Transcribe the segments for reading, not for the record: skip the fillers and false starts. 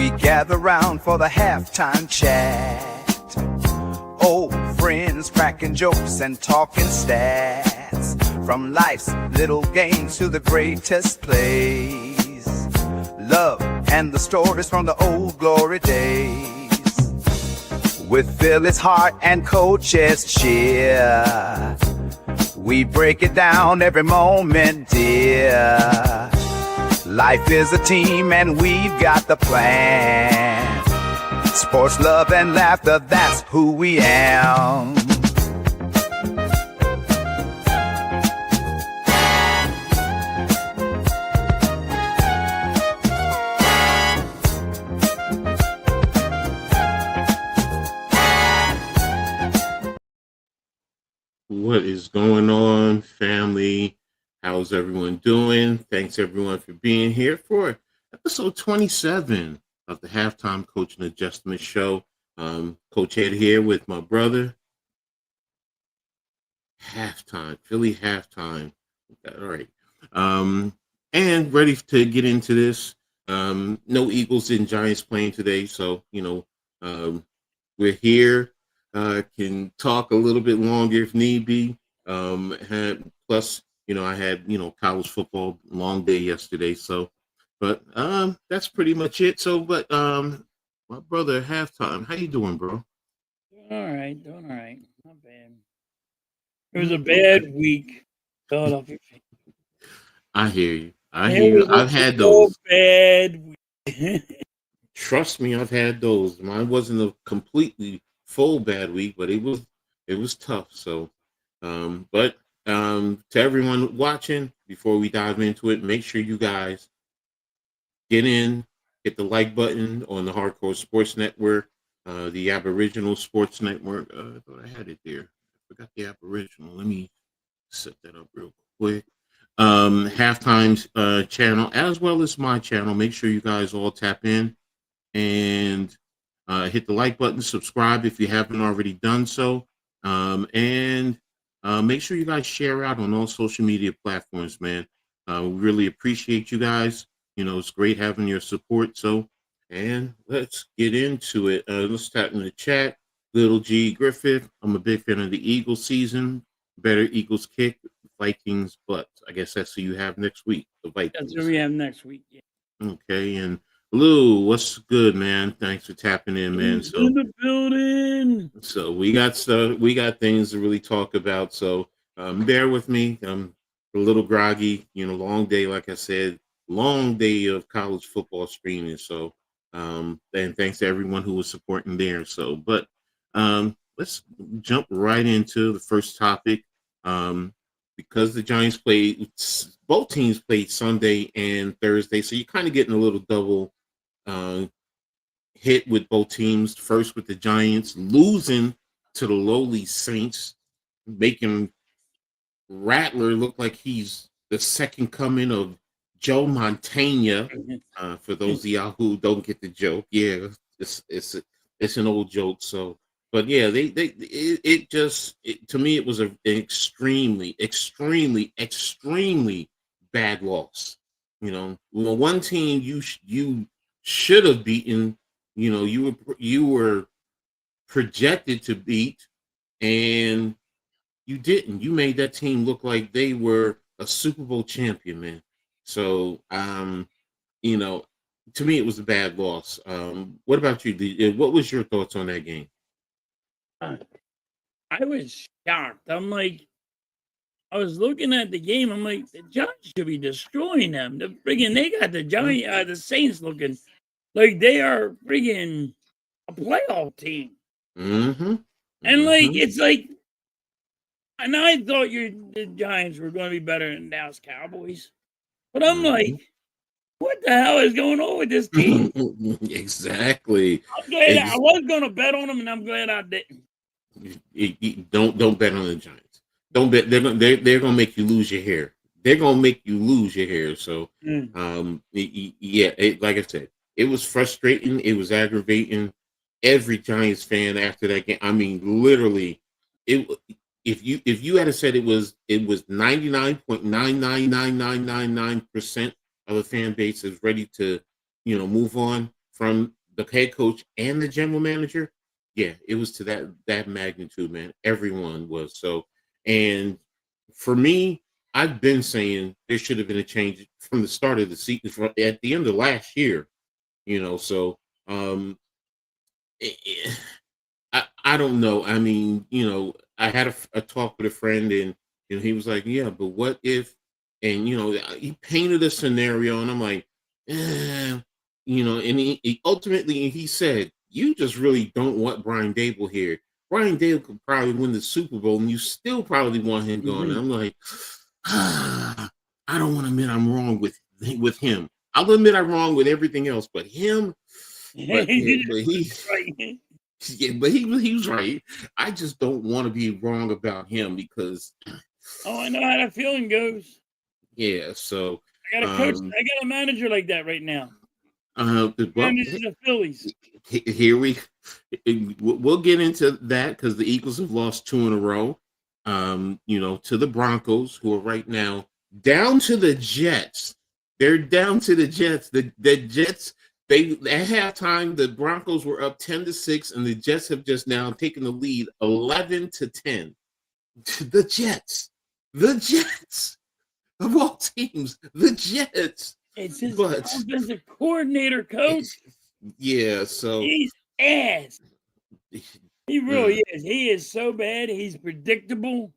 We gather round for the halftime chat. Old friends cracking jokes and talking stats. From life's little games to the greatest plays. Love and the stories from the old glory days. With Philly's heart and Coach Edd's cheer, we break it down every moment, dear. Life is a team and we've got the plan. Sports, love, and laughter, that's who we am. What is going on, family? How's everyone doing? Thanks, everyone, for being here for episode 27 of the Halftime Coach and Adjustment Show. Coach Edd here with my brother. Philly halftime. All right. And ready to get into this. No Eagles and Giants playing today, so, we're here. Can talk a little bit longer if need be. Plus, I had, college football, long day yesterday. So, but that's pretty much it. So, but my brother, halftime, how you doing, bro? Doing all right. Not bad. It was a bad week. Philadelphia. I hear you. I've had those. Bad week. Trust me, I've had those. Mine wasn't a completely full bad week, but it was tough. So, but to everyone watching, before we dive into it, make sure you guys get in, hit the like button on the Hardcore Sports Network, the Aboriginal Sports Network. I thought I had it there. I forgot the Aboriginal. Let me set that up real quick. Halftime's channel, as well as my channel. Make sure you guys all tap in and hit the like button, subscribe if you haven't already done so, and make sure you guys share out on all social media platforms, man. We really appreciate you guys. It's great having your support. So, and let's get into it. Let's start in the chat. Little G Griffith, I'm a big fan of the Eagles season. Better Eagles kick, Vikings butt. I guess that's who you have next week, the Vikings. That's who we have next week. Yeah. Okay, and Lou, what's good, man? Thanks for tapping in, man. So in the building. So we got things to really talk about. So bear with me. I'm a little groggy. Long day, like I said, long day of college football streaming. So and thanks to everyone who was supporting there. So, but let's jump right into the first topic. Because the Giants both teams played Sunday and Thursday, so you're kind of getting a little double hit with both teams. First with the Giants losing to the lowly Saints, making Rattler look like he's the second coming of Joe Montana. For those of y'all who don't get the joke, yeah, it's an old joke. So, but yeah, to me it was an extremely bad loss. One team you should have beaten. You were projected to beat, and you didn't. You made that team look like they were a Super Bowl champion, man. So, to me, it was a bad loss. What about you? What was your thoughts on that game? I was shocked. I was looking at the game. I'm like, the Giants should be destroying them. They got the Saints looking like they are friggin' a playoff team. Mm-hmm. And it's like, and I thought the Giants were going to be better than Dallas Cowboys. But I'm like, what the hell is going on with this team? Exactly. I'm glad I was going to bet on them, and I'm glad I didn't. Don't bet on the Giants. Don't bet. They're gonna make you lose your hair. They're gonna make you lose your hair. So, like I said, it was frustrating. It was aggravating. Every Giants fan after that game. I mean, literally, if you had said it was 99.999999% of the fan base is ready to move on. from the head coach and the general manager, yeah, it was to that magnitude, man. Everyone was so. And for me, I've been saying there should have been a change from the start of the season, at the end of last year. So um, I don't know. I mean, I had a talk with a friend, and he was like, "Yeah, but what if?" And he painted a scenario, and I'm like, eh, and he ultimately he said, "You just really don't want Brian Dable here. Brian Dable could probably win the Super Bowl, and you still probably want him going." And I'm like, I don't want to admit I'm wrong with him. I'll admit I'm wrong with everything else, but him. But he. Right. Yeah, but he was right. I just don't want to be wrong about him because Oh, I know how that feeling goes. yeah. So I got a coach. I got a manager like that right now. well, Manages the Phillies. here we'll get into that because the Eagles have lost 2 in a row. To the Broncos, who are right now down to the Jets. They're down to the Jets. The Jets. They at halftime, the Broncos were up 10-6, and the Jets have just now taken the lead 11-10. The Jets of all teams, the Jets. It's his offensive coordinator, coach. Yeah, so he's ass. He really is. He is so bad. He's predictable.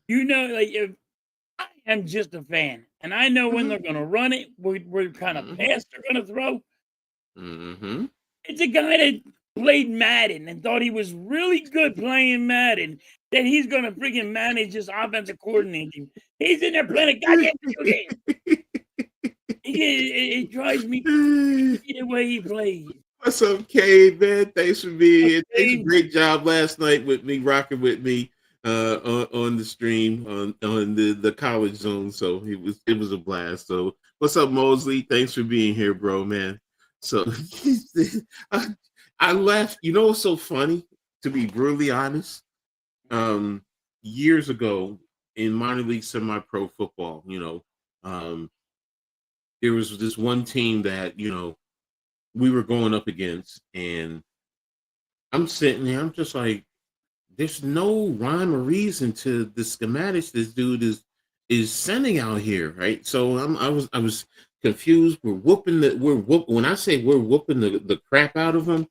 Like if I am just a fan, and I know when they're going to run it, what kind of pass they're going to throw. Mm-hmm. It's a guy that played Madden and thought he was really good playing Madden, that he's going to freaking manage this offensive coordinator. He's in there playing a goddamn video game. It drives me crazy the way he plays. What's up, Cade, man? Thanks for being here. Thanks a great job last night with me, rocking with me on the stream on the college zone. So it was a blast. So what's up, Mosley? Thanks for being here, bro, man. So I left. You know what's so funny? To be brutally honest, years ago in minor league semi-pro football, there was this one team that we were going up against, and I'm sitting there. I'm just like, there's no rhyme or reason to the schematics this dude is sending out here, right? So I was confused. When I say we're whooping the crap out of them,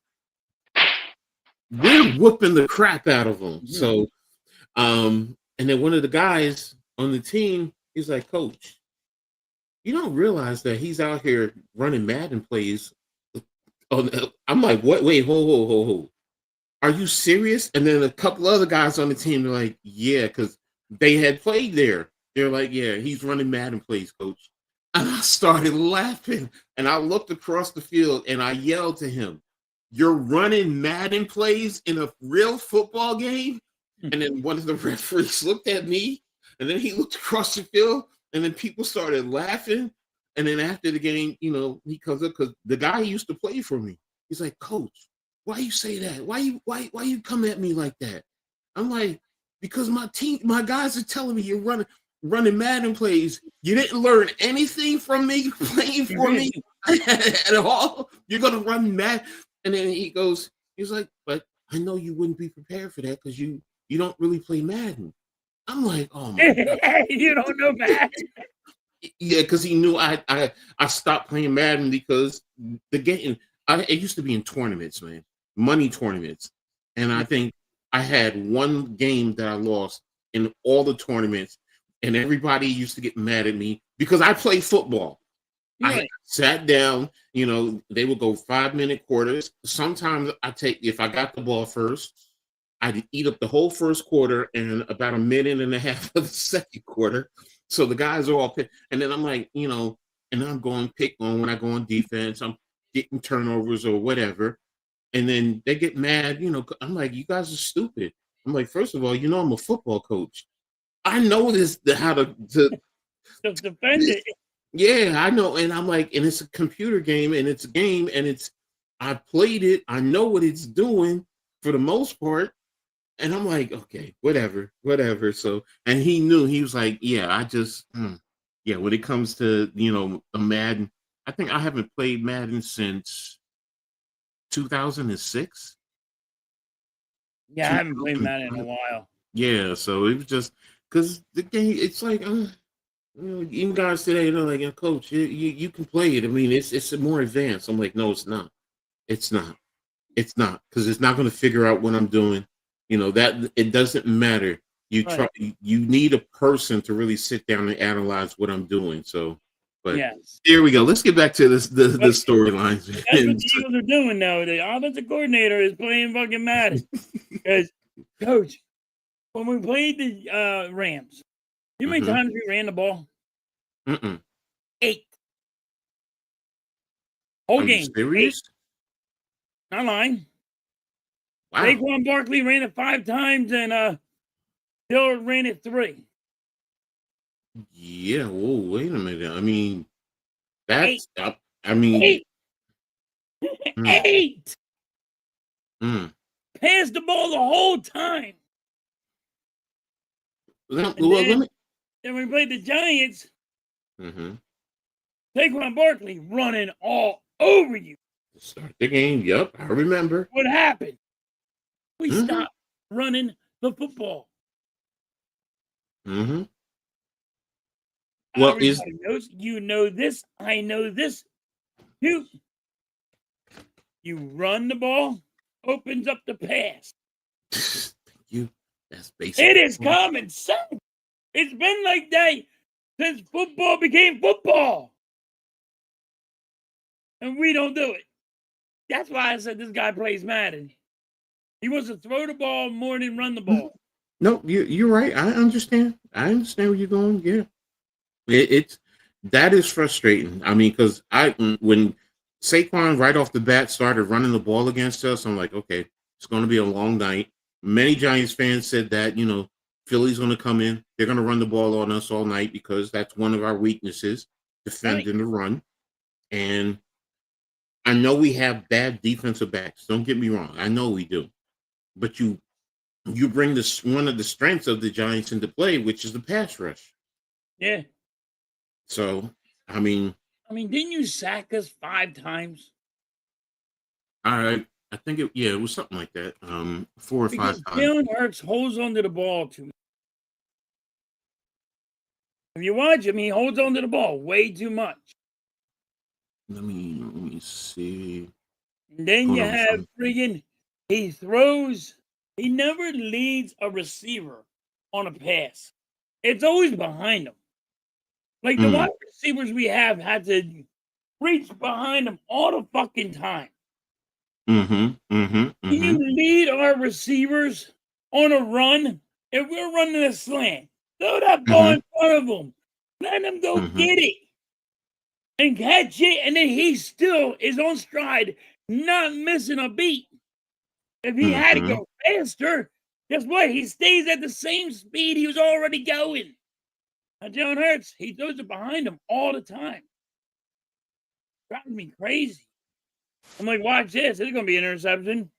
we're whooping the crap out of them. Yeah. So and then one of the guys on the team, he's like, "Coach, you don't realize that he's out here running Madden plays." I'm like, "What? Wait, hold. Are you serious?" And then a couple other guys on the team are like, "Yeah," because they had played there. They're like, "Yeah, he's running Madden plays, coach." And I started laughing, and I looked across the field and I yelled to him, "You're running Madden plays in a real football game?" And then one of the referees looked at me, and then he looked across the field, and then people started laughing. And then after the game, he comes up because the guy used to play for me. He's like, "Coach, why you say that? Why you come at me like that?" I'm like, "Because my guys are telling me you're running Madden plays. You didn't learn anything from me playing for me at all. You're gonna run Madden." And then he's like, "But I know you wouldn't be prepared for that because you don't really play Madden." I'm like, "Oh my God." You don't know Madden. Yeah, because he knew I stopped playing Madden because the game. It used to be in tournaments, man, money tournaments, and I think I had one game that I lost in all the tournaments, and everybody used to get mad at me because I play football. Right. I sat down, they would go 5-minute quarters. Sometimes if I got the ball first, I'd eat up the whole first quarter and about a minute and a half of the second quarter. So the guys are all picked. And then I'm like, and I'm going pick on when I go on defense. I'm getting turnovers or whatever. And then they get mad, I'm like, "You guys are stupid." I'm like, "First of all, I'm a football coach. I know how to defend it. Yeah, I know. And I'm like, and it's a computer game, and it's a game, and I played it. I know what it's doing for the most part. And I'm like, "Okay, whatever. So, and he knew. He was like, "Yeah, when it comes to, a Madden, I think I haven't played Madden since 2006. Yeah, I haven't played Madden in a while. Yeah, so it was just because the game. It's like, even guys today, they're like, Coach, you can play it. I mean, it's more advanced. I'm like, no, it's not. It's not. It's not, because it's not going to figure out what I'm doing. That it doesn't matter. Right. You need a person to really sit down and analyze what I'm doing. So, but Yes. here we go. Let's get back to the But storylines. that's what the Eagles are doing now. The offensive coordinator is playing fucking Madden. Because, Coach, when we played the Rams, you know how many times we ran the ball? 8. Whole Are you game. 8. serious? Not lying. Wow. Saquon Barkley ran it 5 times, and Dillard ran it 3. Yeah. Whoa. Wait a minute. I mean, 8. that's. I mean. 8. Mm, 8. mm. Passed the ball the whole time. Let And me. then we played the Giants. Mm-hmm. Saquon Barkley running all over you. Start the game. Yep, I remember. What happened? We Mm-hmm. stopped running the football. Mm-hmm. Well, Everybody knows. You know this. I know this. You run the ball, opens up the pass. Thank you. That's basic. It is common sense. It's been like that since football became football. And we don't do it. That's why I said this guy plays Madden. He wants to throw the ball more than run the ball. No, you're right. I understand. I understand where you're going. Yeah, it's that is frustrating. I mean, because when Saquon right off the bat started running the ball against us, I'm like, okay, it's going to be a long night. Many Giants fans said that Philly's going to come in. They're going to run the ball on us all night because that's one of our weaknesses, defending the run. And I know we have bad defensive backs. Don't get me wrong. I know we do. But you bring this one of the strengths of the Giants into play, which is the pass rush. Yeah. So, I mean, didn't you sack us 5 times? I think it was something like that. 4 or 5 times. Jalen Hurts holds onto the ball too much. If you watch him, he holds onto the ball way too much. Let me see. And then you have friggin' he never leads a receiver on a pass. It's always behind him. Like the wide receivers we have had to reach behind him all the fucking time. Can you lead our receivers on a run? If we're running a slant, throw that ball in front of them. Let him go get it and catch it, and then he still is on stride, not missing a beat. If he had to go faster, guess what? He stays at the same speed he was already going. Now, Jalen Hurts, he throws it behind him all the time. Driving me crazy. I'm like, watch this. It's going to be an interception.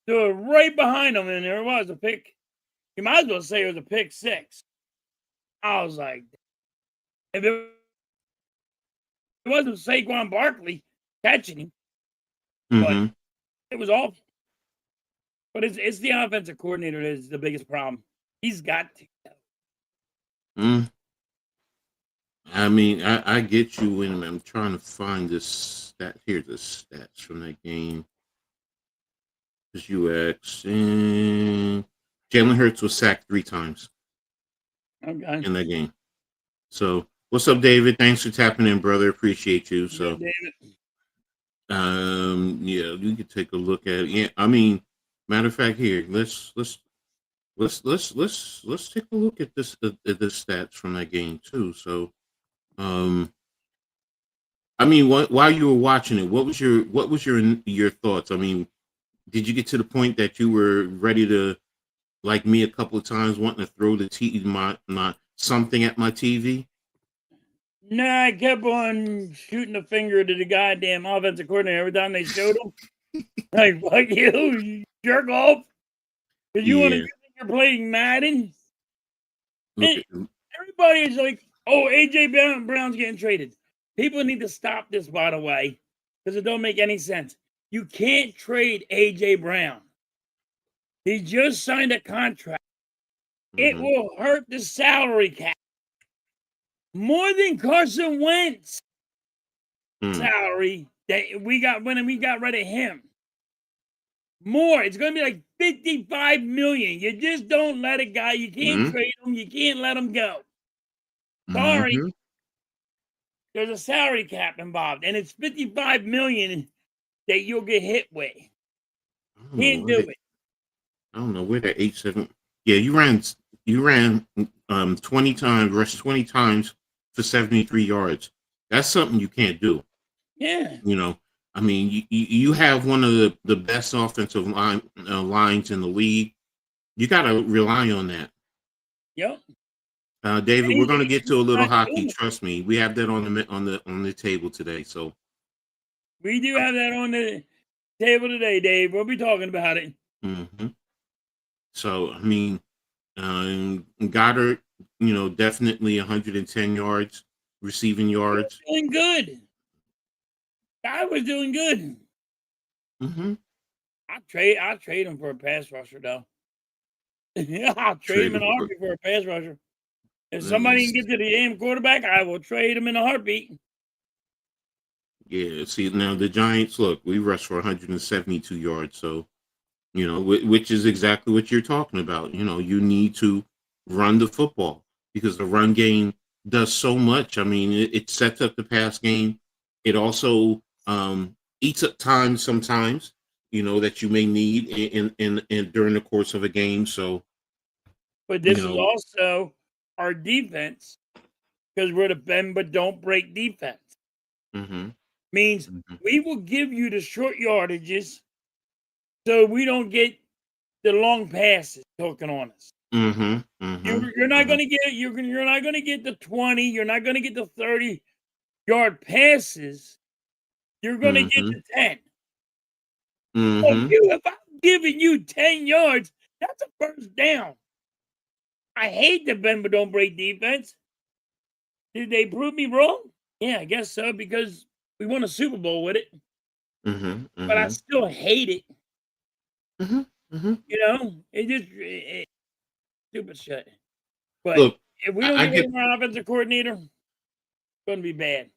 Threw it right behind him, and there was a pick. You might as well say it was a pick 6. I was like, if it wasn't Saquon Barkley catching him, but it was awful. But it's the offensive coordinator that is the biggest problem. He's got to go. I mean, I get you, and I'm trying to find this stat. Here's the stats from that game. This UX. Jalen Hurts was sacked 3 times in that game. So, what's up, David? Thanks for tapping in, brother. Appreciate you. So, yeah, you could take a look at it. Yeah, I mean, matter of fact, here, let's take a look at this the stats from that game too. So, I mean, while you were watching it, what was your thoughts? I mean, did you get to the point that you were ready to, like me, a couple of times, wanting to throw my something at my TV? Nah, I kept on shooting the finger to the goddamn offensive coordinator every time they showed him. Like, fuck you jerk off. Because you want to think you're playing Madden? Everybody is like, oh, AJ Brown's getting traded. People need to stop this, by the way, because it don't make any sense. You can't trade A.J. Brown. He just signed a contract. It will hurt the salary cap more than Carson Wentz salary that we got when we got rid of him. More. It's going to be like $55 million. You just don't let a guy. You can't trade him. You can't let him go. Sorry. There's a salary cap involved, and it's $55 million that you'll get hit with. Can't do it. I don't know where that 8-7. Yeah, you ran 20 times, rushed 20 times for 73 yards. That's something you can't do. Yeah. You know, I mean, you have one of the best offensive lines in the league. You got to rely on that. Yep. David, we're going to get to a little hockey. Trust me, we have that on the table today. So we do have that on the table today, Dave. We'll be talking about it. So I mean, Goddard, definitely 110 yards, receiving yards. Doing good. I was doing good. I'll trade him for a pass rusher, though. I'll trade him in a heartbeat for a pass rusher. If somebody can get to the damn quarterback, I will trade him in a heartbeat. Yeah, see, now the Giants, look, we rushed for 172 yards. So, which is exactly what you're talking about. You need to run the football because the run game does so much. I mean, it sets up the pass game. It also eats up time sometimes, that you may need in during the course of a game. So, but this is also our defense, because we're the bend but don't break defense. Means we will give you the short yardages so we don't get the long passes talking on us. You're not going to get you're not going to get the 20. You're not going to get the 30-yard passes. You're going to get the 10. If I'm giving you 10 yards, that's a first down. I hate the bend but don't break defense. Did they prove me wrong? Yeah, I guess so, because we won a Super Bowl with it. But I still hate it. It just stupid shit. But look, if we don't get our offensive coordinator, it's going to be bad.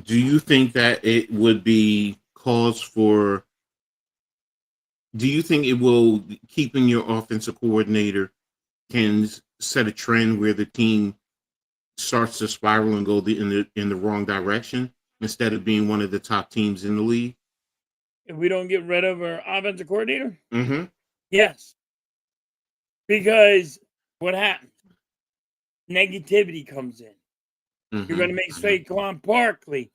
Do you think that it would be cause for? Do you think it will, keeping your offensive coordinator can set a trend where the team starts to spiral and go in the wrong direction instead of being one of the top teams in the league? If we don't get rid of our offensive coordinator? Yes. Because what happens? Negativity comes in. You're going to make Saquon Barkley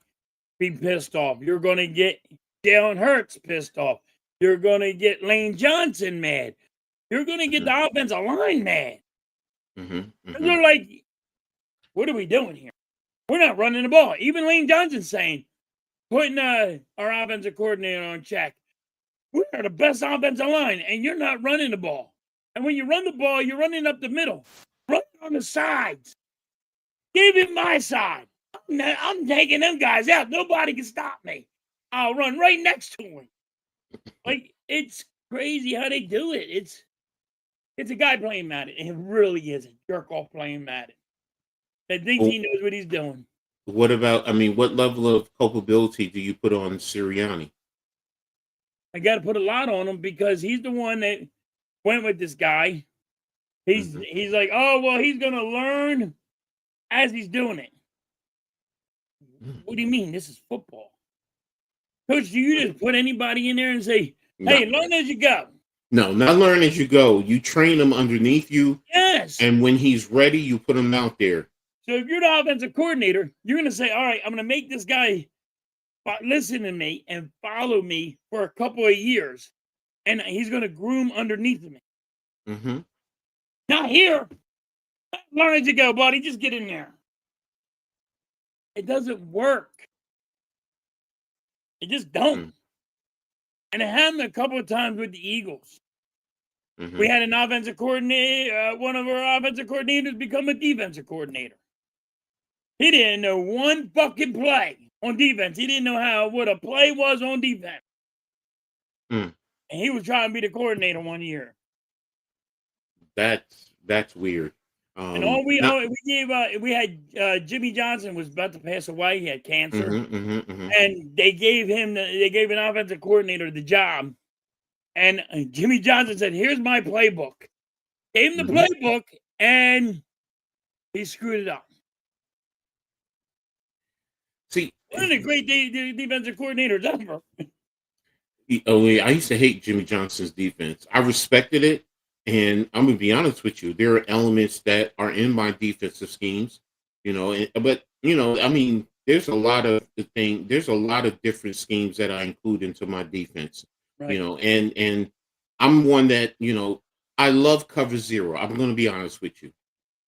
be pissed off. You're going to get Jalen Hurts pissed off. You're going to get Lane Johnson mad. You're going to get the offensive line mad. They're like, what are we doing here? We're not running the ball. Even Lane Johnson's saying, putting our offensive coordinator on check. We are the best offensive line, and you're not running the ball. And when you run the ball, you're running up the middle. Run on the sides. Give him my side. I'm taking them guys out. Nobody can stop me. I'll run right next to him. Like, it's crazy how they do it. It's a guy playing Madden. It really is a jerk off playing Madden that thinks he knows what he's doing. What about? I mean, what level of culpability do you put on Sirianni? I got to put a lot on him because he's the one that went with this guy. He's like, oh well, he's gonna learn as he's doing it. What do you mean? This is football. Coach, do you just put anybody in there and say, hey, learn as you go? No, not learn as you go. You train him underneath you. Yes. And when he's ready, you put him out there. So if you're the offensive coordinator, you're going to say, all right, I'm going to make this guy listen to me and follow me for a couple of years. And he's going to groom underneath me. Not here. Learn as you go, buddy. Just get in there. It doesn't work. It just don't. And it happened a couple of times with the Eagles. We had an offensive coordinator, one of our offensive coordinators become a defensive coordinator. He didn't know one fucking play. on defense. He didn't know what a play was on defense. Mm. And he was trying to be the coordinator one year. That's weird. And we had Jimmy Johnson was about to pass away. He had cancer, and they gave an offensive coordinator the job. And Jimmy Johnson said, "Here's my playbook." Gave him the playbook, and he screwed it up. See, one of the great defensive coordinators ever. I used to hate Jimmy Johnson's defense. I respected it. And I'm gonna be honest with you, there are elements that are in my defensive schemes, but I mean, there's a lot of different schemes that I include into my defense, right. And I'm one that, I love cover zero. I'm gonna be honest with you.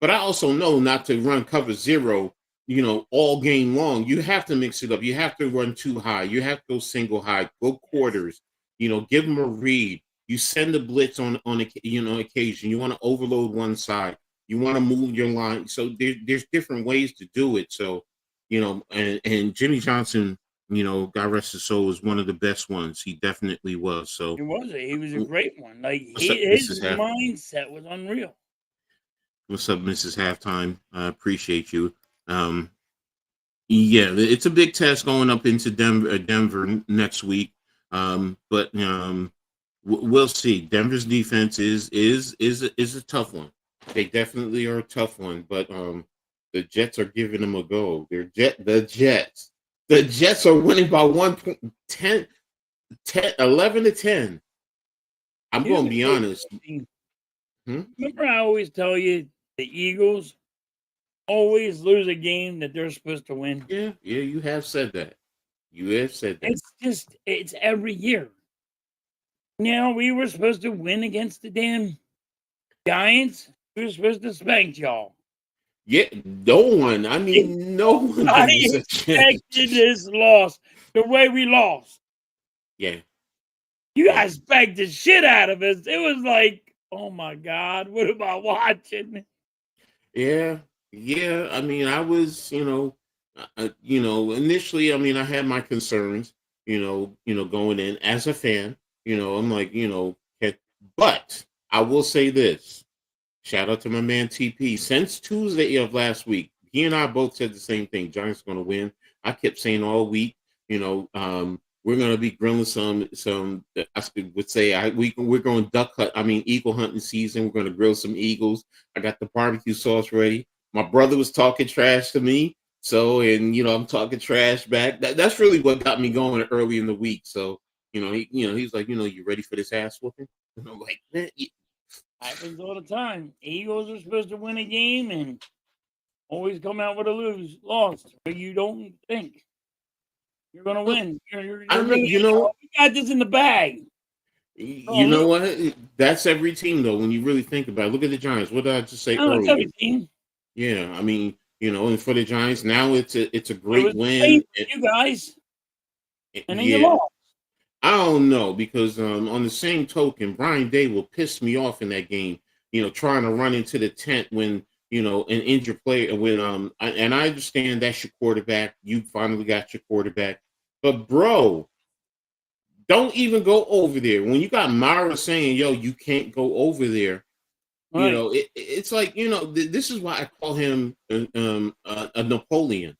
But I also know not to run cover zero, all game long. You have to mix it up. You have to run too high. You have to go single high, go quarters, give them a read. You send the blitz on occasion. You want to overload one side. You want to move your line. So there's different ways to do it. So, and Jimmy Johnson, God rest his soul, was one of the best ones. He definitely was. So he was a great one. Like his mindset was unreal. What's up, Mrs. Halftime? I appreciate you. Yeah, it's a big test going up into Denver next week. But we'll see. Denver's defense is a tough one. They definitely are a tough one, but the Jets are giving them a go. The Jets are winning by 11-10. I'm going to be honest. Remember, I always tell you the Eagles always lose a game that they're supposed to win. Yeah, you have said that. It's every year. Now, we were supposed to win against the damn Giants. We were supposed to spank y'all. Yeah, no one expected this loss the way we lost. Yeah. You guys spanked the shit out of us. It was like, oh my God, what am I watching? Yeah. I mean, I was, initially, I mean, I had my concerns, going in as a fan. I'm like, but I will say this. Shout out to my man TP. Since Tuesday of last week, he and I both said the same thing. Giants going to win. I kept saying all week, we're going to be grilling some. I would say we're going eagle hunting season. We're going to grill some eagles. I got the barbecue sauce ready. My brother was talking trash to me, so I'm talking trash back. That's really what got me going early in the week. So he's like, you ready for this ass whooping? And I'm like, man, happens all the time. Eagles are supposed to win a game and always come out with a loss. But you don't think you're going to win. You got this in the bag. You know what? That's every team, though. When you really think about it, look at the Giants. What did I just say earlier? It's every team. Yeah, I mean, and for the Giants now, it's a great win. You guys, and then you lost. I don't know, because on the same token, Brian Day will piss me off in that game. Trying to run into the tent when an injured player. When and I understand that's your quarterback. You finally got your quarterback, but bro, don't even go over there. When you got Mara saying, "Yo, you can't go over there," right. It's like this is why I call him a Napoleon.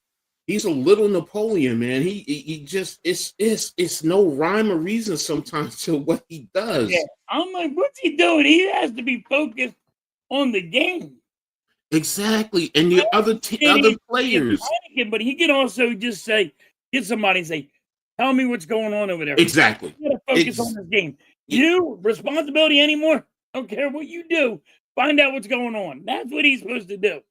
He's a little Napoleon, man. He just it's no rhyme or reason sometimes to what he does. Yeah. I'm like, what's he doing? He has to be focused on the game. Exactly, and the other players. But he can also just get somebody and say, "Tell me what's going on over there." Exactly. You gotta focus on this game. You responsibility anymore. Don't care what you do. Find out what's going on. That's what he's supposed to do.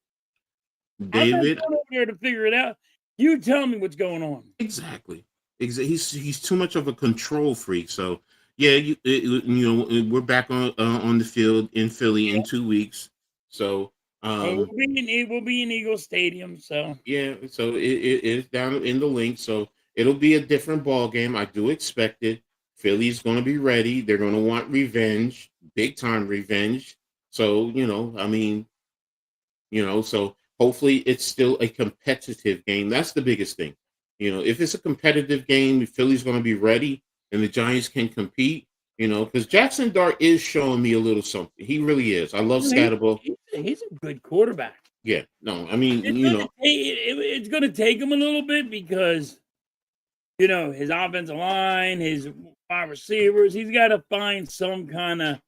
David, I'm not going over there to figure it out. You tell me what's going on. Exactly. He's too much of a control freak. So yeah, we're back on the field in Philly in 2 weeks. So we'll be in Eagle Stadium. So yeah, so it's down in the link. So it'll be a different ball game. I do expect it. Philly's going to be ready. They're going to want revenge, big time revenge. So so hopefully it's still a competitive game. That's the biggest thing. If it's a competitive game, the Philly's going to be ready and the Giants can compete. Because Jackson Dart is showing me a little something. He really is. I love Scatterbo. He's a good quarterback. Yeah, no, I mean, It's going to take him a little bit because, his offensive line, his wide receivers, he's got to find some kind of,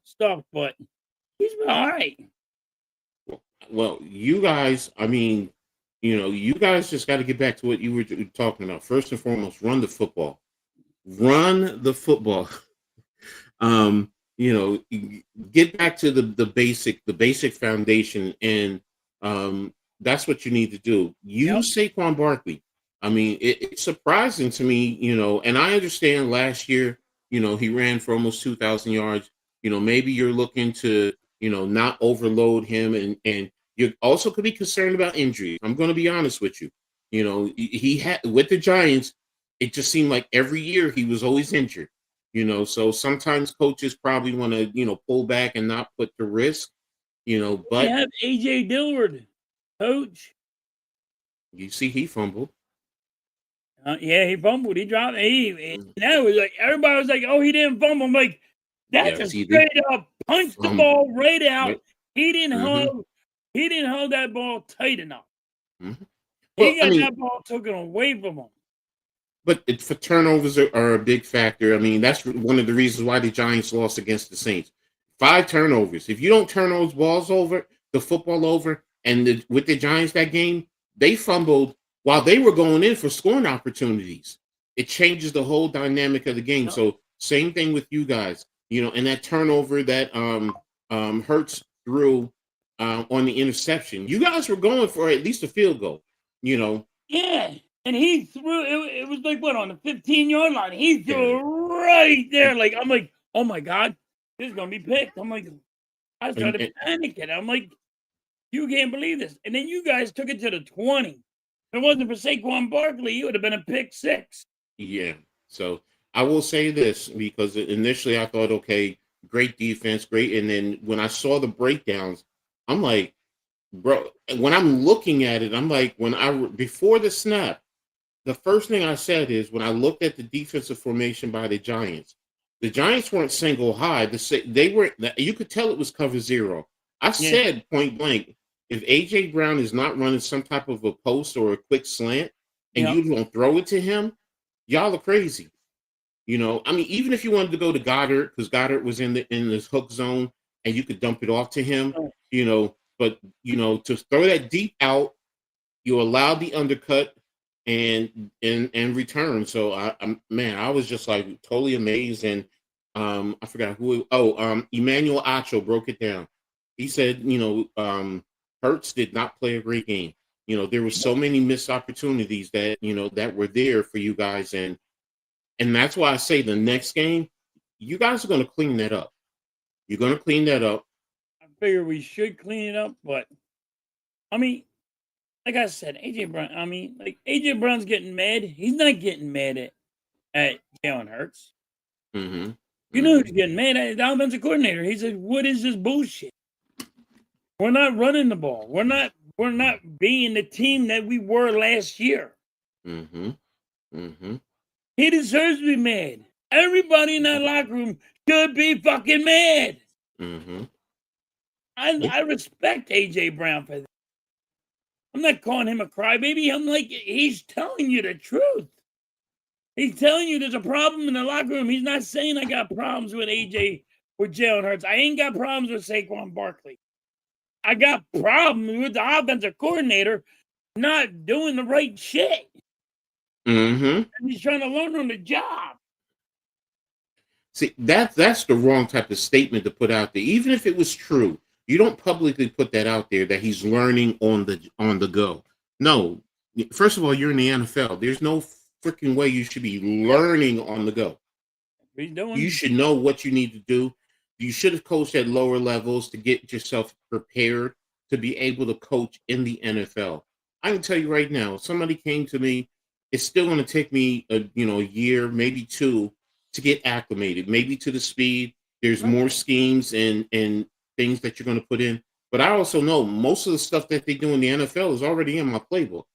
stuff, but he's all right. Well, you guys, I mean, you guys just got to get back to what you were talking about. First and foremost, run the football. Run the football. Get back to the basic foundation, and that's what you need to do. Use Saquon Barkley. I mean, it's surprising to me, and I understand last year, he ran for almost 2,000 yards. Maybe you're looking to, not overload him, and you also could be concerned about injury. I'm going to be honest with you. He had with the Giants, it just seemed like every year he was always injured. So sometimes coaches probably want to, pull back and not put the risk, but you have AJ Dillard, coach. You see, he fumbled. Yeah, he fumbled. He dropped. That was like everybody was like, "Oh, he didn't fumble." I'm like, that's a straight up punch the ball right out. Right. He didn't hold. He didn't hold that ball tight enough. Mm-hmm. He got that ball taken away from him. But for turnovers are a big factor. I mean, that's one of the reasons why the Giants lost against the Saints. 5 turnovers. If you don't turn those balls over, the football over, and with the Giants that game, they fumbled while they were going in for scoring opportunities. It changes the whole dynamic of the game. So same thing with you guys, and that turnover that Hurts threw on the interception. You guys were going for at least a field goal, Yeah. And he threw it was like what on the 15-yard line. He threw right there. Like I'm like, oh my God, this is gonna be picked. I'm like, I started panicking. I'm like, you can't believe this. And then you guys took it to the 20. If it wasn't for Saquon Barkley, it would have been a pick 6. Yeah. So I will say this because initially I thought, okay, great defense, great. And then when I saw the breakdowns, I'm like, bro, when I'm looking at it, I'm like, before the snap, the first thing I said is when I looked at the defensive formation by the Giants weren't single high. They were. You could tell it was cover 0. I said point blank, if AJ Brown is not running some type of a post or a quick slant, and you don't throw it to him, y'all are crazy. I mean, even if you wanted to go to Goddard, because Goddard was in this hook zone, and you could dump it off to him, but to throw that deep out, you allow the undercut and return. So I was just like totally amazed. And I forgot who. Emmanuel Acho broke it down. He said, Hurts did not play a great game. There were so many missed opportunities that that were there for you guys, and that's why I say the next game, you guys are going to clean that up. You're going to clean that up. I figure we should clean it up, but I mean, like I said, AJ Brown. I mean, like AJ Brown's getting mad. He's not getting mad at Jalen Hurts. Mm-hmm. You know who's getting mad at the offensive coordinator? He said, "What is this bullshit? We're not running the ball. We're not being the team that we were last year." Mm-hmm. Mm-hmm. He deserves to be mad. Everybody in that locker room should be fucking mad. Mm-hmm. I respect AJ Brown for that. I'm not calling him a crybaby. I'm like, he's telling you the truth. He's telling you there's a problem in the locker room. He's not saying I got problems with Jalen Hurts. I ain't got problems with Saquon Barkley. I got problems with the offensive coordinator not doing the right shit. Mm-hmm. And he's trying to learn on the job. See, that's the wrong type of statement to put out there. Even if it was true, you don't publicly put that out there that he's learning on the go. No, first of all, you're in the NFL. There's no freaking way you should be learning on the go. You should know what you need to do. You should have coached at lower levels to get yourself prepared to be able to coach in the NFL. I can tell you right now, if somebody came to me, it's still going to take me a year, maybe 2, to get acclimated, maybe to the speed. There's more schemes and things that you're going to put in. But I also know most of the stuff that they do in the NFL is already in my playbook.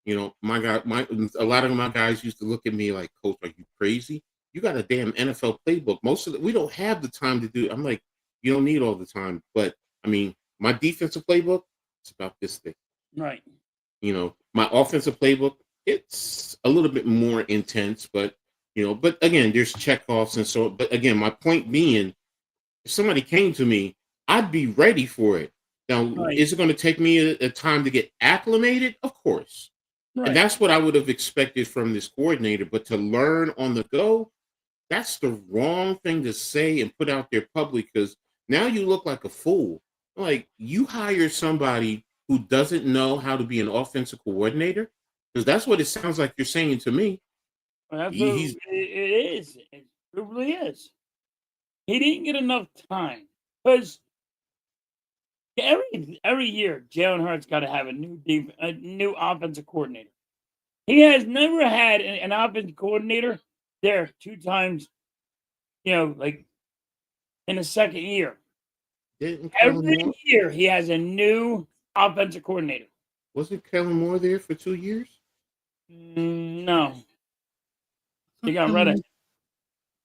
You know, a lot of my guys used to look at me like, Coach, are you crazy? You got a damn NFL playbook. Most of it, we don't have the time to do. I'm like, you don't need all the time. But I mean, my defensive playbook, it's about this thing. Right. You know, my offensive playbook, it's a little bit more intense, but but again, there's checkoffs and so. But again, my point being, if somebody came to me, I'd be ready for it. Now, Right. is it going to take me a time to get acclimated? Of course. Right. And that's what I would have expected from this coordinator. But to learn on the go, that's the wrong thing to say and put out there public, because now you look like a fool. Like, you hire somebody who doesn't know how to be an offensive coordinator, because that's what it sounds like you're saying to me. Well, that's what He's it is. It really is. He didn't get enough time because every year Jalen Hurts got to have a new offensive coordinator. He has never had an offensive coordinator there 2 times. Like in the second year. didn't Kellen Every Moore, year he has a new offensive coordinator. wasn't Kellen Moore there for 2 years? No, he got rid of Kellen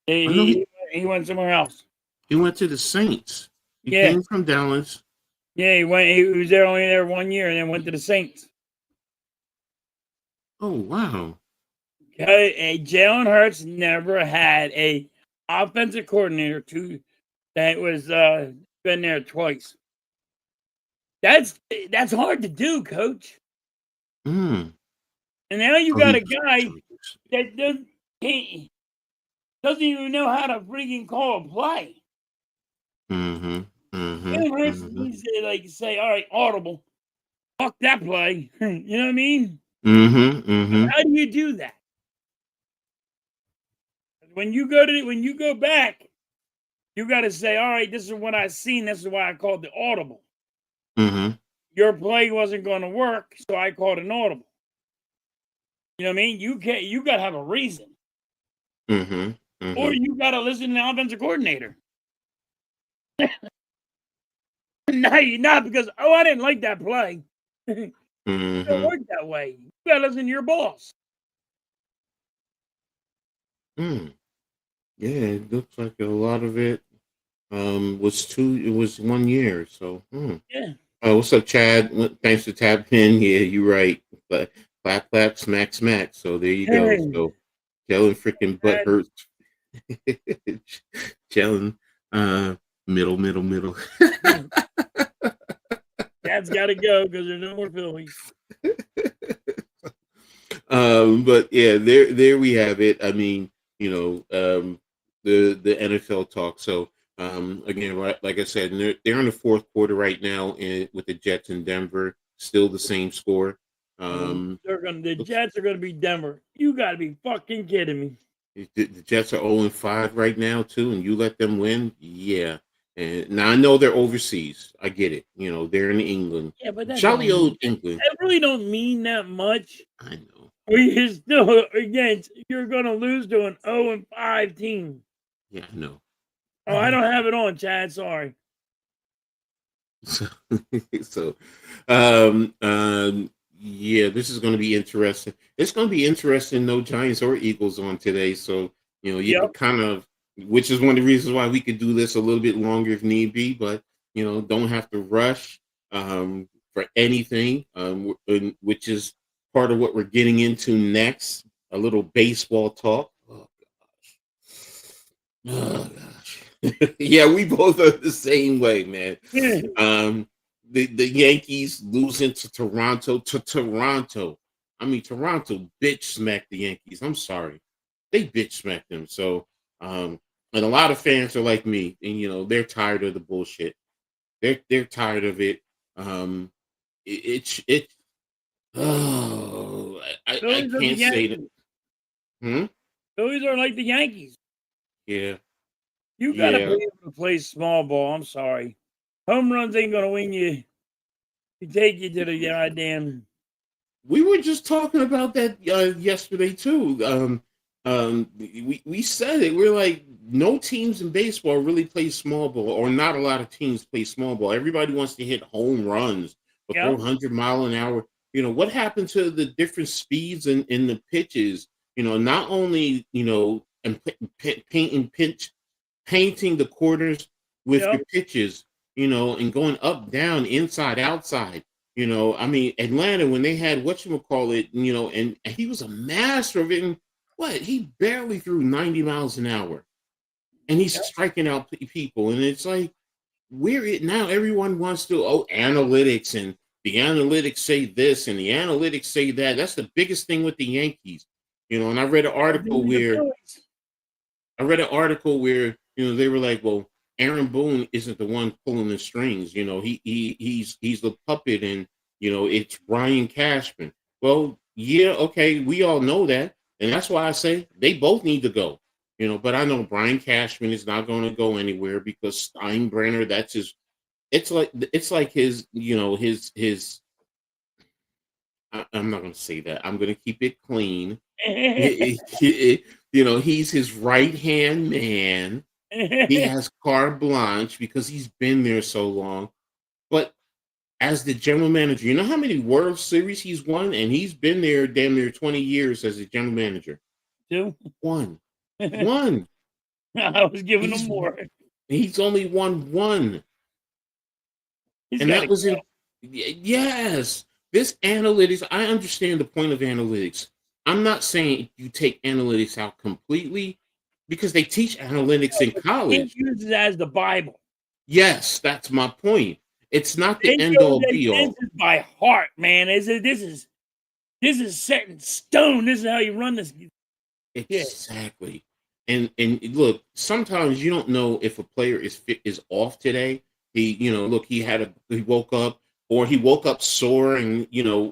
him. I know He went somewhere else. he went to the Saints. He Yeah. came from Dallas. Yeah, he went. He was there only there 1 year, and then went to the Saints. Oh, wow. Jalen Hurts never had a offensive coordinator that was been there twice. That's hard to do, Coach. Mm. And now you Oh, got a he- guy that doesn't even know how to freaking call a play. Mhm. Jalen Hurts needs to say, all right, audible. Fuck that play. You know what I mean? How do you do that? When you go back, you got to say, all right, this is what I seen. This is why I called the audible. Your play wasn't going to work, so I called an audible. You know what I mean? You got to have a reason. Or you got to listen to the offensive coordinator. No, you're not, because, I didn't like that play. It don't work that way. You got to listen to your boss. Yeah, it looks like a lot of it was 1 year. So, Yeah. what's up, Chad? Thanks for tapping in. Yeah, you're right. But clap, clap, smack, smack. So there you go. Hey. So Jalen freaking butt hurts. Jalen, middle. Dad's got to go because there's no more Phillies. But yeah, there we have it. I mean, the NFL talk. So again, like I said, they're in the fourth quarter right now, with the Jets in Denver, still the same score. The Jets are gonna beat Denver. You gotta be fucking kidding me. The Jets are 0-5 right now too, and you let them win? Yeah. And now I know they're overseas. I get it. They're in England. Yeah, but that's Jolly old England. That really don't mean that much. I know. You're still you're gonna lose to an 0-5 team. Yeah, I know. Oh, I don't have it on, Chad. Sorry. So, yeah, this is going to be interesting. It's going to be interesting. No Giants or Eagles on today, so you can kind of, which is one of the reasons why we could do this a little bit longer if need be. But don't have to rush for anything, which is part of what we're getting into next. A little baseball talk. Oh gosh. Yeah, we both are the same way, man. The Yankees losing to Toronto. I mean, Toronto bitch smacked the Yankees. I'm sorry. They bitch smacked them. So, and a lot of fans are like me, and they're tired of the bullshit. They're tired of it. I can't say that. Phillies are like the Yankees. Yeah. You gotta be able to play small ball. I'm sorry. Home runs ain't gonna win you. You take you to the goddamn. We were just talking about that yesterday too. We said it. We're like, no teams in baseball really play small ball, or not a lot of teams play small ball. Everybody wants to hit home runs or throw 100-mile-an-hour. what happened to the different speeds in the pitches? Not only, and painting the corners with Yep. your pitches, and going up, down, inside, outside. I mean, Atlanta, when they had whatchamacallit, and he was a master of it. And he barely threw 90 miles an hour, and he's Yep. striking out people. And it's like, now everyone wants to, analytics, and the analytics say this and the analytics say that. That's the biggest thing with the Yankees. And I read an article where they were like, well, Aaron Boone isn't the one pulling the strings. He's the puppet, and it's Brian Cashman. Well, yeah, okay, we all know that, and that's why I say they both need to go. But I know Brian Cashman is not going to go anywhere because Steinbrenner, that's his. It's like his, his. I'm not going to say that. I'm going to keep it clean. He's his right hand man. He has carte blanche because he's been there so long. But as the general manager, you know how many World Series he's won, and he's been there damn near 20 years as a general manager. 2. One. I was giving him more. He's only won 1. And that was yes. This analytics, I understand the point of analytics. I'm not saying you take analytics out completely, because they teach analytics in college. You use it as the Bible. Yes, that's my point. It's not the end all be all. This is by heart, man. This is set in stone. This is how you run this. Exactly. And look, sometimes you don't know if a player is off today. He woke up, or he woke up sore, and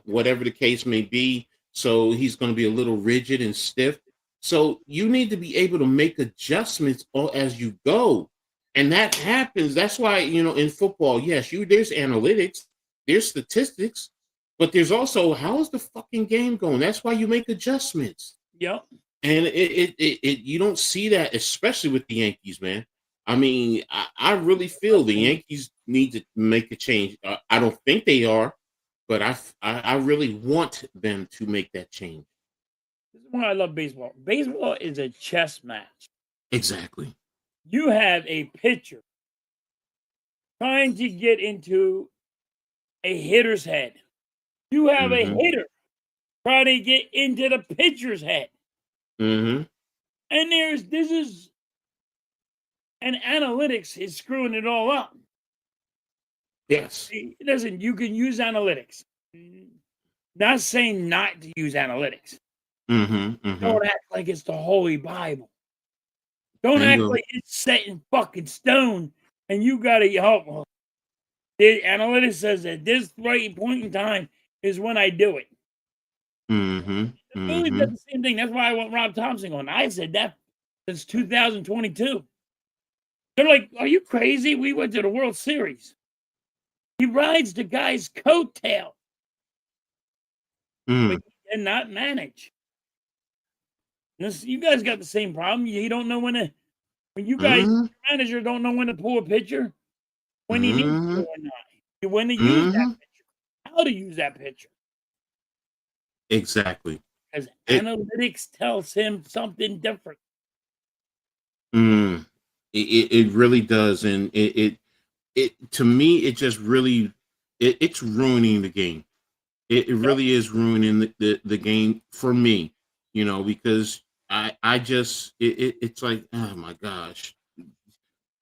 whatever the case may be. So he's going to be a little rigid and stiff. So you need to be able to make adjustments as you go. And that happens. That's why, in football, yes, there's analytics, there's statistics, but there's also, how's the fucking game going? That's why you make adjustments. Yep. And you don't see that, especially with the Yankees, man. I mean, I really feel the Yankees need to make a change. I don't think they are, but I really want them to make that change. This is why I love baseball. Baseball is a chess match. Exactly. You have a pitcher trying to get into a hitter's head. You have a hitter trying to get into the pitcher's head. Mm-hmm. And analytics is screwing it all up. Yes. Listen, you can use analytics. Not saying not to use analytics. Don't act like it's the Holy Bible. Don't act like it's set in fucking stone and you got to help. The analytics says that this right point in time is when I do it. The Phillies did the same thing. That's why I want Rob Thompson on. I said that since 2022. They're like, are you crazy? We went to the World Series. He rides the guy's coattail. But he cannot manage. You guys got the same problem. You don't know when you guys, manager, don't know when to pull a pitcher, when he needs to or not. When to use that pitcher, how to use that pitcher. Exactly. Because analytics tells him something different. It really does, and it to me, it just really it's ruining the game. It really is ruining the game for me, because I just it's like, oh my gosh,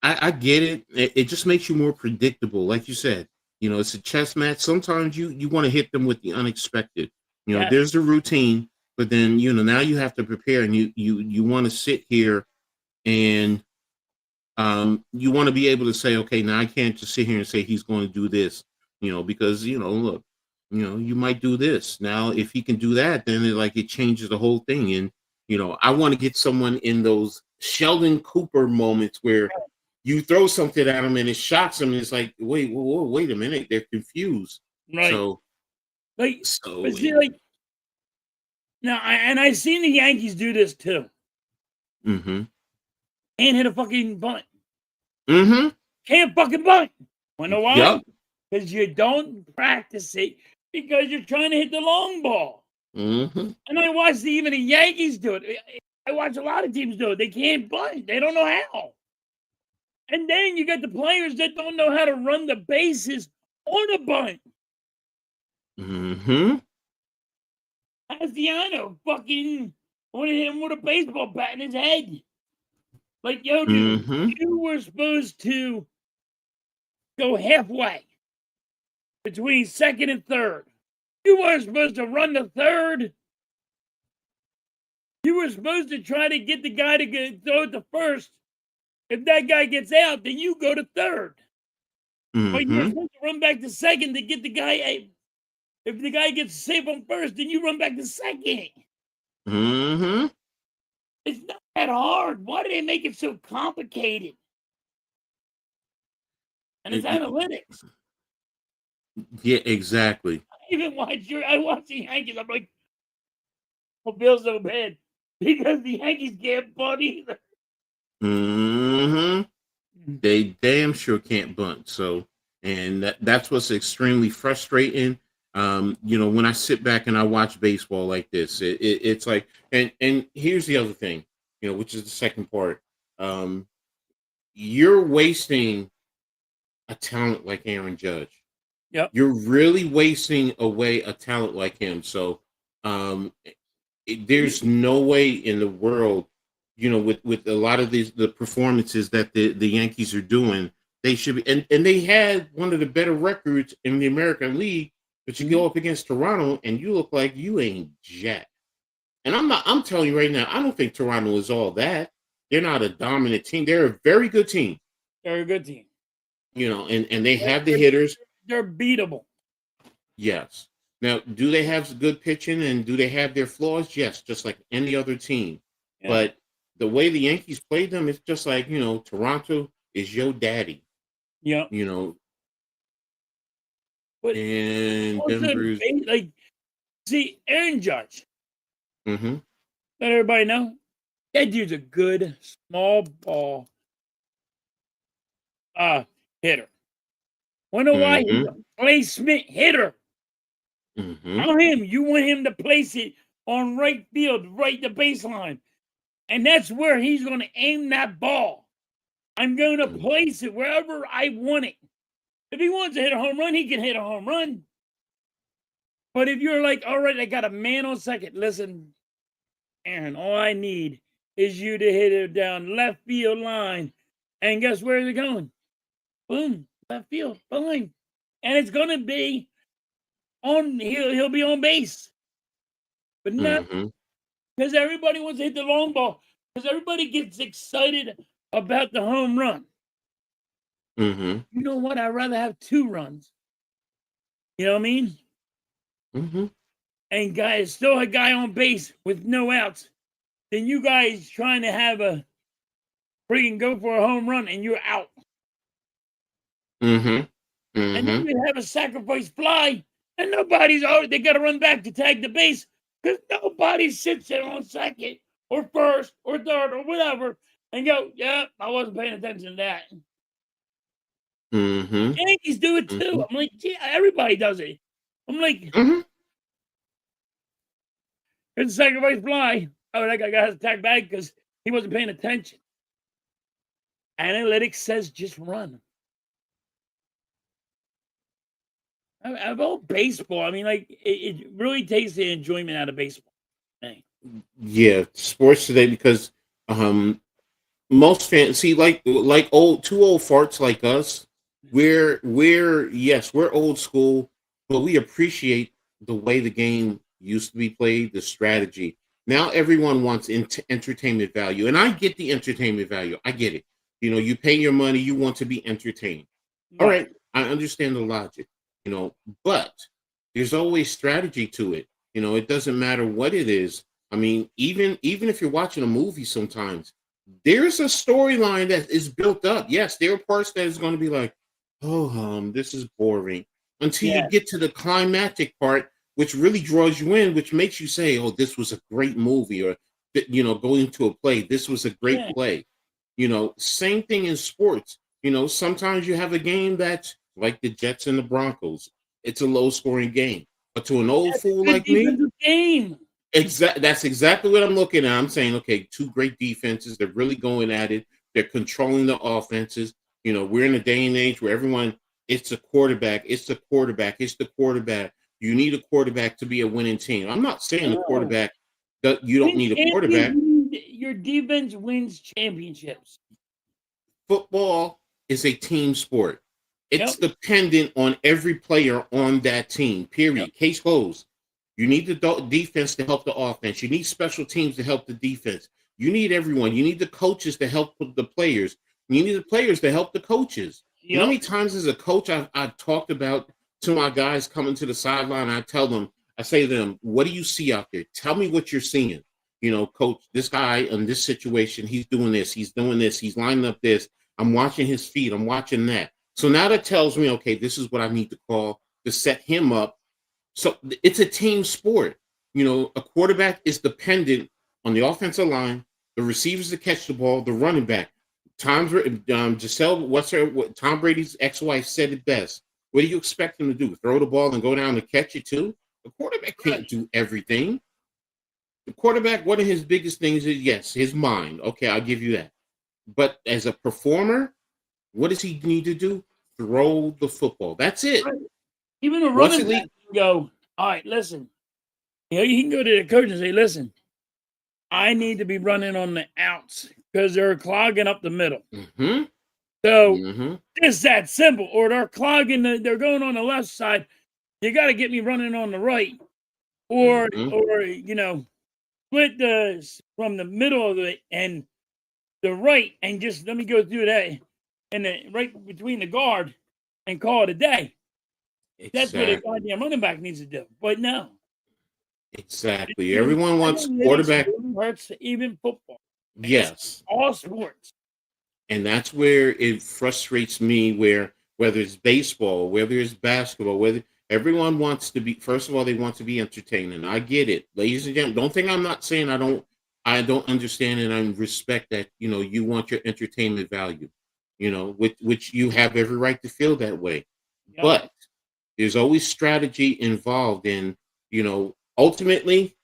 I get it. It just makes you more predictable, like you said. It's a chess match. Sometimes you want to hit them with the unexpected. There's the routine, but then now you have to prepare, and you want to sit here and you want to be able to say, okay, now I can't just sit here and say he's going to do this, because look, you might do this. Now if he can do that, then it changes the whole thing. And I want to get someone in those Sheldon Cooper moments where you throw something at them and it shocks them, and it's like, wait a minute, they're confused. Right. Now, I've seen the Yankees do this too. And hit a fucking bunt. Can't fucking bunt. Wanna know why? Because you don't practice it. because you're trying to hit the long ball. Mm-hmm. And I watched even the Yankees do it. I watch a lot of teams do it. They can't bunt. They don't know how. And then you got the players that don't know how to run the bases on a bunt. Mm-hmm. Castellanos fucking wanted him with a baseball bat in his head. Like, yo, dude, Mm-hmm. you were supposed to go halfway between second and third. You weren't supposed to run the third. You were supposed to try to get the guy to throw it to first. If that guy gets out, then you go to third. But you're Mm-hmm. supposed to run back to second to get the guy. If the guy gets safe on first, then you run back to second. Mm-hmm. It's not that hard. Why do they make it so complicated? And it's analytics. Yeah, exactly. I watch the Yankees. I'm like, I feel so bad because the Yankees can't bunt either. Mm-hmm. They damn sure can't bunt. So, and that's what's extremely frustrating. When I sit back and I watch baseball like this, it's like, and here's the other thing, which is the second part. You're wasting a talent like Aaron Judge. Yep. You're really wasting away a talent like him. So, there's no way in the world, with a lot of the performances that the Yankees are doing, they should be, and they had one of the better records in the American League, but you go up against Toronto and you look like you ain't jack. And I'm telling you right now, I don't think Toronto is all that. They're not a dominant team. They're a very good team. They're a good team. And they have the hitters. They're beatable. Yes. Now, do they have good pitching and do they have their flaws? Yes, just like any other team. Yeah. But the way the Yankees played them, it's just like, Toronto is your daddy. Yeah. But And also, Denver's. see, Aaron Judge. Mm-hmm. Let everybody know that dude's a good small ball hitter. Wanna know why? He's a placement hitter. Mm-hmm. Tell him you want him to place it on right field, right the baseline. And that's where he's going to aim that ball. I'm going to place it wherever I want it. If he wants to hit a home run, he can hit a home run. But if you're like, all right, I got a man on second. Listen, Aaron, all I need is you to hit it down left field line. And guess where they're going? Boom, left field, fine. And it's going to be he'll be on base. But not because everybody wants to hit the long ball. Because everybody gets excited about the home run. Mm-hmm. You know what? I'd rather have 2 runs. You know what I mean? Mm-hmm. And guys, still a guy on base with no outs. Then you guys trying to have a freaking go for a home run and you're out. Mm-hmm. Mm-hmm. And then you have a sacrifice fly and they got to run back to tag the base because nobody sits there on second or first or third or whatever and go, yeah, I wasn't paying attention to that. Mm-hmm. Yankees do it too. I'm like, yeah, everybody does it. I'm like, it's a sacrifice fly. Oh, that guy got his tag back because he wasn't paying attention. Analytics says just run. Of all baseball, I mean, like it really takes the enjoyment out of baseball. Dang. Yeah, sports today because most fans see like two old farts like us. We're old school, but we appreciate the way the game used to be played, the strategy. Now everyone wants entertainment value, and I get the entertainment value. I get it. You pay your money, you want to be entertained. All right, I understand the logic. But there's always strategy to it. It doesn't matter what it is. I mean, even if you're watching a movie, sometimes there's a storyline that is built up. Yes, there are parts that is going to be like, oh, this is boring until you get to the climactic part, which really draws you in, which makes you say, oh, this was a great movie, or going to a play, this was a great play. Same thing in sports. Sometimes you have a game that's like the Jets and the Broncos. It's a low scoring game. But to an old fool Good like me, defensive game. that's exactly what I'm looking at. I'm saying, okay, two great defenses. They're really going at it. They're controlling the offenses. We're in a day and age where everyone, it's the quarterback. It's the quarterback. It's the quarterback. You need a quarterback to be a winning team. I'm not saying the quarterback that you don't need a quarterback. Your defense wins championships. Football is a team sport. It's Yep. dependent on every player on that team, period. Yep. Case closed. You need the defense to help the offense. You need special teams to help the defense. You need everyone. You need the coaches to help the players. You need the players to help the coaches. Yep. You know how many times as a coach I've talked about to my guys coming to the sideline, I say to them, what do you see out there? Tell me what you're seeing. Coach, this guy in this situation, he's doing this, he's lining up this. I'm watching his feet, I'm watching that. So now that tells me, okay, this is what I need to call to set him up. So it's a team sport. A quarterback is dependent on the offensive line, the receivers to catch the ball, the running back. Tom Brady's ex-wife said it best. What do you expect him to do? Throw the ball and go down and catch it too? The quarterback can't do everything. The quarterback, one of his biggest things is, yes, his mind. Okay, I'll give you that. But as a performer, what does he need to do? Throw the football. That's it. Even a running back can go, all right, listen. You can go to the coach and say, listen, I need to be running on the outs because they're clogging up the middle. Mm-hmm. So it's that simple. Or they're clogging, they're going on the left side. You got to get me running on the right. Or split from the middle of it and the right and just let me go through that and right between the guard and call it a day. Exactly. That's what a goddamn running back needs to do. But no. Exactly. Everyone wants quarterback. Hurts even football. Yes. All sports. And that's where it frustrates me, whether it's baseball, whether it's basketball, whether everyone wants to be, first of all, they want to be entertaining. I get it. Ladies and gentlemen, don't think I'm not saying I don't understand and I respect that, you want your entertainment value, which you have every right to feel that way. Yep. But there's always strategy involved in, ultimately,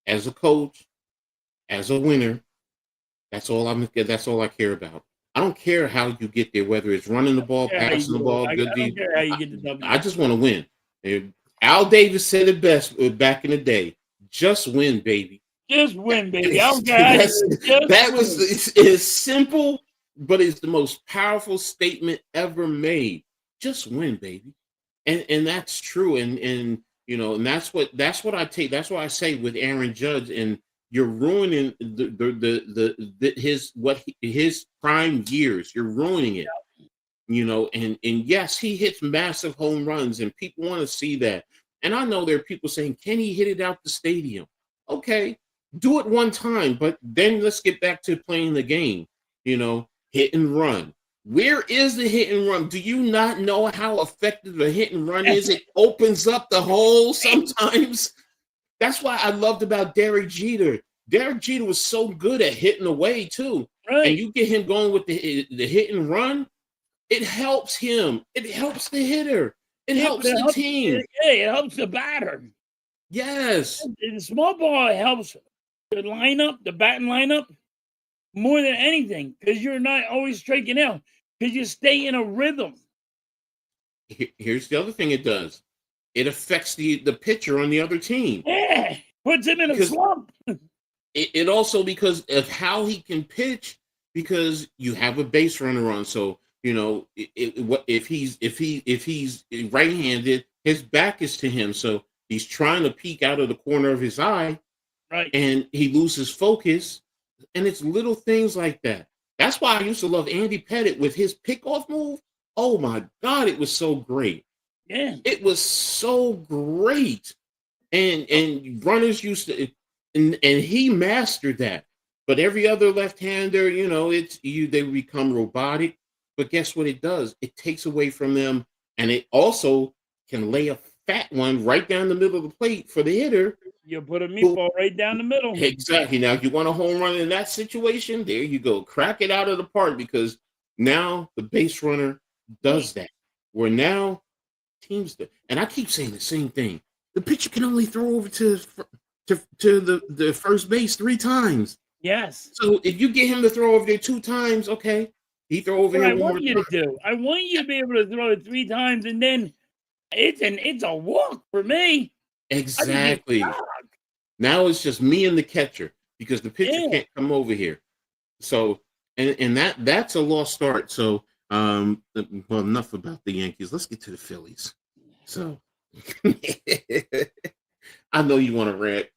as a coach, as a winner, that's all I care about. I don't care how you get there, whether it's running the ball, passing the ball, good deed. I don't care how you get the W. I just want to win. And Al Davis said it best back in the day. Just win, baby. Just win, baby. It's simple, but it's the most powerful statement ever made. Just win, baby. And that's true. And that's what I take. That's why I say with Aaron Judge, and you're ruining his prime years. You're ruining it. And yes, he hits massive home runs, and people want to see that. And I know there are people saying, can he hit it out the stadium? Okay, do it one time, but then let's get back to playing the game. Hit and run. Where is the hit and run? Do you not know how effective a hit and run is? It opens up the hole sometimes. That's why I loved about Derek Jeter. Derek Jeter was so good at hitting away too. Right. And you get him going with the hit and run, it helps him. It helps the hitter. It helps the team. It helps the batter. Yes. The small ball helps the lineup, the batting lineup, more than anything, because you're not always striking out, because you stay in a rhythm. Here's the other thing it does. It affects the pitcher on the other team. Yeah, puts him in a slump. It also, because of how he can pitch, because you have a base runner on. So, if he's right-handed, his back is to him. So he's trying to peek out of the corner of his eye, right? And he loses focus. And it's little things like that. That's why I used to love Andy Pettitte with his pickoff move. Oh my God, it was so great. Yeah, it was so great. And runners used to, and he mastered that. But every other left-hander, they become robotic. But guess what it does? It takes away from them, and it also can lay a fat one right down the middle of the plate for the hitter. You put a meatball right down the middle. Exactly. Now, if you want a home run in that situation, there you go. Crack it out of the park, because now the base runner does that. Where now teams do. And I keep saying the same thing. the pitcher can only throw over to the first base 3 times. Yes. So if you get him to throw over there 2 times, okay, he throw over What here I one more want you time. to do, I want you to be able to throw it 3 times, and then it's a walk for me. I could get Exactly. shocked. Now it's just me and the catcher because the pitcher Yeah. can't come over here. So and that's a lost start. So well, enough about the Yankees. Let's get to the Phillies. So I know you want to rant.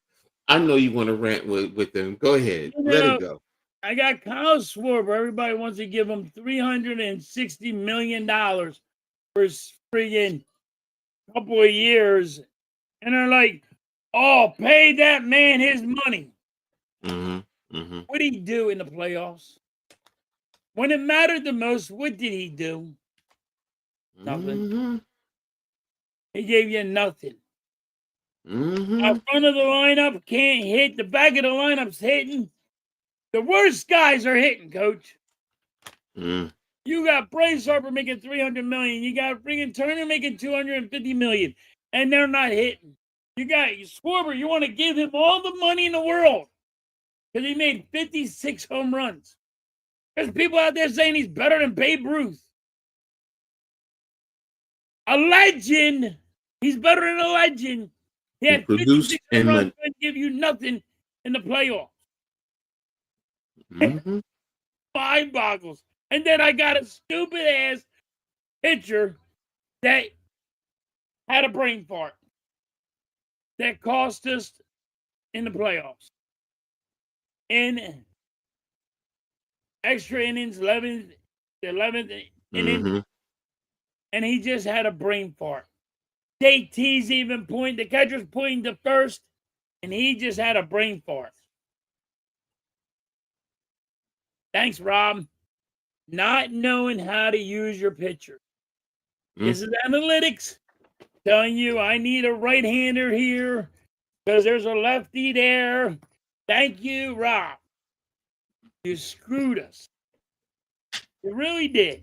I know you want to rant with them. Go ahead. You Let know, it go. I got Kyle Schwarber. Everybody wants to give him $360 million for his friggin' couple of years. And they're like, oh, pay that man his money. What did he do in the playoffs? When it mattered the most, what did he do? Nothing. He gave you nothing. Out front of the lineup can't hit. The back of the lineup's hitting. The worst guys are hitting, Coach. You got Bryce Harper making $300 million. You got friggin' Turner making $250 million, and they're not hitting. You got Schwarber. You want to give him all the money in the world because he made 56 home runs. There's people out there saying he's better than Babe Ruth. A legend. He's better than a legend. He had 56 home runs, couldn't give you nothing in the playoffs. Mind boggles. And then I got a stupid ass pitcher that had a brain fart that cost us in the playoffs. In extra innings, 11th inning, and he just had a brain fart. JT's even pointing, the catcher's pointing to first, and he just had a brain fart. Thanks, Rob. Not knowing how to use your pitcher. This is analytics telling you I need a right-hander here because there's a lefty there. Thank you, Rob. You screwed us. You really did.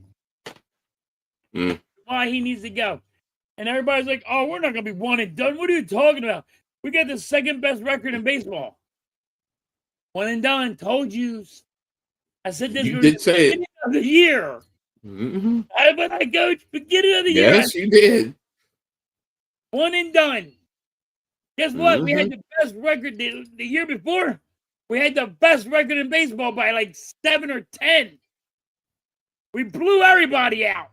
Why he needs to go. And everybody's like, oh, we're not going to be one and done. What are you talking about? We got the second best record in baseball. One and done. Told you. I said this You did say it. Of the year. But I coach beginning of the year. Yes, you did. One and done. Guess what? We had the best record the year before. We had the best record in baseball by like 7 or 10. We blew everybody out.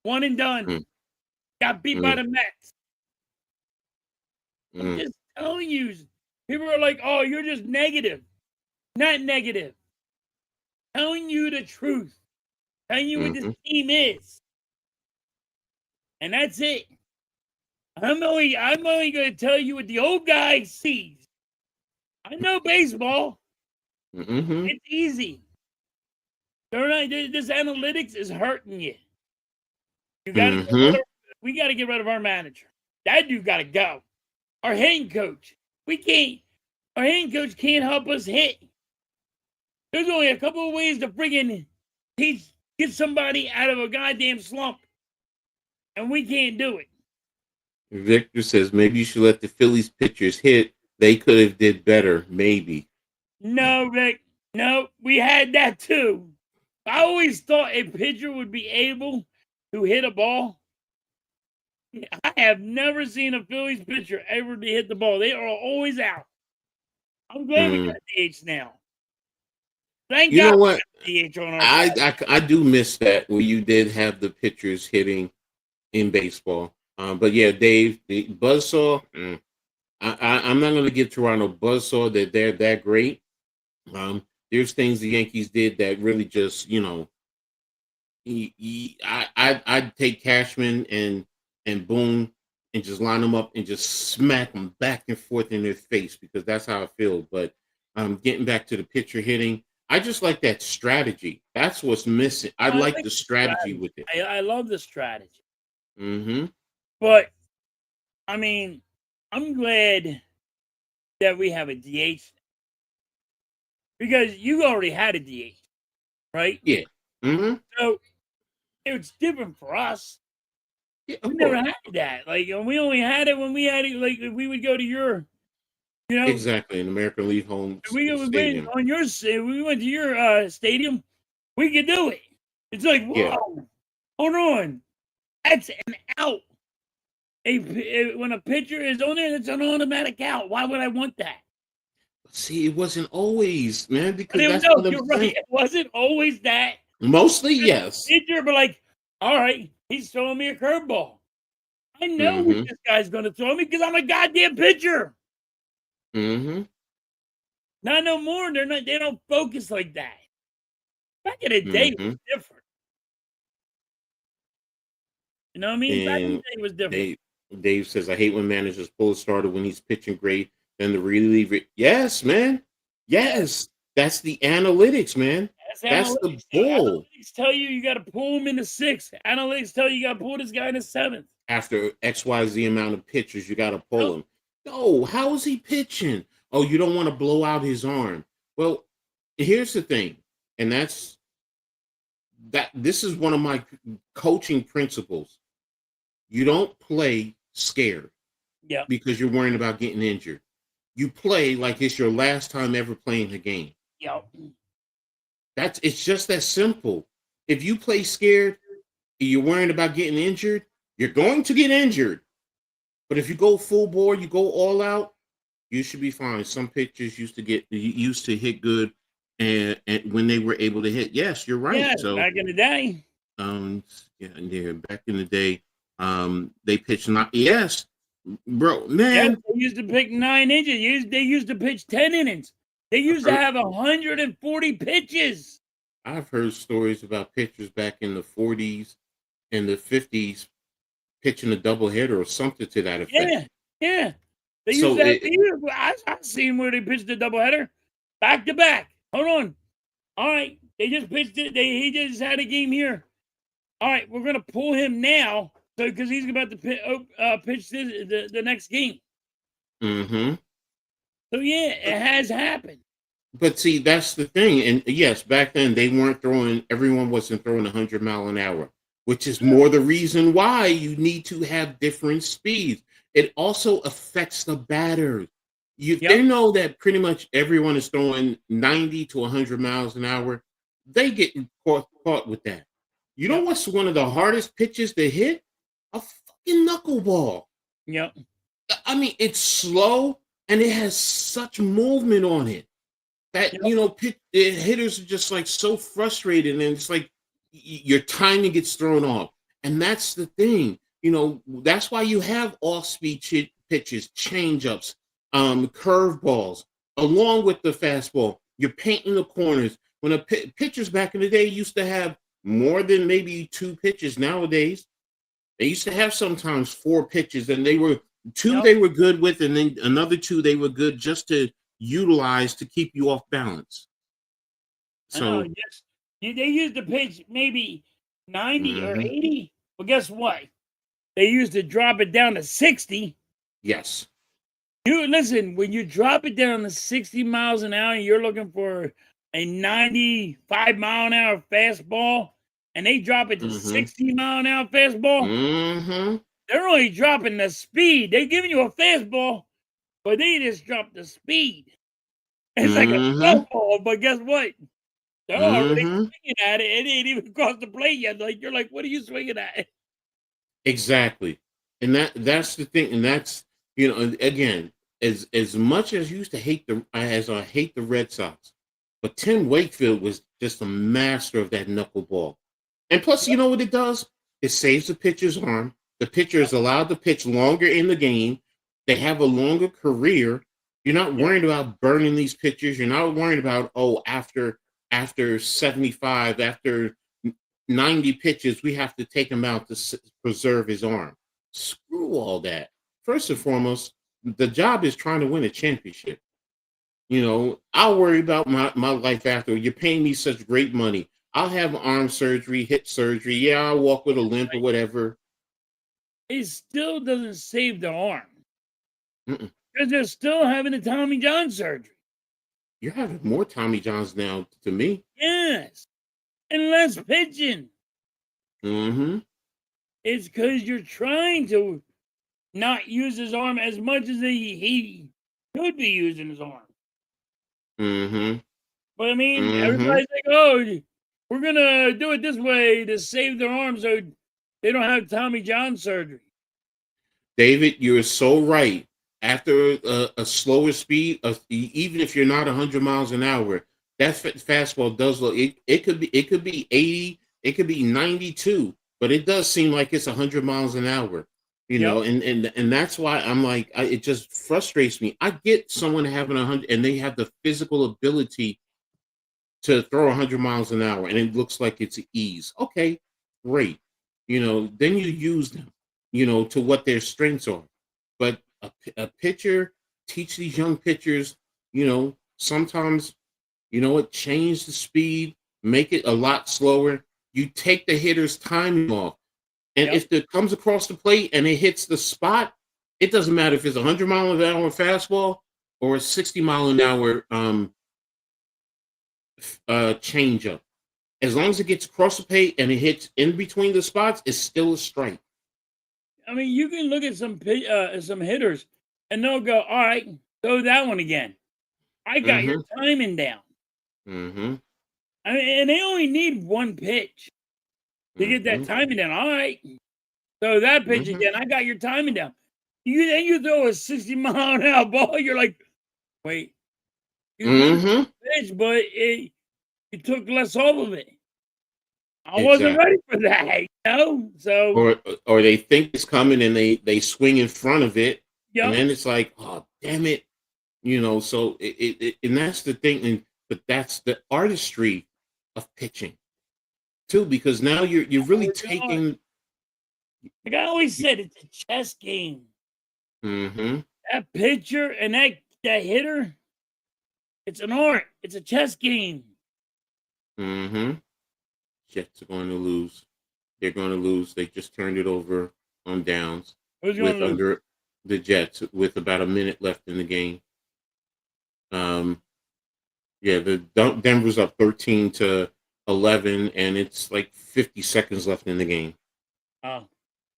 One and done. Got beat by the Mets. I'm just telling you. People are like, oh, you're just negative. Not negative. Telling you the truth. Telling you what this team is. And that's it. I'm only going to tell you what the old guy sees. I know baseball. It's easy. This analytics is hurting you. You got we got to get rid of our manager. That dude got to go. Our hitting coach. Our hitting coach can't help us hit. There's only a couple of ways to friggin' get somebody out of a goddamn slump. And we can't do it. Victor says maybe you should let the Phillies pitchers hit. They could have did better, maybe. No, Vic. No, we had that too. I always thought a pitcher would be able to hit a ball. I have never seen a Phillies pitcher ever to hit the ball. They are always out. I'm glad we got DH now. Thank God. You know what? DH on our side. I do miss that where you did have the pitchers hitting in baseball. But yeah, Dave, the buzzsaw. I'm not going to give Toronto buzzsaw that they're that great. There's things the Yankees did that really just, I'd take Cashman and Boone and just line them up and just smack them back and forth in their face because that's how I feel. But getting back to the pitcher hitting, I just like that strategy. That's what's missing. I like the strategy with it. I love the strategy. But, I mean, I'm glad that we have a DH because you already had a DH, right? Yeah. So, it's different for us. Yeah, We of never course. had that. Like, we only had it when we had it. Like, if we would go to your, you know, Exactly, in American League home if we went stadium. on your, we went to your stadium, we could do it. It's like, Yeah. whoa, hold on, that's an out. When a pitcher is on there, it's an automatic out. Why would I want that? See, it wasn't always, man, But because that's no, what I'm you're right. saying. It wasn't always that. Mostly, yes. Pitcher, but like, all right, he's throwing me a curveball. I know what Mm-hmm. this guy's going to throw me because I'm a goddamn pitcher. Mm-hmm. Not no more. They're not. They don't focus like that. Back in the day, it Mm-hmm. was different. You know what I mean? Back in the And day, it was different. Dave says, I hate when managers pull a starter when he's pitching great, then the reliever. Yes, man. Yeah, Yes. That's the analytics, man. that's That's the analytics. bull. Analytics tell you got to pull him in the sixth. Analytics tell you got to pull this guy in the seventh. After XYZ amount of pitches, you got to pull Nope. him. No, how is he pitching? Oh, you don't want to blow out his arm. Well, here's the thing, and this is one of my coaching principles. You don't play scared Yep. because you're worrying about getting injured. You play like it's your last time ever playing the game. Yep. It's just that simple. If you play scared, you're worrying about getting injured, you're going to get injured. But if you go full bore, you go all out, you should be fine. Some pitchers used to hit good, and when they were able to hit, yes, you're right. Yeah, So back in the day. yeah, back in the day, they pitched not yes, bro, Yep, man. they used to pick 9 inches. They used to pitch 10 innings. They I've used to heard have 140 pitches. I've heard stories about pitchers back in the 40s and the 50s pitching a doubleheader or something to that effect. Yeah, yeah. They used So to have. I seen where they pitched a doubleheader, back to back. Hold on. All right, they just pitched it. He just had a game here. All right, we're gonna pull him now, so because he's about to pitch the next game. mhm. So yeah, it has happened. But see, that's the thing. And yes, back then everyone wasn't throwing 100 mile an hour, which is more the reason why you need to have different speeds. It also affects the batters. They Yep. know that pretty much everyone is throwing 90 to 100 miles an hour. They get caught with that. You know Yep. what's one of the hardest pitches to hit? A fucking knuckleball. Yep. I mean, it's slow and it has such movement on it that Yep. hitters are just like so frustrated, and it's like your timing gets thrown off. And that's the thing, that's why you have off-speed pitches, change-ups, curveballs, along with the fastball. You're painting the corners. When pitchers back in the day used to have more than maybe 2 pitches. Nowadays, they used to have sometimes 4 pitches, and they were 2 Yep. they were good with, and then another 2 they were good just to utilize to keep you off balance. I know. So, Yes, they used to pitch maybe 90 or mhm, 80. Well, guess what? They used to drop it down to 60. yes. You listen, when you drop it down to 60 miles an hour and you're looking for a 95-mile-an-hour fastball, and they drop it to Mhm, 60-mile-an-hour fastball, mhm, they're only dropping the speed. They're giving you a fastball, but they just dropped the speed. It's like a mhm, softball, but guess what? They're already mhm. swinging at it. It ain't even crossed the plate yet. Like, you're like, what are you swinging at? Exactly. And that's the thing. And that's, again, as much as I used to I hate the Red Sox, but Tim Wakefield was just a master of that knuckleball. And plus, you know what it does? It saves the pitcher's arm. The pitcher is allowed to pitch longer in the game. They have a longer career. You're not Yep. worried about burning these pitchers. You're not worried about, after 75, after 90 pitches, we have to take him out to preserve his arm. Screw all that. First and foremost, the job is trying to win a championship. I'll worry about my life after. You're paying me such great money. I'll have arm surgery, hip surgery. Yeah, I'll walk with a limp or whatever. It still doesn't save the arm Mm-mm. because they're still having the Tommy John surgery. You're having more Tommy Johns now to me. Yes, and less pitching. Mm-hmm. It's because you're trying to not use his arm as much as he could be using his arm. Mm-hmm. But I mean, Mm-hmm. everybody's like, "Oh, we're gonna do it this way to save their arm so they don't have Tommy John surgery." David, you're so right. After a slower speed, even if you're not 100 miles an hour, that fastball does look. It could be 80, it could be 92, but it does seem like it's 100 miles an hour. You Yep. know, and that's why I'm like, it just frustrates me. I get someone having 100, and they have the physical ability to throw 100 miles an hour, and it looks like it's ease. Okay, great. You know, then you use them, you know, to what their strengths are. But a pitcher, teach these young pitchers, you know, sometimes, you know what, change the speed, make it a lot slower. You take the hitter's timing off. And Yep. if it comes across the plate and it hits the spot, it doesn't matter if it's a 100 mile an hour fastball or a 60 mile an hour changeup. As long as it gets across the plate and it hits in between the spots, it's still a strike. I mean, you can look at some hitters, and they'll go, "All right, throw that one again. I got your Mm-hmm. timing down." Mm-hmm. I mean, and they only need one pitch to get that Mm-hmm. timing down. All right, throw that pitch Mm-hmm. again. I got your timing down. You throw a 60-mile-an-hour ball. You're like, wait, you threw Mm-hmm. the pitch, but you took less off of it. I wasn't Exactly. ready for that, you know. So, Or they think it's coming and they swing in front of it, and yep. then it's like, oh damn it, you know. So and that's the thing, but that's the artistry of pitching too, because now you're really taking. Like I always said, it's a chess game. Mm-hmm. That pitcher and that hitter, it's an art. It's a chess game. Mm-hmm. Jets are going to lose. They're going to lose. They just turned it over on downs Who's going with to lose? under the Jets with about a minute left in the game. Yeah, the Denver's up 13-11, and it's like 50 seconds left in the game. Oh,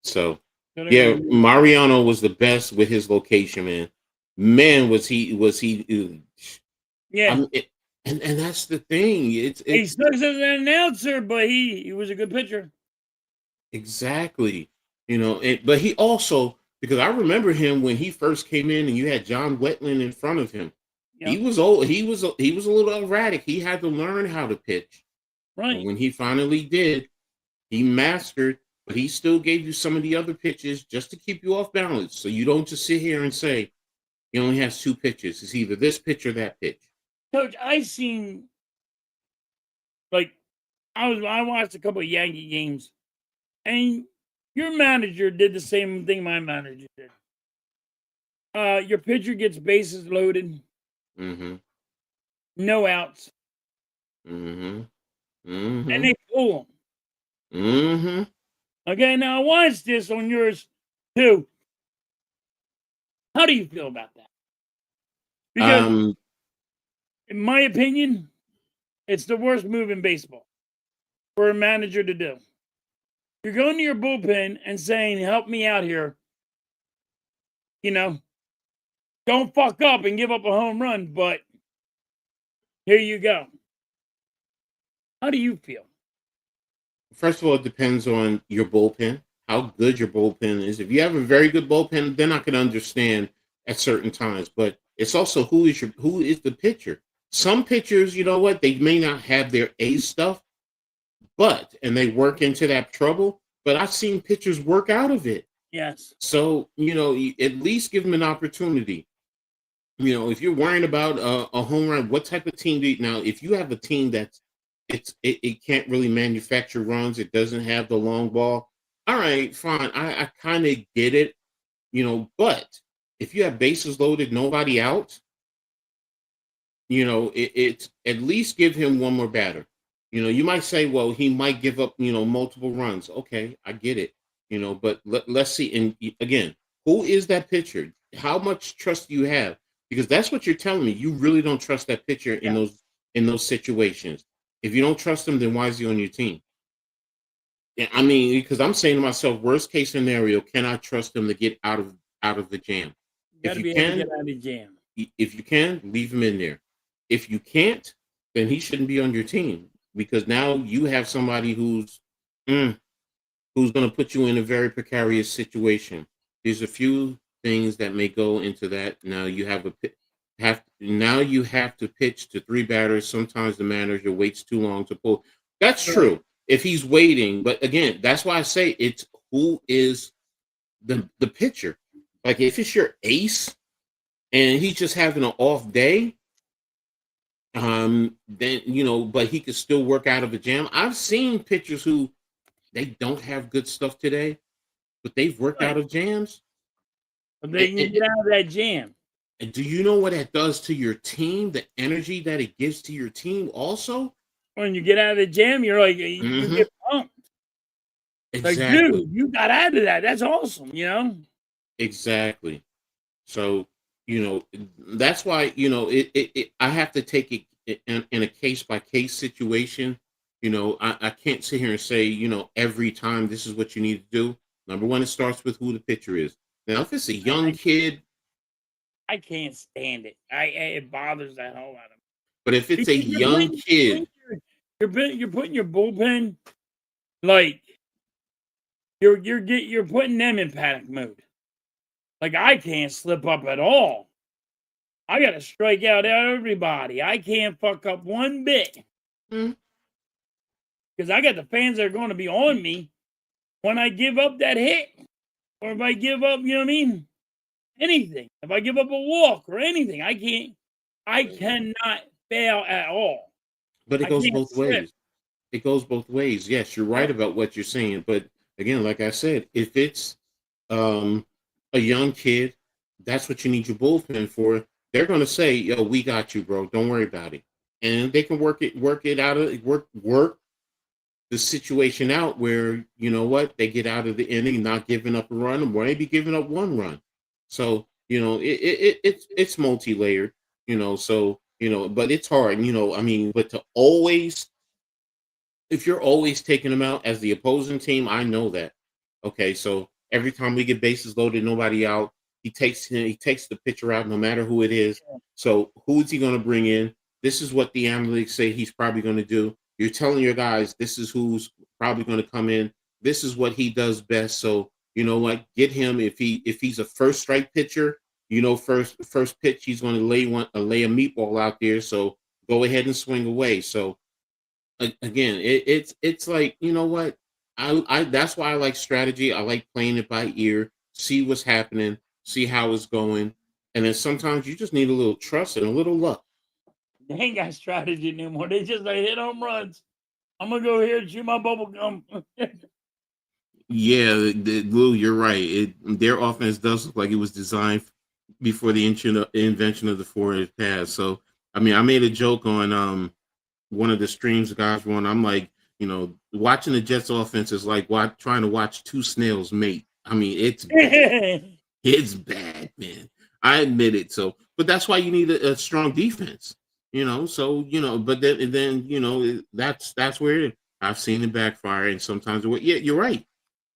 So, so they're yeah, going to lose. Mariano was the best with his location, man. Man, was he? Yeah. And that's the thing. He It's sucks as an announcer, but he was a good pitcher. exactly, you know. But he also, because I remember him when he first came in, and you had John Wetland in front of him. He Yep. was old. He was a little erratic. He had to learn how to pitch. And Right. when he finally did, he mastered. But he still gave you some of the other pitches just to keep you off balance, so you don't just sit here and say he only has two pitches. It's either this pitch or that pitch. Coach, I seen like I watched a couple of Yankee games, and your manager did the same thing my manager did. Your pitcher gets bases loaded, Mm-hmm. no outs, Mm-hmm. and Mm-hmm. they pull them. Mm-hmm. Okay, now I watched this on yours too. How do you feel about that? Because, Um, in my opinion, it's the worst move in baseball for a manager to do. You're going to your bullpen and saying, "Help me out here." You know, don't fuck up and give up a home run, but here you go. How do you feel? First of all, it depends on your bullpen, how good your bullpen is. If you have a very good bullpen, then I can understand at certain times. But it's also who is the pitcher. Some pitchers, you know what, they may not have their A stuff, and they work into that trouble. But I've seen pitchers work out of it. Yes. So, you know, at least give them an opportunity. You know, if you're worrying about a home run, what type of team do you now? If you have a team that's it can't really manufacture runs, it doesn't have the long ball. All right, fine. I kind of get it, you know. But if you have bases loaded, nobody out, you know, it's at least give him one more batter. You know, you might say, well, he might give up, you know, multiple runs. Okay, I get it. You know, but let's see. And again, who is that pitcher? How much trust do you have? Because that's what you're telling me. You really don't trust that pitcher Yeah. in those situations. If you don't trust him, then why is he on your team? I mean, because I'm saying to myself, worst case scenario, can I trust him to get out of the jam? You got to be able to get out of the jam. If you can, leave him in there. If you can't, then he shouldn't be on your team because now you have somebody who's going to put you in a very precarious situation. There's a few things that may go into that. Now you have to pitch to 3 batters. Sometimes the manager waits too long to pull. That's true if he's waiting. But again, that's why I say it's who is the pitcher. Like if it's your ace and he's just having an off day, then but he could still work out of a jam. I've seen pitchers who they don't have good stuff today, but they've worked out of jams. But they can get out of that jam. And do you know what that does to your team? The energy that it gives to your team also? When you get out of the jam, you're like, you get pumped. Exactly. Like, dude, you got out of that. That's awesome, Exactly. So, that's why, I have to take it in a case-by-case situation. I can't sit here and say, every time this is what you need to do. Number one, it starts with who the pitcher is. Now, if it's a young kid, I can't stand it. It bothers that whole lot of me. But if it's a young kid, you're putting your bullpen like you're putting them in panic mode. Like I can't slip up at all. I got to strike out everybody. I can't fuck up one bit. Because I got the fans that are going to be on me when I give up that hit. Or if I give up, anything. If I give up a walk or anything, I cannot fail at all. But it goes both ways. It goes both ways. Yes, you're right about what you're saying. But again, like I said, if it's a young kid, that's what you need your bullpen for. They're going to say, "Yo, we got you, bro. Don't worry about it." And they can work the situation out where, they get out of the inning, not giving up a run, or maybe giving up 1 run. So, it's multi-layered, so, but it's hard, but if you're always taking them out as the opposing team, I know that. Okay, so every time we get bases loaded, nobody out, he takes the pitcher out no matter who it is. So who is he going to bring in? This is what the analytics say he's probably going to do. You're telling your guys this is who's probably going to come in. This is what he does best. So you know what? Get him if he's a first strike pitcher. First pitch he's going to lay a meatball out there. So go ahead and swing away. So again, it's like what I that's why I like strategy. I like playing it by ear. See what's happening. See how it's going. And then sometimes you just need a little trust and a little luck. They ain't got strategy anymore. They just hit home runs. I'm gonna go here and chew my bubble gum. Yeah, Lou, you're right. Their offense does look like it was designed before the invention of the forward pass. So, I mean, I made a joke on one of the streams the guys were on. I'm like, watching the Jets offense is like trying to watch 2 snails mate. I mean, it's bad. It's bad, man. I admit it. So, but that's why you need a strong defense. So but then that's where I've seen it backfire, and sometimes you're right.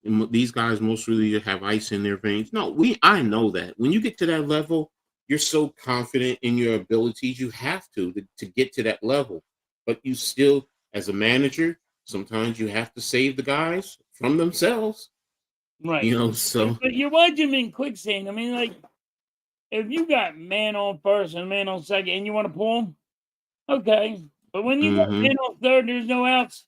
These guys most really have ice in their veins. No, I know that when you get to that level, you're so confident in your abilities, you have to get to that level. But you still, as a manager, sometimes you have to save the guys from themselves. Right. So but you're watching in quicksand. I mean, like if you got man on first and man on second, and you want to pull them. Okay, but when you got man on third, there's no outs.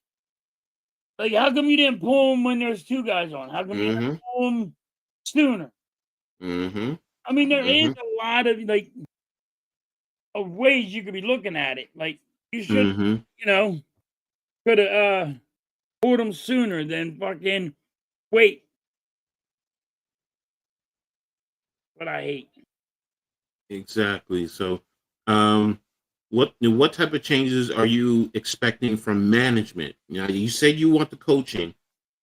Like, how come you didn't pull him when there's 2 guys on? How come you didn't pull him sooner? I mean, there is a lot of of ways you could be looking at it. Like, you should, could have pulled him sooner than fucking wait. But I hate. Exactly. So, what type of changes are you expecting from management? You said you want the coaching,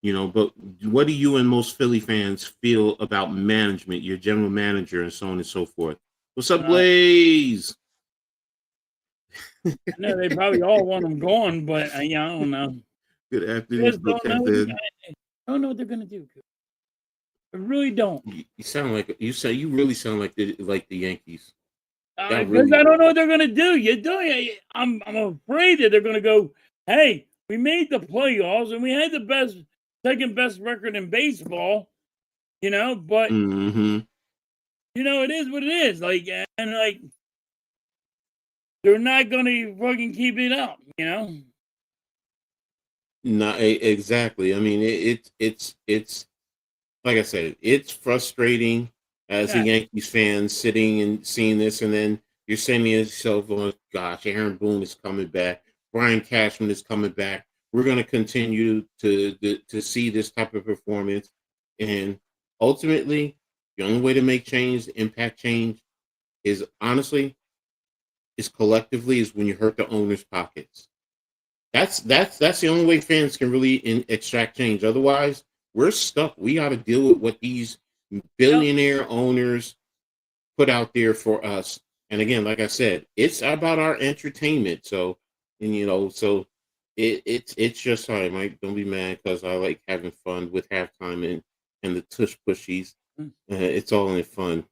but what do you and most Philly fans feel about management, your general manager, and so on and so forth? What's up, Blaze? I know they probably all want him gone, but I don't know. Good afternoon, Just don't know. Coach Edd. I don't know what they're gonna do. I really don't. You sound like you really sound like the Yankees. Y'all Because I really don't know what they're gonna do. You do. I'm afraid that they're gonna go. Hey, we made the playoffs and we had the second best record in baseball. But mm-hmm. it is what it is. Like they're not gonna fucking keep it up. Not exactly. I mean, it's like I said, it's frustrating as a Yeah. Yankees fan sitting and seeing this, and then you're saying to yourself, "Oh gosh, Aaron Boone is coming back. Brian Cashman is coming back. We're going to continue to see this type of performance." And ultimately, the only way to make change, impact change, is honestly, is collectively, is when you hurt the owners' pockets. That's the only way fans can really extract change. Otherwise, we're stuck. We got to deal with what these Yep. billionaire owners put out there for us. And again, like I said, it's about our entertainment. So, and so it's just sorry, Mike. Don't be mad because I like having fun with halftime and the tush pushies. Mm. It's all in fun.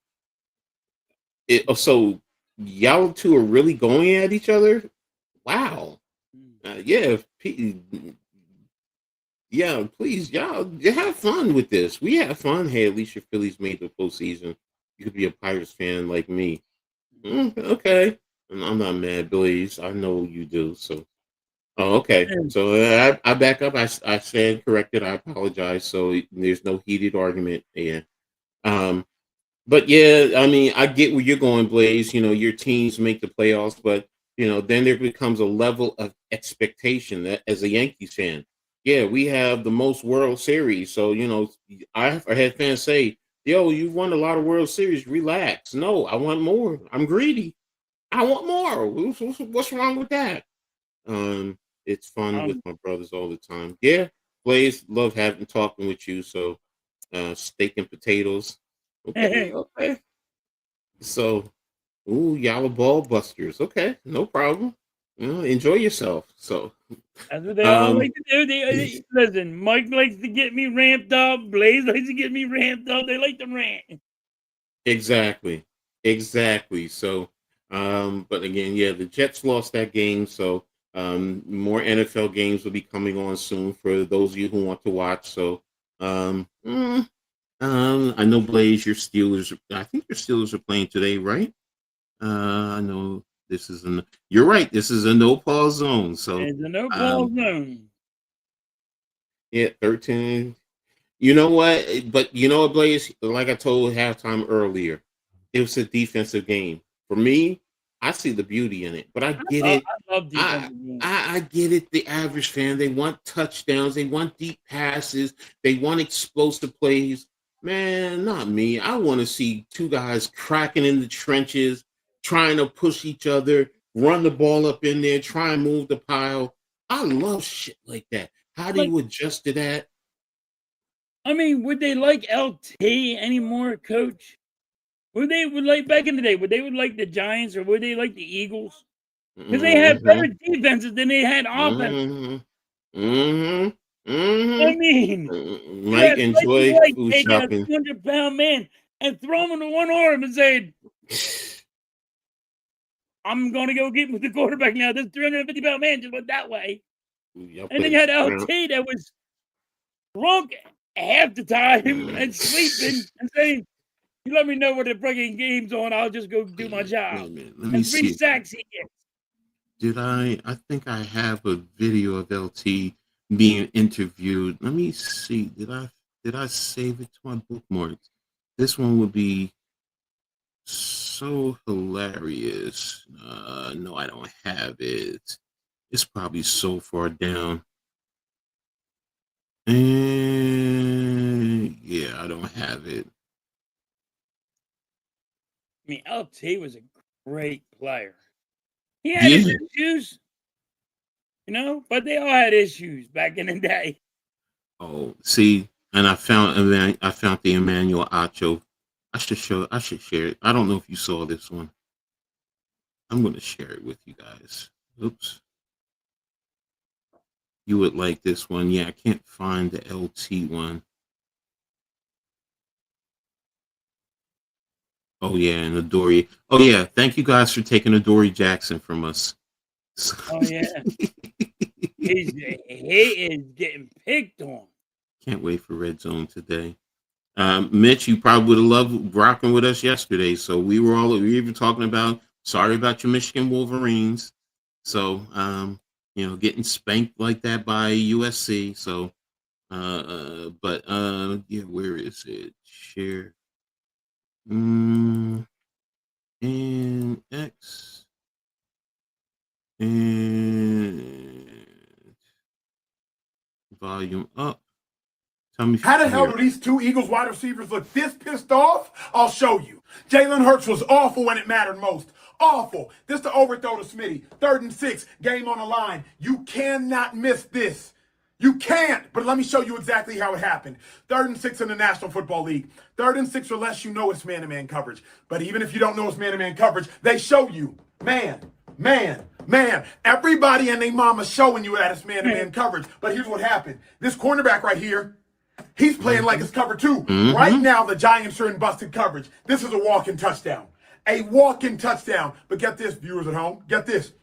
So y'all two are really going at each other. Wow. Yeah, yeah, please, y'all have fun with this. We have fun. Hey, at least your Phillies made the postseason. You could be a Pirates fan like me. Okay. And I'm not mad, Blaze. I know you do. So, oh, okay. Mm. So I back up. I stand corrected. I apologize. So there's no heated argument. Yeah. Um, but yeah, I mean, I get where you're going, Blaze. Your teams make the playoffs, but then there becomes a level of expectation that as a Yankees fan, yeah, we have the most World Series. So I've had fans say, "Yo, you've won a lot of World Series. Relax." No, I want more. I'm greedy. I want more. What's wrong with that? It's fun with Um, my brothers all the time. Yeah, Blaze, love having talking with you. So steak and potatoes. Okay, okay. So, ooh, yellow ball busters. Okay, no problem. Enjoy yourself. So, that's what they all um, like to do. Listen. Mike likes to get me ramped up. Blaze likes to get me ramped up. They like to rant. exactly, exactly. So, but again, yeah, the Jets lost that game. So, more NFL games will be coming on soon for those of you who want to watch. So, um, I know Blaze, your Steelers. I think your Steelers are playing today, right? I know this is you're right. This is a no pause zone. So, It's a no ball um, zone. yeah, 13. You know what? But you know what, Blaze? Like I told halftime earlier, it was a defensive game. For me, I see the beauty in it. But I get it. I love I defensive games. I get it. The average fan, they want touchdowns, they want deep passes, they want explosive plays. Man, not me. I want to see two guys cracking in the trenches, trying to push each other, run the ball up in there, try and move the pile. I love shit like that. How do Like, you adjust to that? I mean, would they like LT anymore, Coach? Would like back in the day? Would like the Giants or would they like the Eagles? Because they had better Mm-hmm. defenses than they had offense. Mm-hmm. Mm-hmm. I Mm-hmm. mean, you Might had Mikey enjoy White food taking a shopping. 200-pound man and throw him into one arm and saying, "I'm going to go get with the quarterback now." This 350-pound man just went that way, Y'all and then you playing had around. LT that was drunk half the time and sleeping and saying, "You let me know what the freaking game's on. I'll just go do my Wait job." a minute. Let me And 3 see. sacks he gets. Did I think I have a video of LT being interviewed. Let me see. Did I save it to my bookmarks? This one would be so hilarious. No, I don't have it. It's probably so far down. And yeah, I don't have it. I mean, LT was a great player. He had his Yeah. issues, but they all had issues back in the day. Oh, see, and I found the Emmanuel Acho. I should share it. I don't know if you saw this one. I'm going to share it with you guys. Oops. You would like this one. Yeah, I can't find the LT one. Oh, yeah, and Adoree. Oh, yeah, thank you guys for taking Adoree Jackson from us. Oh, yeah. He is getting picked on. Can't wait for Red Zone today. Mitch, you probably would have loved rocking with us yesterday. So we were even talking about, sorry about your Michigan Wolverines. So, getting spanked like that by USC. So, yeah, where is it? Share. And X. And volume up. Tell me if How you the can hell hear do it. these two Eagles wide receivers look this pissed off? I'll show you. Jalen Hurts was awful when it mattered most. Awful. This to overthrow to Smitty. 3rd and 6, game on the line. You cannot miss this. You can't, but let me show you exactly how it happened. 3rd and 6 in the National Football League. 3rd and 6 or less, you know it's man-to-man coverage. But even if you don't know it's man-to-man coverage, they show you man. Everybody and their mama showing you that it's man-to-man coverage. But here's what happened. This cornerback right here, he's playing like it's cover 2. Right now, the Giants are in busted coverage. This is a walk-in touchdown. A walk-in touchdown. But get this, viewers at home. Get this.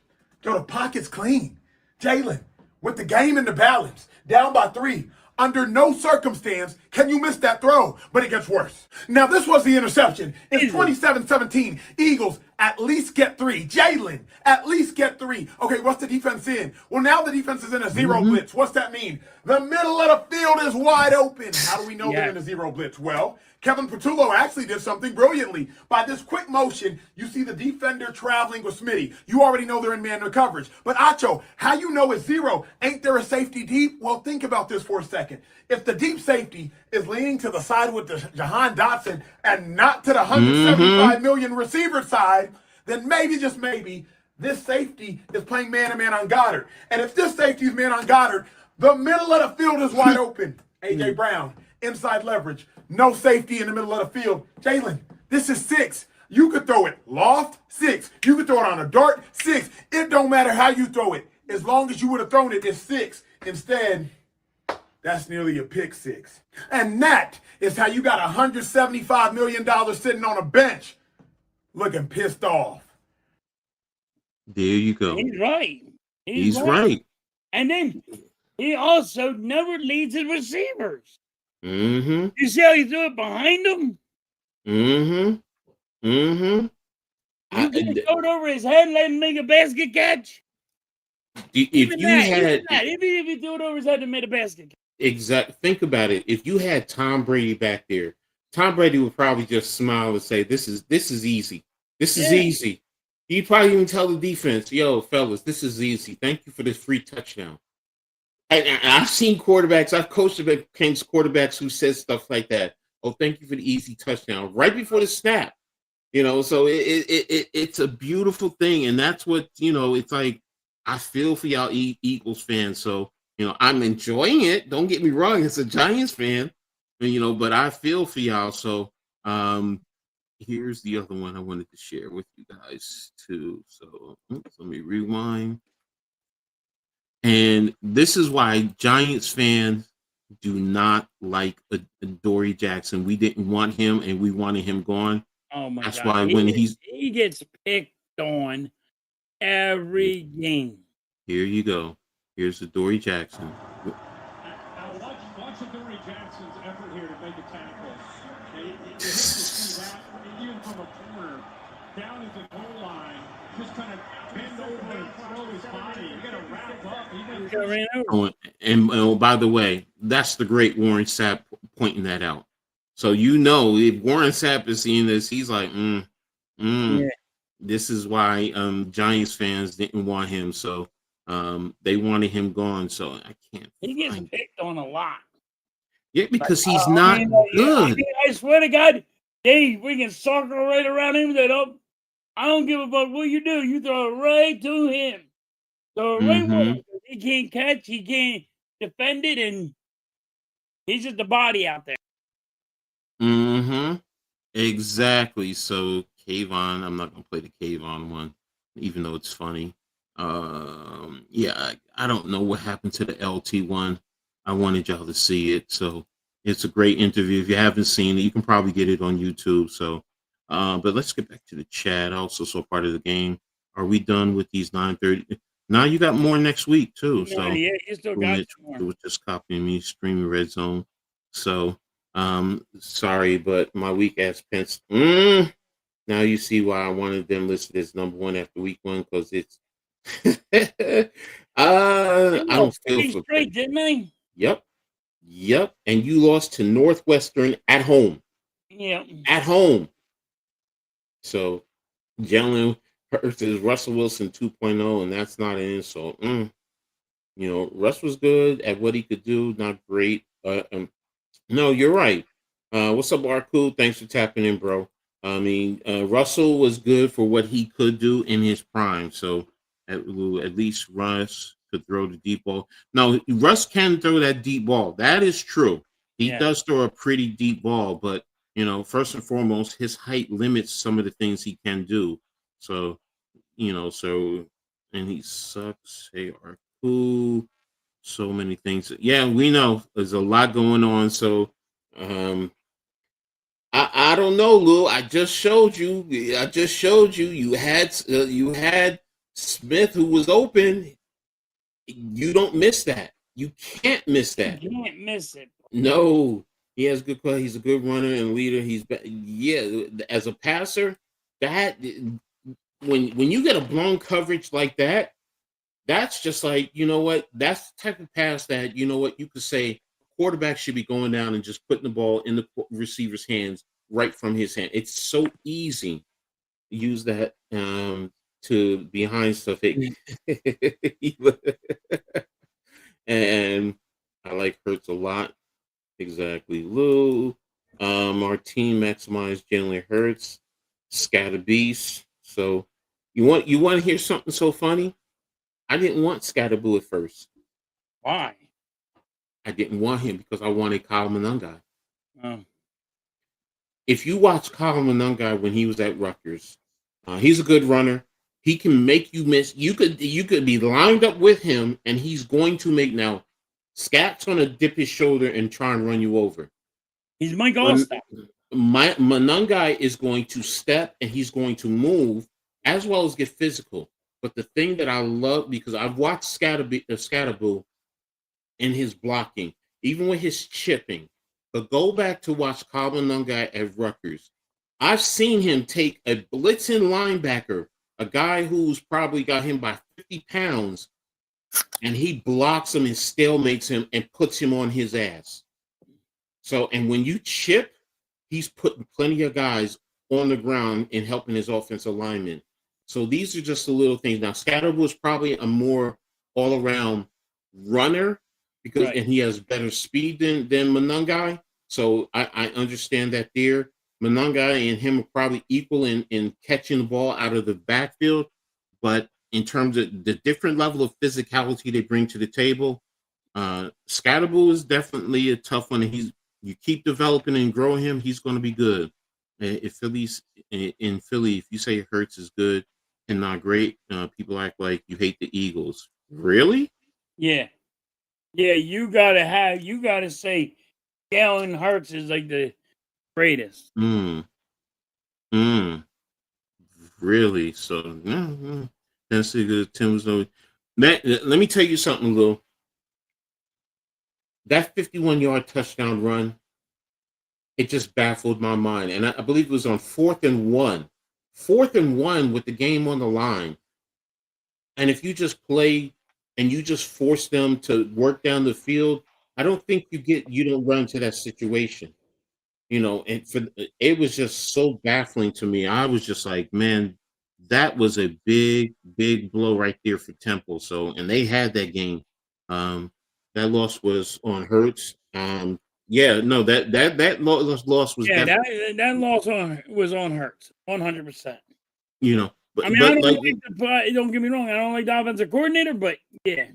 Yo, the pocket's clean. Jalen, with the game in the balance, down by 3. Under no circumstance can you miss that throw, but it gets worse. Now, this was the interception. It's 27-17. Eagles at least get 3. Jalen, at least get 3. Okay, what's the defense in? Well, now the defense is in a zero blitz. What's that mean? The middle of the field is wide open. How do we know they're in a zero blitz? Well, Kevin Patullo actually did something brilliantly. By this quick motion, you see the defender traveling with Smitty. You already know they're in man coverage. But Acho, how you know it's zero? Ain't there a safety deep? Well, think about this for a second. If the deep safety is leaning to the side with the Jahan Dotson and not to the 175 million receiver side, then maybe, just maybe, this safety is playing man-to-man on Goddard. And if this safety is man on Goddard, the middle of the field is wide open. A.J. Brown, inside leverage, no safety in the middle of the field. Jalen, this is 6. You could throw it loft, 6. You could throw it on a dart, 6. It don't matter how you throw it. As long as you would have thrown it, it's 6. Instead, that's nearly a pick 6. And that is how you got $175 million sitting on a bench looking pissed off. There you go. He's right. He's right. And then he also never leads his receivers. Mm-hmm. You see how he threw it behind him? Mm-hmm. Mm-hmm. You could throw it over his head and let him make a basket catch. Even if he threw it over his head and made a basket catch. Exactly. Think about it. If you had Tom Brady back there, Tom Brady would probably just smile and say, "This is easy. This is easy." He'd probably even tell the defense, "Yo, fellas, this is easy. Thank you for this free touchdown." And I've seen quarterbacks. I've coached against quarterbacks who said stuff like that. "Oh, thank you for the easy touchdown," right before the snap. So it's a beautiful thing, and that's what it's like. I feel for y'all Eagles fans. So I'm enjoying it. Don't get me wrong. As a Giants fan, but I feel for y'all. So here's the other one I wanted to share with you guys too. So let me rewind. And this is why Giants fans do not like Adoree Jackson. We didn't want him, and we wanted him gone. Oh my That's God. why when he gets picked on every game. Here you go. Here's Adoree Jackson. Now watch Adoree Jackson's effort here to make a tackle. You hate to see that, even from a corner, down at the goal line, just kind of bend over and throw his body. You got to wrap up. Ran over. And by the way, that's the great Warren Sapp pointing that out. So if Warren Sapp is seeing this, he's like, this is why Giants fans didn't want him. So they wanted him gone. So I can't. He gets picked on a lot. Yeah, because he's not good. I swear to God, we can circle right around him. I don't give a fuck what you do. You throw it right to him. So right he can't catch, he can't defend it, and he's just a body out there. Exactly. So Kayvon, I'm not gonna play the Kayvon one, even though it's funny. Yeah, I don't know what happened to the LT one. I wanted y'all to see it, so it's a great interview. If you haven't seen it, you can probably get it on YouTube. So, but let's get back to the chat. Also, so part of the game. Are we done with these 9:30? Now you got more next week too. Yeah, So, yeah, you still got Mitch some more. was just copying me, streaming Red Zone. So, sorry, but my weak ass pence. Now you see why I wanted them listed as number one after week one, because it's I don't lost feel 3 for straight, didn't they? Yep. Yep. And you lost to Northwestern at home. Yeah. At home. So Jalen Hurts is Russell Wilson 2.0, and that's not an insult. Russ was good at what he could do, not great. No, you're right. What's up, Arku? Thanks for tapping in, bro. I mean, Russell was good for what he could do in his prime. So at least Russ could throw the deep ball. No, Russ can throw that deep ball. That is true. He does throw a pretty deep ball, but first and foremost, his height limits some of the things he can do. So, and he sucks. Hey, Arku. So many things. Yeah, we know there's a lot going on. So, I don't know, Lou. I just showed you. You had Smith who was open. You don't miss that. You can't miss that. You can't miss it. No, he has good play. He's a good runner and leader. As a passer, that when you get a blown coverage like that, that's just like, you know what? That's the type of pass that, you know what, you could say quarterback should be going down and just putting the ball in the receiver's hands right from his hand. It's so easy to use that to behind stuff. And I like Hurts a lot. Exactly. Lou. Our team maximized Jalen Hurts. Scatter beast. So you want to hear something so funny? I didn't want Scatterboo at first. Why? I didn't want him because I wanted Kyle Monangai. Oh. If you watch Kyle Monangai when he was at Rutgers, he's a good runner. He can make you miss. You could be lined up with him, and he's going to make now. Scat's going to dip his shoulder and try and run you over. He's Mike Allstott. Monangai is going to step and he's going to move as well as get physical. But the thing that I love, because I've watched Scatterboo in his blocking, even with his chipping, but go back to watch Kyle Monangai at Rutgers. I've seen him take a blitzing linebacker, a guy who's probably got him by 50 pounds, and he blocks him and stalemates him and puts him on his ass. So, and when you chip, he's putting plenty of guys on the ground and helping his offensive linemen. So these are just the little things. Now, Scatterboo is probably a more all-around runner because and he has better speed than Monangai. So I understand that there. Monangai and him are probably equal in catching the ball out of the backfield. But in terms of the different level of physicality they bring to the table, Scatterboo is definitely a tough one. You keep developing and growing him, he's going to be good. If Philly's in Philly, if you say Hurts is good and not great, people act like you hate the Eagles. Really? Yeah. Yeah, you gotta say Jalen Hurts is like the greatest. Really? So that's a good Tim's. Let me tell you something, Lou. That 51-yard touchdown run, it just baffled my mind. And I believe it was on 4th and 1. 4th and 1 with the game on the line. And if you just play and you just force them to work down the field, I don't think you don't run into that situation. And it was just so baffling to me. I was just like, man, that was a big, big blow right there for Temple. So, and they had that game. That loss was on Hurts. Yeah, no, that loss was that loss was on Hurts, 100%. But I mean, I don't don't get me wrong, I don't like the offensive coordinator, but yeah.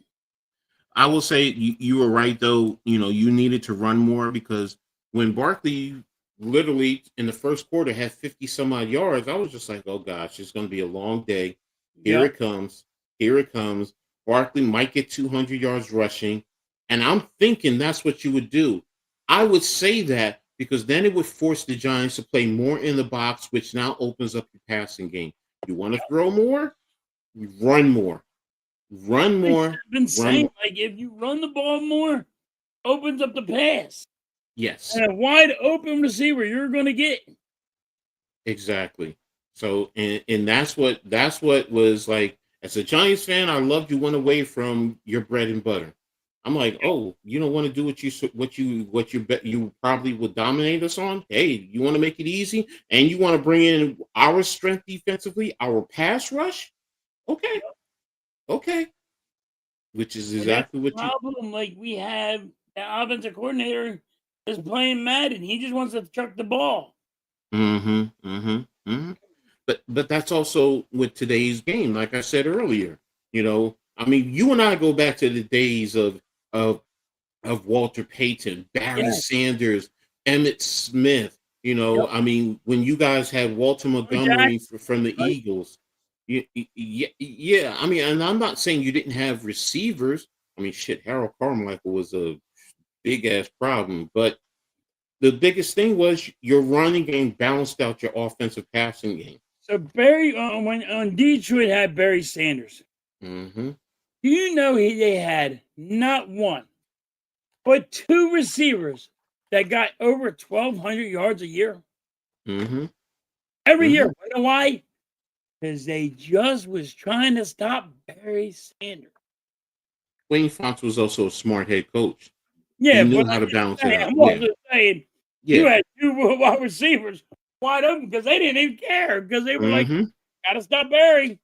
I will say you were right though. You needed to run more because when Barkley literally in the first quarter had 50 some odd yards, I was just like, oh gosh, it's going to be a long day. Here it comes. Here it comes. Barkley might get 200 yards rushing. And I'm thinking that's what you would do. I would say that because then it would force the Giants to play more in the box, which now opens up your passing game. You want to throw more? Run more. Run more. I've been saying, like, if you run the ball more, opens up the pass. Yes. And a wide open receiver you're going to get. Exactly. So, and that's what was like. As a Giants fan, I loved you went away from your bread and butter. I'm like, oh, you don't want to do what you bet you probably would dominate us on. Hey, you want to make it easy, and you want to bring in our strength defensively, our pass rush. Okay. Which is exactly what you. Problem, like we have the offensive coordinator is playing Madden. He just wants to chuck the ball. But that's also with today's game. Like I said earlier, I mean, you and I go back to the days of Walter Payton, Barry Sanders, Emmitt Smith. I mean, when you guys had Walter Montgomery from the Eagles. Yeah. I mean, and I'm not saying you didn't have receivers. I mean, shit, Harold Carmichael was a big ass problem, but the biggest thing was your running game balanced out your offensive passing game. So Barry, when Detroit had Barry Sanders, do you know they had not one, but two receivers that got over 1,200 yards a year? Every year. You know why? Because they just was trying to stop Barry Sanders. Wayne Fox was also a smart head coach. Yeah, he knew how to balance it out. I'm also saying you had two wide receivers wide open because they didn't even care because they were like, gotta stop Barry.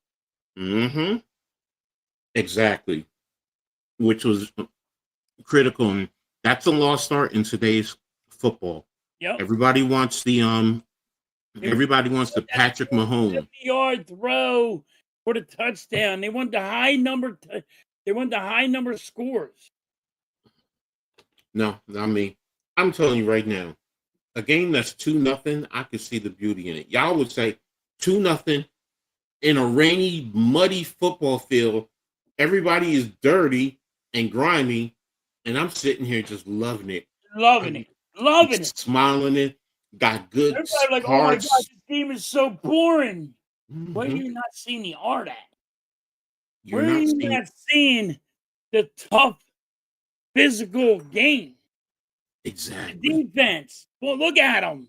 Exactly. Which was critical. And that's a lost art in today's football. Yep. Everybody wants the Patrick Mahomes 50-yard throw for the touchdown. They want the high number. They want the high number of scores. No, not me. I'm telling you right now, a game that's 2-0, I could see the beauty in it. Y'all would say 2-0 in a rainy, muddy football field. Everybody is dirty and grimy, and I'm sitting here just loving it. Loving it. Smiling it. Got good Everybody like, oh my God, this game is so boring. Where are you not seeing the art at? Where are you not seeing the tough physical game? Exactly. The defense. Well, look at them.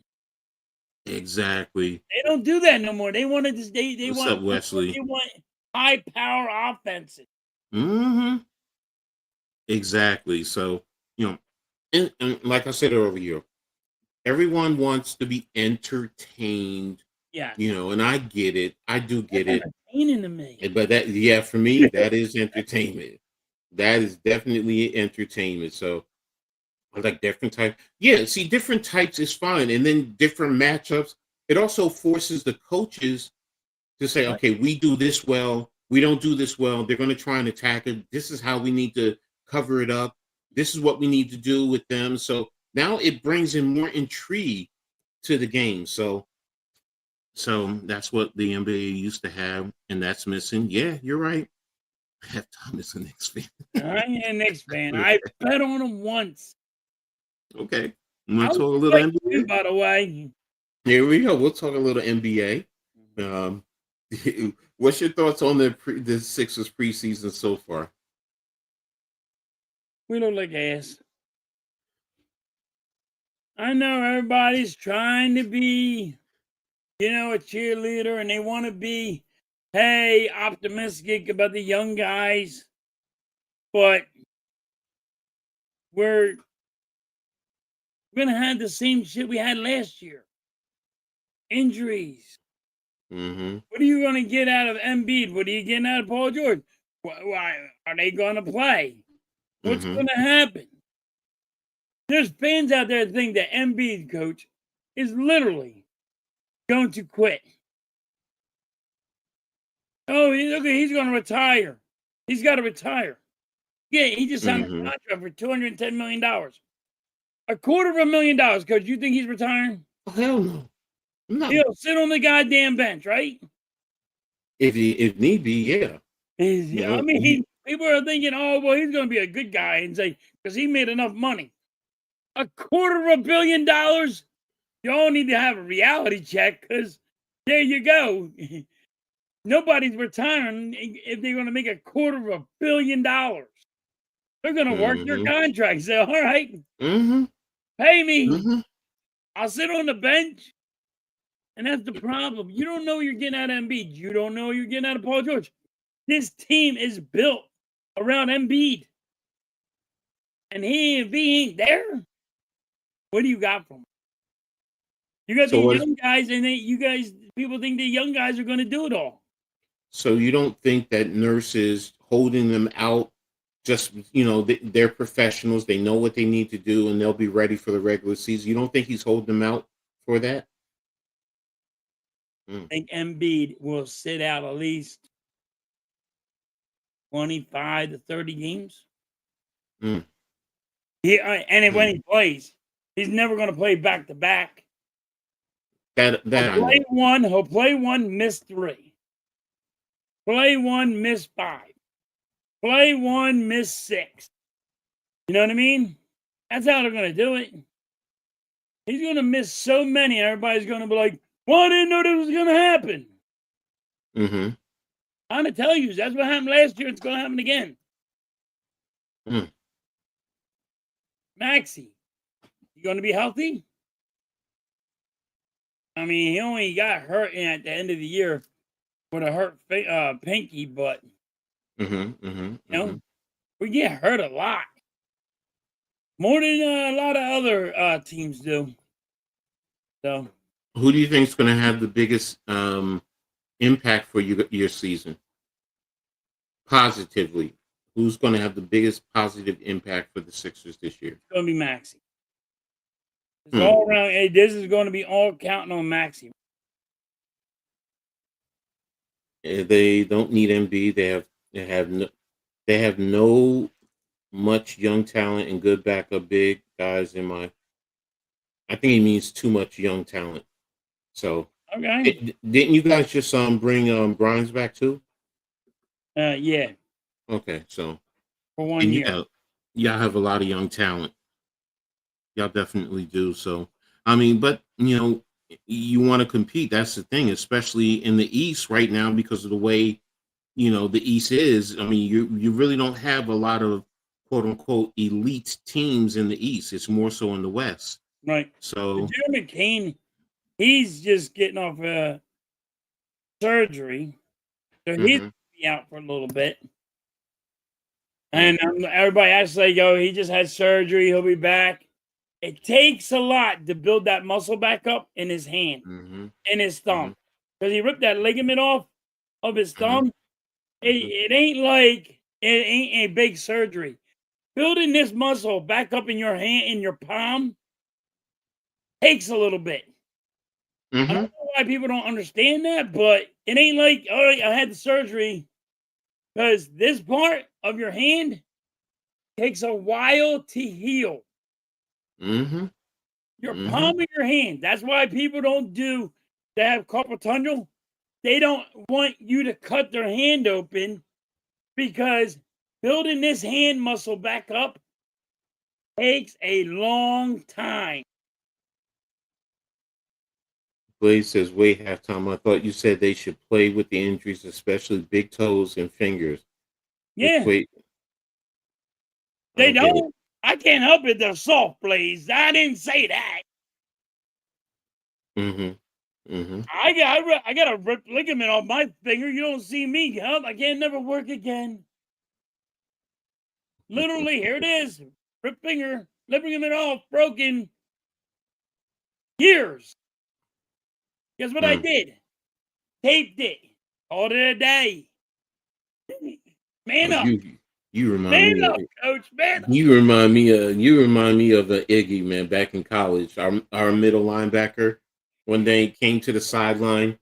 Exactly. They don't do that no more. They want to just they What's want up, Wesley? They want high power offenses. Exactly. So, and like I said earlier, everyone wants to be entertained. Yeah. And I get it. I do get it. Entertaining to me. But for me, that is entertainment. That is definitely entertainment. So I like different types. Yeah, see, different types is fine. And then different matchups. It also forces the coaches to say, okay, we do this well. We don't do this well. They're going to try and attack it. This is how we need to cover it up. This is what we need to do with them. So now it brings in more intrigue to the game. So that's what the NBA used to have, and that's missing. Yeah, you're right. Halftime is a Knicks fan. I ain't a Knicks fan. I bet on them once. Okay. We'll talk a little NBA. By the way. Here we go. We'll talk a little NBA. What's your thoughts on the Sixers preseason so far? We look like ass. I know everybody's trying to be, a cheerleader, and they want to be, optimistic about the young guys. But we're going to have the same shit we had last year. Injuries. What are you going to get out of Embiid? What are you getting out of Paul George? Why are they going to play? What's going to happen? There's fans out there that think that Embiid, coach, is literally going to quit. Oh, he's going to retire. He's got to retire. Yeah, he just signed a contract for $210 million. $250,000, coach. You think he's retiring? Oh, hell no. No. He'll sit on the goddamn bench, right? If need be, yeah. I mean, people are thinking, oh, well, he's going to be a good guy and say, because he made enough money. $250 million? You all need to have a reality check because there you go. Nobody's retiring if they're going to make $250 million. They're going to work your contract. Say, all right, pay me. I'll sit on the bench. And that's the problem. You don't know you're getting out of Embiid. You don't know you're getting out of Paul George. This team is built around Embiid. And if he ain't there, what do you got from him? You got these young guys, and people think the young guys are going to do it all. So you don't think that Nurse is holding them out? Just, they're professionals. They know what they need to do, and they'll be ready for the regular season. You don't think he's holding them out for that? I think Embiid will sit out at least 25 to 30 games. And when he plays, he's never going to play back to back. He'll play one, miss 3. Play one, miss 5. Play one, miss 6. You know what I mean? That's how they're going to do it. He's going to miss so many, and everybody's going to be like, well, I didn't know this was going to happen. I'm going to tell you, that's what happened last year. It's going to happen again. Maxey, you going to be healthy? I mean, he only got hurt at the end of the year with a hurt pinky, but we get hurt a lot. More than a lot of other teams do. So, who do you think is going to have the biggest impact for your season? Positively, who's going to have the biggest positive impact for the Sixers this year? It's going to be Maxey. It's all around. Hey, this is going to be all counting on Maxey. They don't need Embiid. They have no much young talent and good backup big guys. I think he means too much young talent. So okay, didn't you guys just bring Grimes back too? Yeah. Okay, so for 1 year, y'all have a lot of young talent. Y'all definitely do. So I mean, but you want to compete. That's the thing, especially in the East right now because of the way the East is. I mean, you really don't have a lot of quote unquote elite teams in the East. It's more so in the West. Right. So Joe McCain, he's just getting off surgery, so he's gonna be out for a little bit. And everybody actually he just had surgery. He'll be back. It takes a lot to build that muscle back up in his hand, in his thumb, because he ripped that ligament off of his thumb. It ain't like it ain't a big surgery. Building this muscle back up in your hand, in your palm, takes a little bit. I don't know why people don't understand that, but it ain't like, all right, I had the surgery, because this part of your hand takes a while to heal. Your palm of your hand. That's why people they have carpal tunnel. They don't want you to cut their hand open because building this hand muscle back up takes a long time. Blaze says, wait, halftime. I thought you said they should play with the injuries, especially big toes and fingers. Yeah. Wait. They don't. I can't help it. They're soft, Blaze. I didn't say that. I got a ripped ligament on my finger. You don't see me help. I can't never work again. Literally, here it is. Ripped finger, ligament off, broken. Years. Guess what I did? Taped it. Called it a day. Man up. You remind me of Coach. Man up. You remind me of Iggy, man, back in college. Our middle linebacker one day came to the sideline.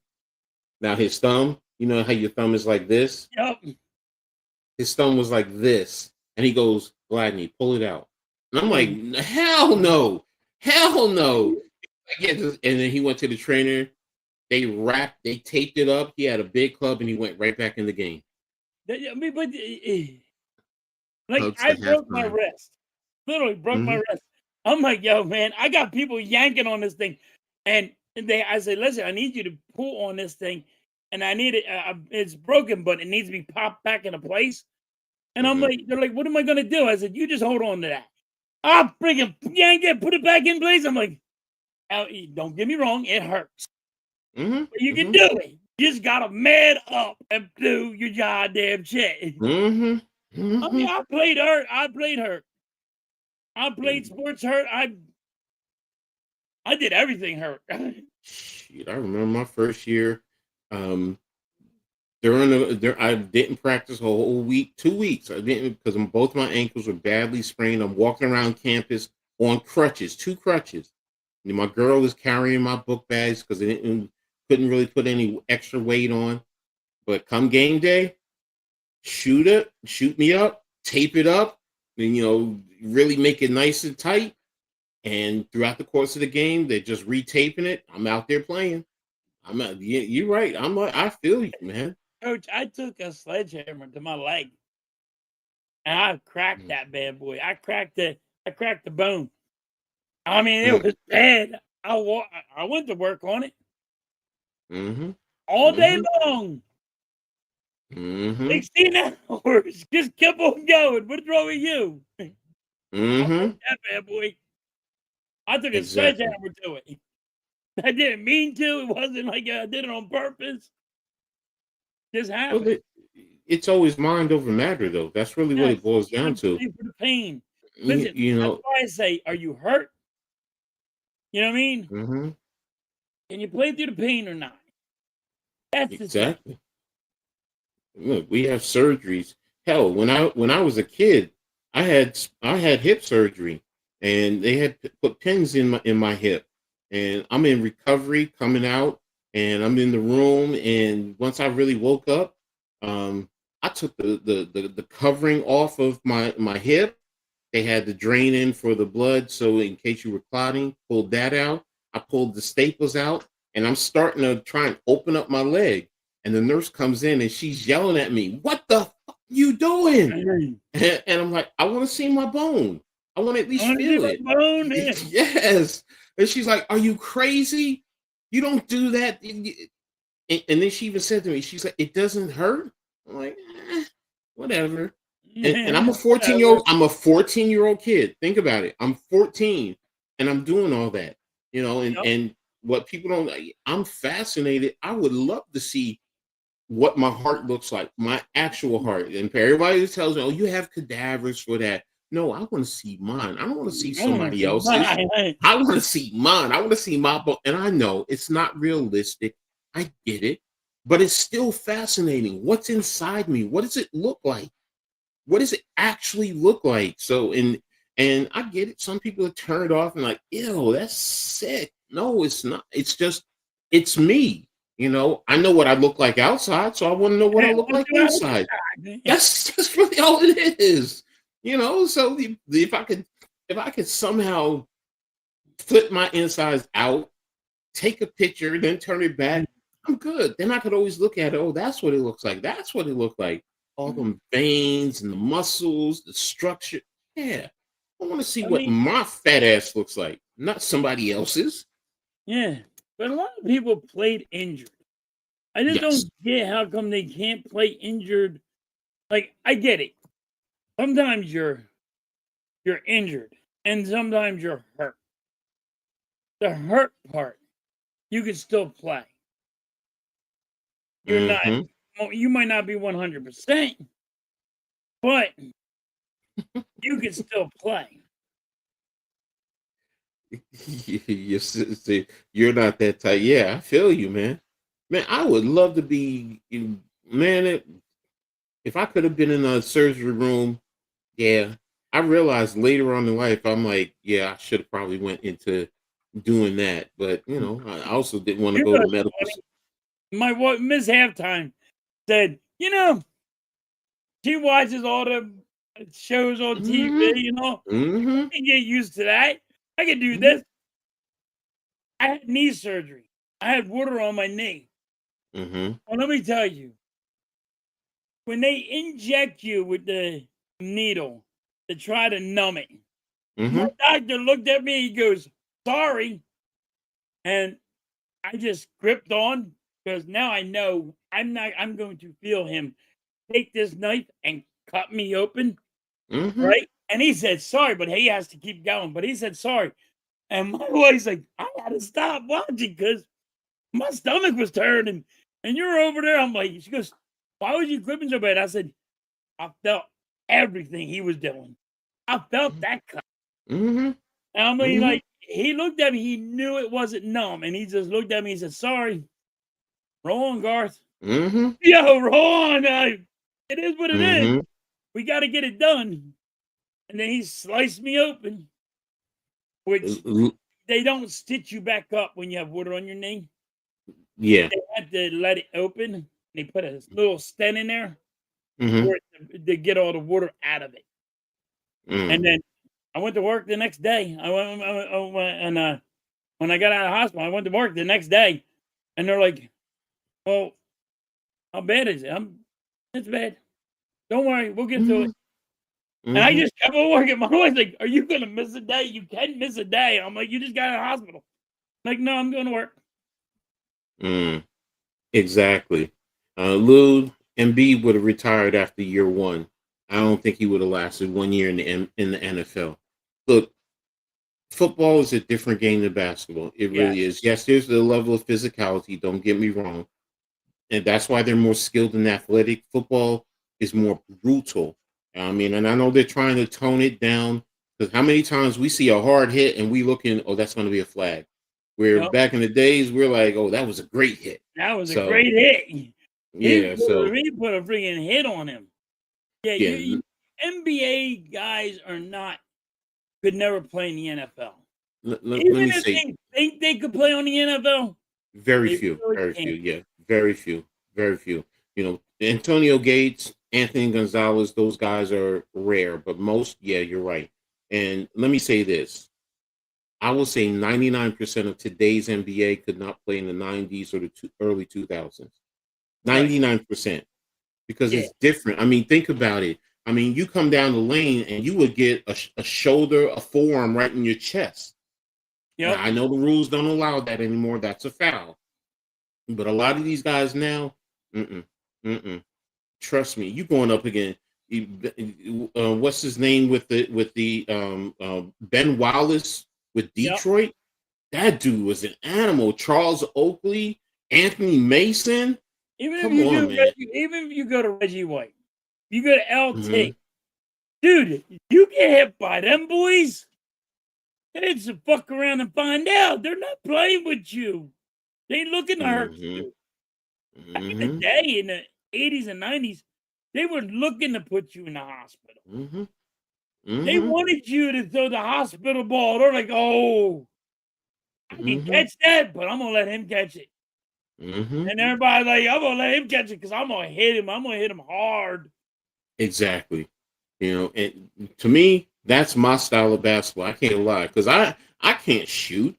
Now his thumb, you know how your thumb is like this? Yep. His thumb was like this. And he goes, Gladney, pull it out. And I'm like, hell no. Hell no. And then he went to the trainer. They taped it up. He had a big club and he went right back in the game. I mean, but like Hugs I the broke my halftime. wrist. Literally broke my Mhm. wrist. I'm like, yo, man, I got people yanking on this thing, and I said, listen, I need you to pull on this thing, and I need it. It's broken, but it needs to be popped back into place. And I'm Mhm. like, they're like, what am I gonna do? I said, you just hold on to that. I'll freaking yank it, put it back in place. I'm like, don't get me wrong, it hurts, Mhm. but you can Mhm. do it. You just gotta man up and do your goddamn shit. Mhm. I mean, Mhm. I played hurt. I played hurt. I played sports hurt. I did everything hurt. Shit, I remember my first year. Um, I didn't practice a whole week, 2 weeks. I didn't because both my ankles were badly sprained. I'm walking around campus on crutches, 2 crutches. And my girl is carrying my book bags because they couldn't really put any extra weight on. But come game day, shoot me up, tape it up, and really make it nice and tight. And throughout the course of the game, they're just retaping it. I'm out there playing. I'm not. You're right. I feel you, man. Coach, I took a sledgehammer to my leg and I cracked that bad boy. I cracked the bone. I mean, it was bad. I went to work on it Mm-hmm. all day Mm-hmm. long. Mm-hmm. 16 hours. Just kept on going. What's wrong with you? I Mm-hmm. broke that bad boy. I took a Exactly. sledgehammer to it. I didn't mean to. It wasn't like I did it on purpose. Just Well, happened. it's always mind over matter, though. That's really what it Yes, boils you down gotta to. play for the pain. You, Listen, you that's know. why I say, are you hurt? You know what I mean? Mm-hmm. Can you play through the pain or not? That's the thing. Exactly. Look, we have surgeries. Hell, when I was a kid, I had hip surgery, and they had put pins in my hip, and I'm in recovery, coming out, and I'm in the room, and once I really woke up, I took the covering off of my hip. They had the drain in for the blood, so in case you were clotting, pulled that out. I pulled the staples out, and I'm starting to try and open up my leg. And the nurse comes in and she's yelling at me, "What the fuck you doing?" I And I'm like, "I want to see my bone. I want to at least wanna see feel my it." bone. Yes. And she's like, "Are you crazy? You don't do that." And then she even said to me, she's like, "It doesn't hurt." I'm like, whatever. And I'm a 14 year Whatever. old. I'm a 14-year-old kid. Think about it. I'm 14 and I'm doing all that. And Yep. and what people don't. I'm fascinated. I would love to see what my heart looks like, my actual heart. And for everybody who tells me, "Oh, you have cadavers for that," no, I want to see mine. I don't want to see I wanna somebody see else's. mine. I want to see mine. I want to see my bone. And I know it's not realistic. I get it, but it's still fascinating. What's inside me? What does it look like? What does it actually look like? So, and I get it. Some people are turned off and like, ew, that's sick. No, it's not. It's just, it's me. I know what I look like outside, so I want to know what I look What like you inside. outside? That's really all it is. So if I could somehow flip my insides out, take a picture, then turn it back, I'm good. Then I could always look at it. Oh, that's what it looks like. That's what it looked like. All them veins and the muscles, the structure. Yeah. I want to see I what mean, my fat ass looks like, not somebody else's. yeah, but a lot of people played injured. I just Yes. don't get how come they can't play injured. Like, I get it. Sometimes you're injured, and sometimes you're hurt. The hurt part, you can still play. You're not. Mm-hmm. Well, you might not be 100%, but you can still play. You're not that tight. Yeah, I feel you, man. Man, I would love to be, man, if I could have been in a surgery room. Yeah, I realized later on in life, I'm like, yeah, I should have probably went into doing that, but I also didn't want to You go know, to it's medical. funny. My wife, Miss Halftime, said, she watches all the shows on TV, Mm-hmm. I Mm-hmm. can get used to that. I can do Mm-hmm. this. I had knee surgery. I had water on my knee. Mm-hmm. Well, let me tell you, when they inject you with the needle to try to numb it, my doctor looked at me. He goes, "Sorry," and I just gripped on because now I know I'm going to feel him take this knife and cut me open, right? And he said sorry, but he has to keep going. But he said sorry, and my wife's like, I had to stop watching because my stomach was turning, and you're over there. I'm like, she goes, why was you gripping so bad? I said, I felt everything he was doing. I felt that cut. I mean, like, he looked at me, he knew it wasn't numb, and he just looked at me and said, sorry, roll on, Garth. Yo, roll on. It is what it is. We got to get it done. And then he sliced me open, which they don't stitch you back up when you have water on your knee. Yeah. They had to let it open. They put a little stent in there for it to get all the water out of it. And then I went to work the next day. I went and when I got out of the hospital, I went to work the next day, and they're like, "Well, how bad is it?" It's bad. Don't worry, we'll get through it. And I just kept on working. My wife's like, "Are you gonna miss a day? You can miss a day." I'm like, "You just got out of the hospital." I'm like, "No, I'm going to work." Exactly. Lil Embiid would have retired after year one. I don't think he would have lasted 1 year in the NFL. Look, football is a different game than basketball. It really is. Yes, there's the level of physicality. Don't get me wrong, and that's why they're more skilled and athletic. Football is more brutal. I mean, and I know they're trying to tone it down because how many times we see a hard hit and we looking, oh, that's going to be a flag. Where back in the days, we're like, oh, that was a great hit. That was a great hit. Yeah, he put a freaking hit on him. Yeah. NBA guys could never play in the NFL. Let Even me if say, they think they could play on the NFL, very few. Yeah, very few. You know, Antonio Gates, Anthony Gonzalez, those guys are rare, but most, yeah, you're right. And let me say this. I will say 99% of today's NBA could not play in the 90s or the early 2000s. 99%. Because it's different. I mean, think about it. I mean, you come down the lane and you would get a shoulder, a forearm right in your chest. Now, I know the rules don't allow that anymore. That's a foul. But a lot of these guys now, trust me, you going up again. What's his name with the Ben Wallace with Detroit? That dude was an animal. Charles Oakley, Anthony Mason. Even if you go to Reggie White, you go to LT, dude, you get hit by them boys. It's a fuck around and find out. They're not playing with you. They looking to hurt you. Back in the day, in the 80s and 90s, they were looking to put you in the hospital. They wanted you to throw the hospital ball. They're like, oh, I can catch that, but I'm going to let him catch it. And everybody's like, I'm going to let him catch it because I'm going to hit him. I'm going to hit him hard. Exactly. You know, and to me, that's my style of basketball. I can't lie because I can't shoot.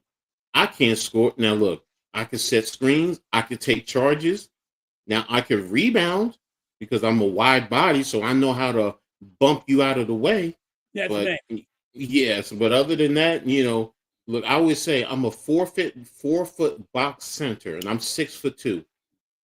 I can't score. Now, look, I can set screens. I can take charges. Now, I can rebound because I'm a wide body, so I know how to bump you out of the way. That's but me. Yes, but other than that, you know, look, I always say I'm a 4-foot box center, and I'm 6'2".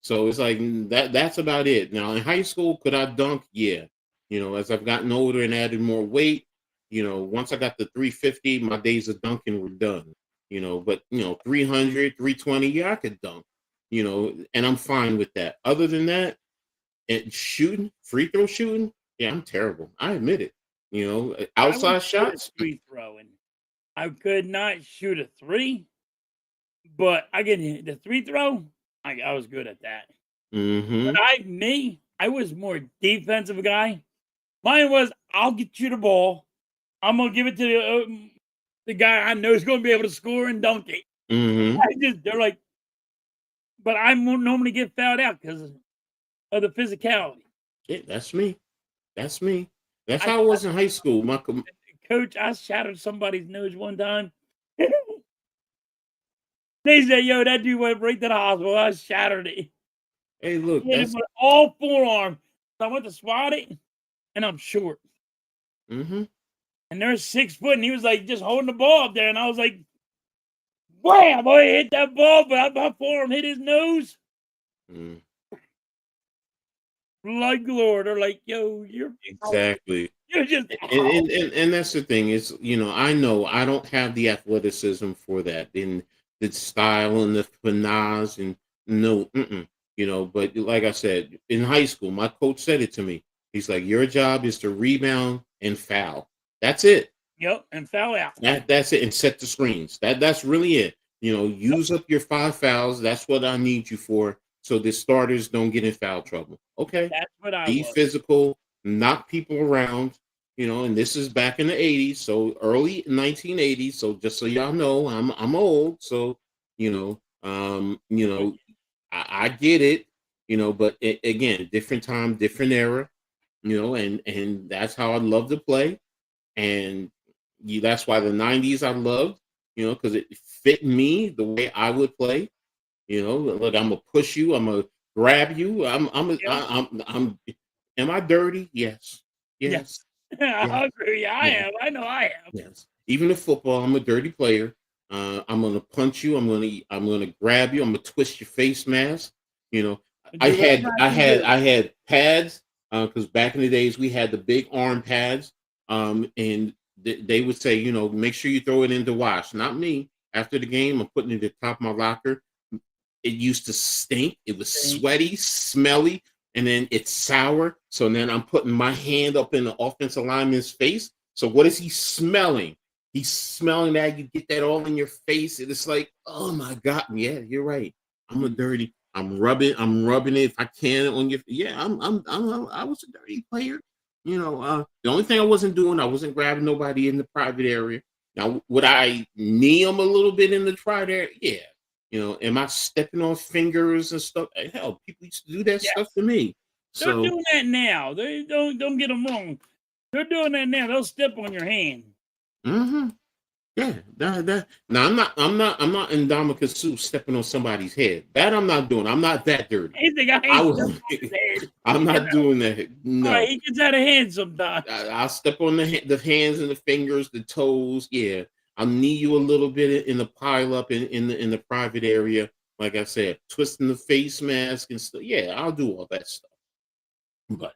So it's like that's about it. Now in high school, could I dunk? Yeah. You know, as I've gotten older and added more weight, you know, once I got the 350, my days of dunking were done. You know, but 300, 320, yeah, I could dunk. You know, and I'm fine with that. Other than that, and shooting, free throw shooting, yeah, I'm terrible. I admit it. You know, outside shots. Free throwing. I could not shoot a three, but I get the free throw. I was good at that. But I was more defensive guy. Mine was, I'll get you the ball. I'm gonna give it to the guy I know is gonna be able to score and dunk it. They're like, but I won't normally get fouled out because of the physicality. Yeah, that's me. That's me. That's how I was in high school. My coach, I shattered somebody's nose one time. They said, yo, that dude went right to the hospital. I shattered it. Hey, look, Hit him with all forearm. So I went to swat it, and I'm short. Mm-hmm. And they're 6 foot, and he was like just holding the ball up there, and I was like, wham! Boy, hit that ball, but my forearm hit his nose. Mm. Like Lord, they're like, yo, Exactly. you're just And that's the thing is, I know I don't have the athleticism for that, and the style and the finesse, and no, but like I said, in high school, my coach said it to me. He's like, your job is to rebound and foul. That's it. yep, and foul out. That's it, and set the screens. That's really it. Use up your 5 fouls. That's what I need you for, so the starters don't get in foul trouble. Okay, That's what I be was. physical, knock people around. And this is back in the '80s, so early 1980s. So just so y'all know, I'm old. So I get it. But again, different time, different era. And that's how I love to play. And that's why the '90s I loved, because it fit me the way I would play. Look, I'm gonna push you, I'm gonna grab you. Yep. Am I dirty? Yes, Yes. yes, yes, I agree. I yes, am. I know I am. yes. Even in football, I'm a dirty player. I'm gonna punch you. I'm gonna grab you. I'm gonna twist your face mask. You know, I Do whatever had I I can had do. I had pads because back in the days we had the big arm pads. And they would say, make sure you throw it in the wash. Not me. After the game, I'm putting it at the top of my locker. It used to stink. It was sweaty, smelly, and then it's sour. So then I'm putting my hand up in the offensive lineman's face. So what is he smelling? He's smelling that. You get that all in your face. And it's like, oh my God. Yeah, you're right. I'm a dirty. I'm rubbing it if I can on your. Yeah, I was a dirty player. The only thing I wasn't doing, I wasn't grabbing nobody in the private area. Now, would I knee them a little bit in the private area? Yeah. Am I stepping on fingers and stuff? Hell, people used to do that stuff Yes. to me. They're So, doing that now. They don't get them wrong. They're doing that now. They'll step on your hand. mm-hmm. Yeah, that. Now I'm not Indominus Sue stepping on somebody's head. That I'm not doing. I'm not that dirty. He's the guy I ain't was. stepping on his head. I'm not doing that. No, He gets out of hand sometimes. I'll step on the hands and the fingers, the toes. Yeah, I'll knee you a little bit in the pile up in the private area. Like I said, twisting the face mask and stuff. Yeah, I'll do all that stuff. But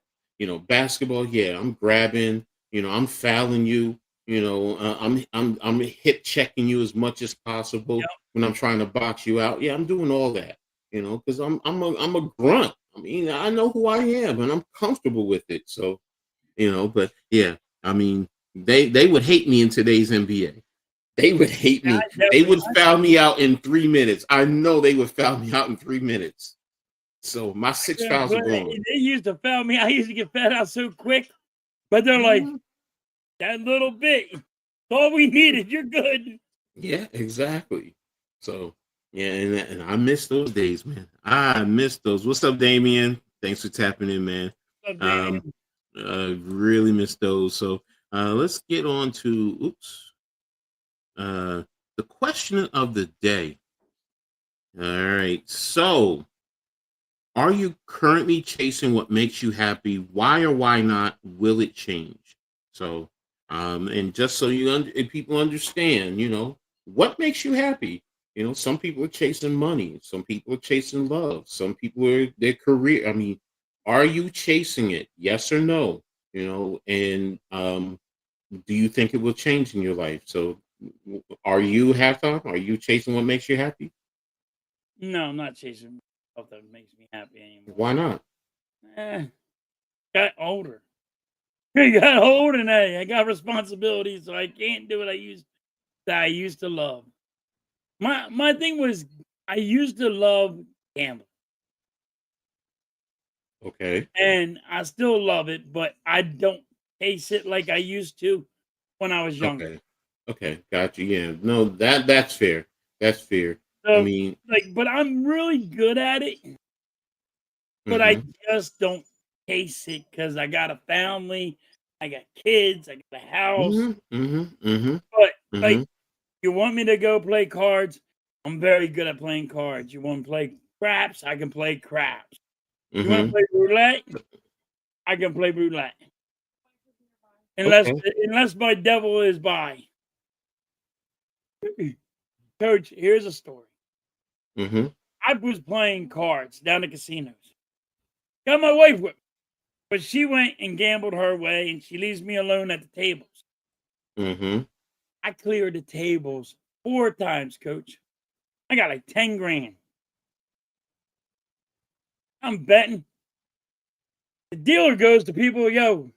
basketball, yeah, I'm grabbing. I'm fouling you. I'm hip checking you as much as possible Yep. when I'm trying to box you out. Yeah, I'm doing all that. Because I'm a grunt. I mean, I know who I am and I'm comfortable with it. So, but yeah, I mean, they would hate me in today's NBA. They would hate me. They would foul me out in 3 minutes. I know they would foul me out in 3 minutes. So my 6 Yeah, fouls are but gone. they used to foul me. I used to get fouled out so quick. But they're like, that little bit. That's all we needed. You're good. Yeah, exactly. So yeah, and I miss those days, man. I miss those. What's up, Damien? Thanks for tapping in, man. What's up, Damien? Really miss those. So let's get on to the question of the day. All right. So are you currently chasing what makes you happy? Why or why not will it change? So and just so people understand, what makes you happy? Some people are chasing money, some people are chasing love, some people are their career. I mean, are you chasing it? Yes or no? And do you think it will change in your life? So are you halftime? Are you chasing what makes you happy? No, I'm not chasing stuff that makes me happy anymore. Why not? Got older. I got older and I got responsibilities, so I can't do what I used to love. My thing was I used to love gambling. Okay. And I still love it, but I don't chase it like I used to when I was younger. Okay. Okay. Got you. Yeah. No, that's fair. That's fair. I So, mean, but I'm really good at it, but I just don't chase it because I got a family, I got kids, I got a house. But like, you want me to go play cards? I'm very good at playing cards. You want to play craps? I can play craps. You want to play roulette? I can play roulette. Unless Okay. unless my devil is by. Coach, here's a story. Mm-hmm. I was playing cards down at casinos. Got my wife with me, but she went and gambled her way, and she leaves me alone at the tables. Mm-hmm. I cleared the tables 4 times, Coach. I got like 10 grand. I'm betting. The dealer goes to people, yo,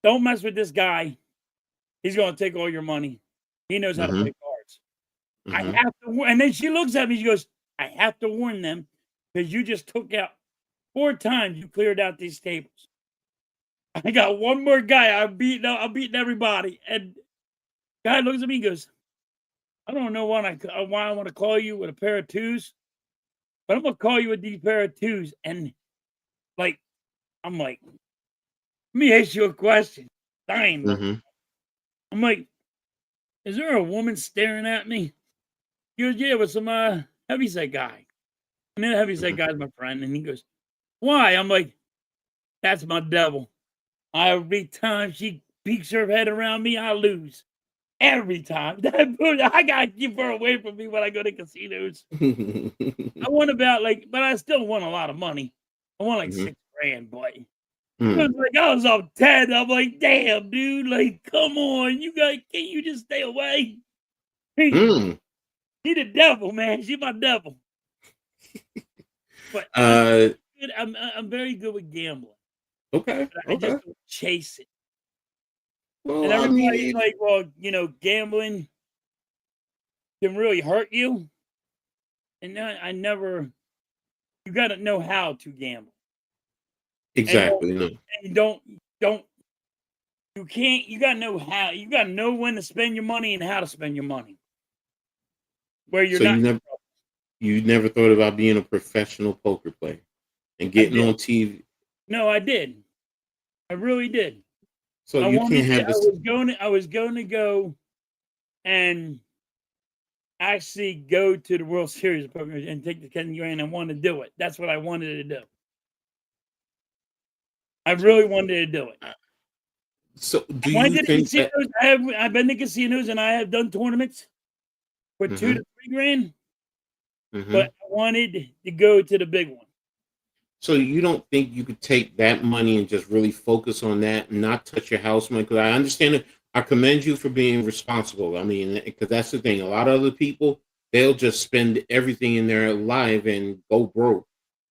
don't mess with this guy. He's going to take all your money. He knows how to Mm-hmm. play cards. I Mm-hmm. have to, and then she looks at me. She goes, I have to warn them because you just took out 4 times. You cleared out these tables. I got one more guy. I'm beating everybody. And guy looks at me and goes, I don't know why I want to call you with a pair of 2s, but I'm going to call you with these pair of 2s. And like, I'm like, let me ask you a question. Dying. Mm-hmm. I'm like, is there a woman staring at me? He goes, yeah, with some heavyset guy. And then heavyset guy's my friend. And he goes, why? I'm like, that's my devil. Every time she peeks her head around me, I lose. Every time. I gotta keep her away from me when I go to casinos. I won about but I still won a lot of money. I won like Mhm. 6 grand, boy. Mm. It was like I was up 10. I'm like, damn, dude, like, come on, can you just stay away? Mm. She the devil, man. She my devil. But Uh. I'm very good with gambling. Okay. But I Okay. just don't chase it. Well, And I everybody's mean, like, well, gambling can really hurt you. And I never. You got to know how to gamble. exactly. No. And don't. You can't. You got to know how. You got to know when to spend your money and how to spend your money. Where you're So not. you never thought about being a professional poker player and I getting did. on TV. No, I did. I really did. So I you wanted can't to. have this. I was going to go and actually go to the World Series of Poker and take the 10 grand. I wanted to do it. That's what I wanted to do. I really wanted to do it. So do When I you did think casinos, that? I've been to casinos and I have done tournaments for 2 Mhm. to 3 grand, Mhm. but I wanted to go to the big one. So you don't think you could take that money and just really focus on that and not touch your house money? Because I understand it. I commend you for being responsible. I mean, because that's the thing. A lot of other people, they'll just spend everything in their life and go broke.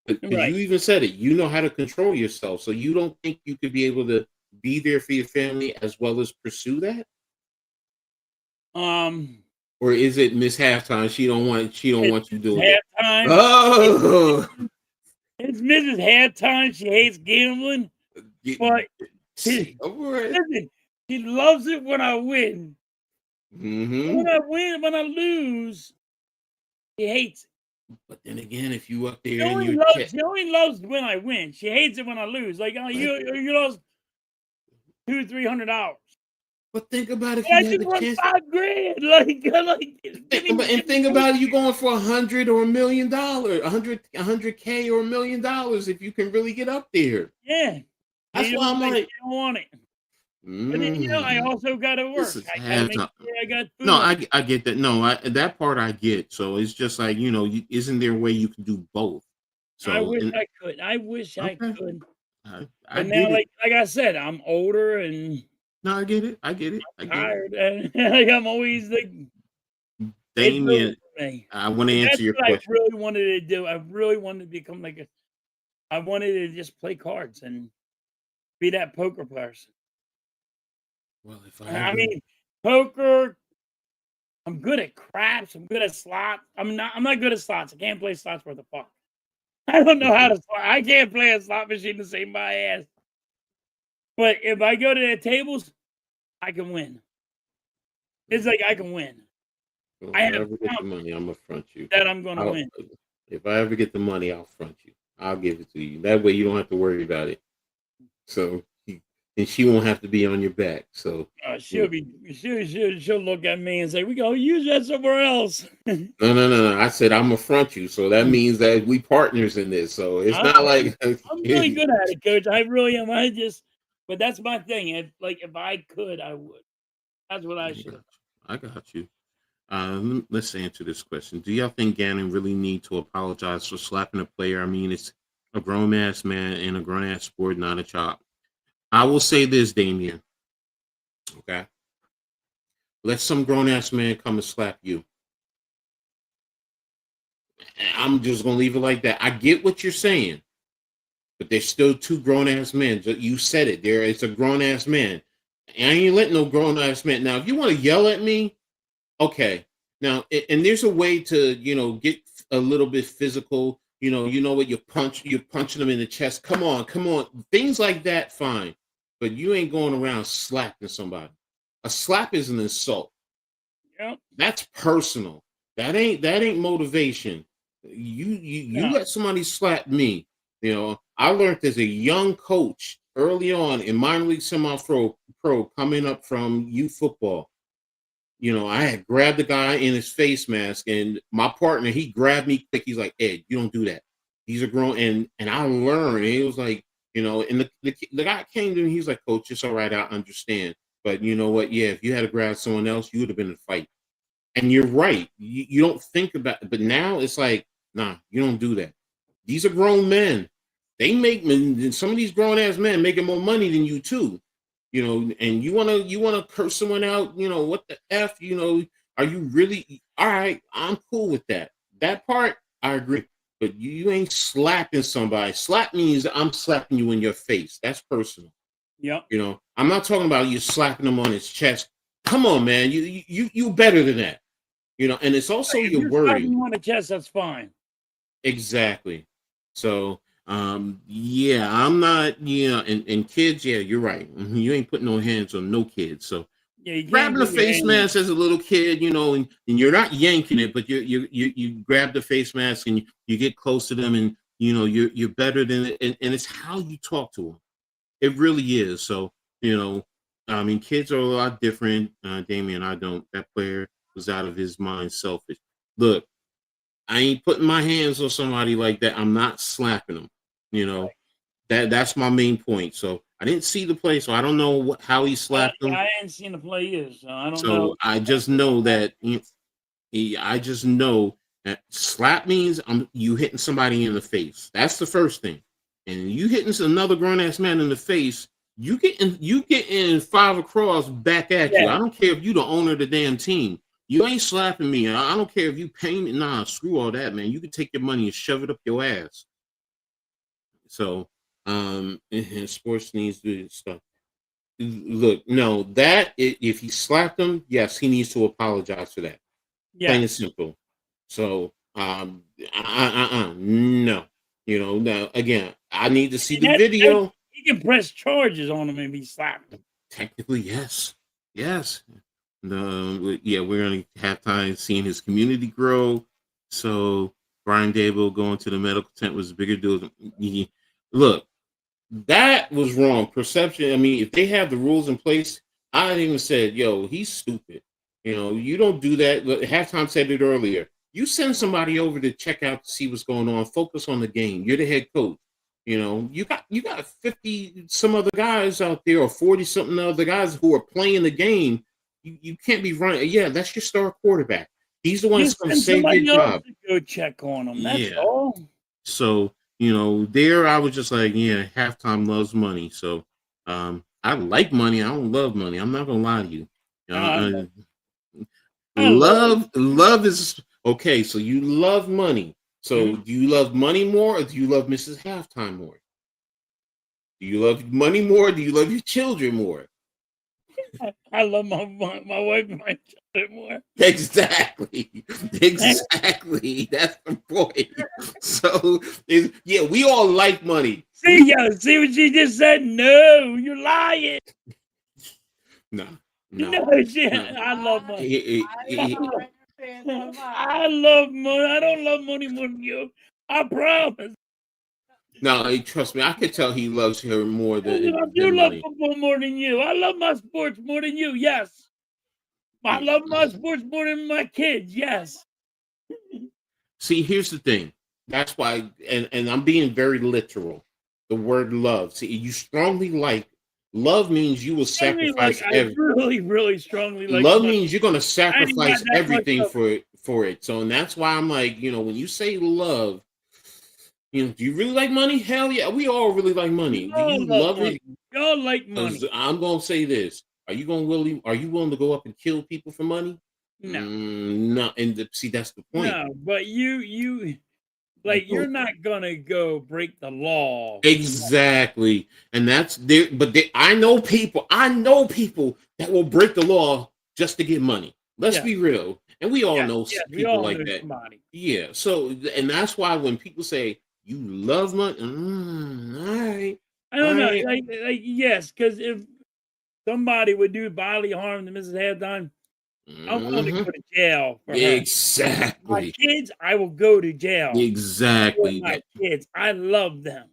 Because Right. you even said it, you know how to control yourself. So you don't think you could be able to be there for your family as well as pursue that? Or is it Miss Halftime? She don't want you doing it. Halftime. Oh, It's Mrs. Halftime. She hates gambling, but she, over it. listen, she loves it when I win. Mm-hmm. When I lose, she hates it. But then again, if you up there and you're check, She only loves when I win. She hates it when I lose. Like, oh, you lost $200-300. but think about if And I you had just the won chance. 5 grand. Like, Think about it. You're going for $100 or $1 million, 100K or $1 million. If you can really get up there, Yeah. that's She why I'm like, she don't want it. But then, I also got to this work. is I got to make halftime. sure I got No, food. I get that. No, that part I get. So it's just like isn't there a way you can do both? I So wish and I could. I wish I okay, could. I But now, get it. like I said, I'm older and No, I get it. I get it. I get it. tired, and like I'm always like it's over Damien, for me. I want to But answer that's your what I question. really wanted to do. I really wanted to become I wanted to just play cards and be that poker person. Well, if I I ever, mean, poker. I'm good at craps. I'm good at slots. I'm not good at slots. I can't play slots worth a fuck. I don't know how to slot. I can't play a slot machine to save my ass. But if I go to the tables, I can win. It's like I can win. well, I if I have ever get the confidence money, I'm gonna front you. that I'm gonna I'll, win. if I ever get the money, I'll front you. I'll give it to you. That way, you don't have to worry about it. So and she won't have to be on your back. So She'll look at me and say, "We gonna use that somewhere else." no. I said I'm gonna front you, so that means that we partners in this. So it's not like I'm really good at it, Coach. I really am. But that's my thing. If I could, I would. That's what I should. I got you. Let's answer this question. Do y'all think Gannon really need to apologize for slapping a player? I mean, it's a grown ass man in a grown ass sport, not a child. I will say this, Damien. Okay. Let some grown ass man come and slap you. I'm just gonna leave it like that. I get what you're saying, but there's still two grown ass men. You said it. It's a grown ass man. And I ain't letting no grown ass man. Now, if you want to yell at me, okay. Now, and there's a way to, get a little bit physical. What you're punching them in the chest. Come on. Things like that, fine. But you ain't going around slapping somebody. A slap is an insult. Yep. That's personal. That ain't motivation. You let somebody slap me. I learned as a young coach early on in minor league semi-pro coming up from youth football. I had grabbed the guy in his face mask, and my partner, he grabbed me quick. He's like, "Ed, you don't do that. These are grown." And I learned. And he was like, and the guy came to me. He's like, "Coach, it's all right. I understand. But you know what? Yeah, if you had to grab someone else, you would have been in a fight." And you're right. You don't think about it. But now it's like, nah, you don't do that. These are grown men. They make some of these grown ass men making more money than you too. And you wanna curse someone out, what the F, are you really all right? I'm cool with that. That part I agree. But you ain't slapping somebody. Slap means I'm slapping you in your face. That's personal. Yep. I'm not talking about you slapping him on his chest. Come on, man. You better than that. And it's also your word. Slapping you on the chest, that's fine. Exactly. So yeah, I'm not, and kids, yeah, you're right. You ain't putting no hands on no kids. So yeah, grabbing the face mask as a little kid, and you're not yanking it, but you grab the face mask and you get close to them, and you're better than it, and it's how you talk to them. It really is. So I mean, kids are a lot different. Damien, that player was out of his mind, selfish. Look, I ain't putting my hands on somebody like that. I'm not slapping them. That's my main point. So I didn't see the play, so I don't know how he slapped them. I ain't seen the play either, so I don't know. So I just know that slap means you hitting somebody in the face. That's the first thing. And you hitting another grown ass man in the face, you getting 5 across back at you. I don't care if you the owner of the damn team. You ain't slapping me. I don't care if you pay me. Nah, screw all that, man. You can take your money and shove it up your ass. So, and sports needs to do stuff. Look, no, if he slapped him, yes, he needs to apologize for that. Yeah. Plain and simple. So, no. Now again, I need to see the video. He can press charges on him if he slapped him. Technically, yes. We're gonna have time seeing his community grow. So Brian Dable going to the medical tent was a bigger deal. Look, that was wrong. Perception. I mean, if they have the rules in place, I even said, "Yo, he's stupid." You don't do that. Halftime said it earlier. You send somebody over to check out to see what's going on. Focus on the game. You're the head coach. You got 50 some other guys out there, or 40 something other guys who are playing the game. You can't be running. Yeah, that's your star quarterback. He's the one that's going to save your job. Go check on him. That's all. So there I was just like, yeah, halftime loves money. So I like money. I don't love money. I'm not gonna lie to you. Love is okay. So you love money. So do you love money more, or do you love Mrs. Halftime more? Do you love money more, or do you love your children more? I love my wife and my children more. Exactly. That's the point. So we all like money. See what she just said? No, you're lying. No. I love money. I love money. I don't love money more than you. I promise. No, trust me, I could tell he loves her more I than do love money. football more than you. I love my sports more than you. Yes. I Yeah. love my sports more than my kids. Yes. See, here's the thing. That's why, and I'm being very literal. The word love. See, you strongly like. Love means you will Strongly like, sacrifice I every. really, really strongly like Love money. means you're going to I ain't got sacrifice that much everything of it. for it. So, and that's why I'm like, when you say love, do you really like money? Hell yeah, we all really like We money. Do all you love love it? money. We all like Because money. I'm gonna say this: Are you willing to go up and kill people for money? No. No. And see, that's the point. No. But you like, you're Well, not gonna go break the law. exactly, and that's there. But I know people. I know people that will break the law just to get money. Let's Yeah. be real, and we all Yes. know Yes. We people all like know that. somebody. Yeah. So, and that's why when people say you love money, all right, I all don't know. right. Yes, because if somebody would do bodily harm to Mrs. Halftime, I'm willing to Mhm. go to jail for her. My Exactly. kids, I will go to jail for Exactly. my kids. I love them.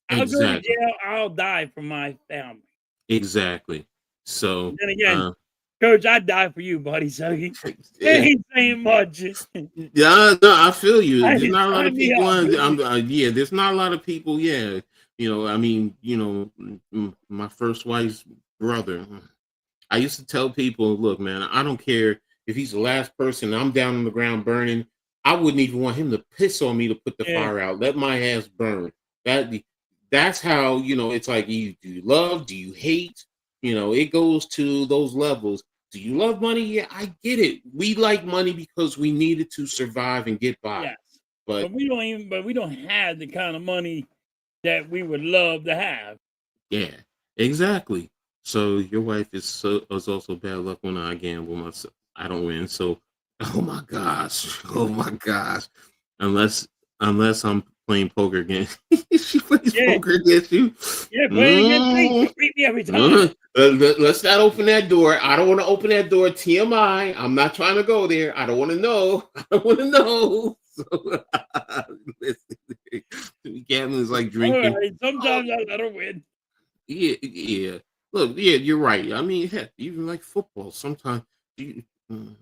I'll go to Exactly. jail. I'll die for my family. Exactly. So, Then again, Coach, I'd die for you, buddy. So you yeah, ain't saying much. yeah, no, I feel you. There's not a lot Sign of me people up, on. baby. Yeah, there's not a lot of people. Yeah, I mean, my first wife's brother. I used to tell people, look, man, I don't care if he's the last person. I'm down on the ground burning. I wouldn't even want him to piss on me to put the Yeah. fire out. Let my ass burn. That's how it's like. Do you love? Do you hate? It goes to those levels. Do you love money? Yeah, I get it. We like money because we need it to survive and get by. Yes. But But we don't have the kind of money that we would love to have. yeah, exactly. So your wife is also bad luck when I gamble myself. I don't win. So oh my gosh. Oh my gosh. Unless I'm playing poker against she plays Yeah. poker against you. Yeah, playing against me. Mm, You beat me every time. let's not open that door. I don't want to open that door. TMI. I'm not trying to go there. I don't want to know. I don't want to know. So, listen, gambling is like All drinking. right. Oh, Sometimes I let her win. yeah, yeah. Look, yeah, you're right. I mean, heck, even like football, sometimes you, mm,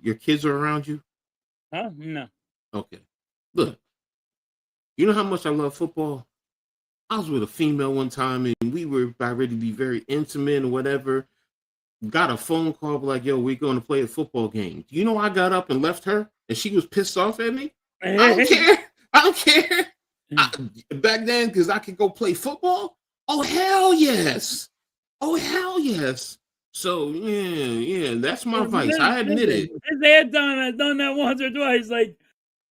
your kids are around you. Huh? No. Okay. Look, you know how much I love football? I was with a female one time and we were about ready to be very intimate or whatever. Got a phone call like, yo, we're going to play a football game. Do you know I got up and left her and she was pissed off at me? I don't care. I don't care. Back then, because I could go play football? Oh, hell yes. Oh, hell yes. So, yeah, that's my vice. I admit it. His head done. I've done that once or twice. Like,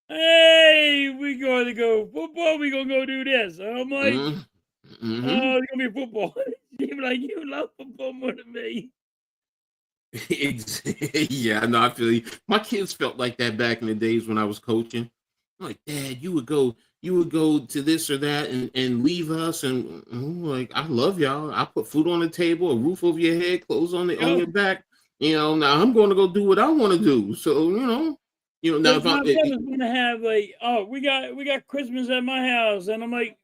hey, we going to go football. We gonna go do this. And I'm like, Mm-hmm. oh, it's gonna be football. He be like, you love football more than me. Yeah, no, I feel you. My kids felt like that back in the days when I was coaching. I'm like, Dad, you would go to this or that and leave us, and I'm like, I love y'all. I put food on the table, a roof over your head, clothes on Yo, your back. Now I'm going to go do what I want to do. So now because if my I brother's gonna have like, oh, we got Christmas at my house, and I'm like,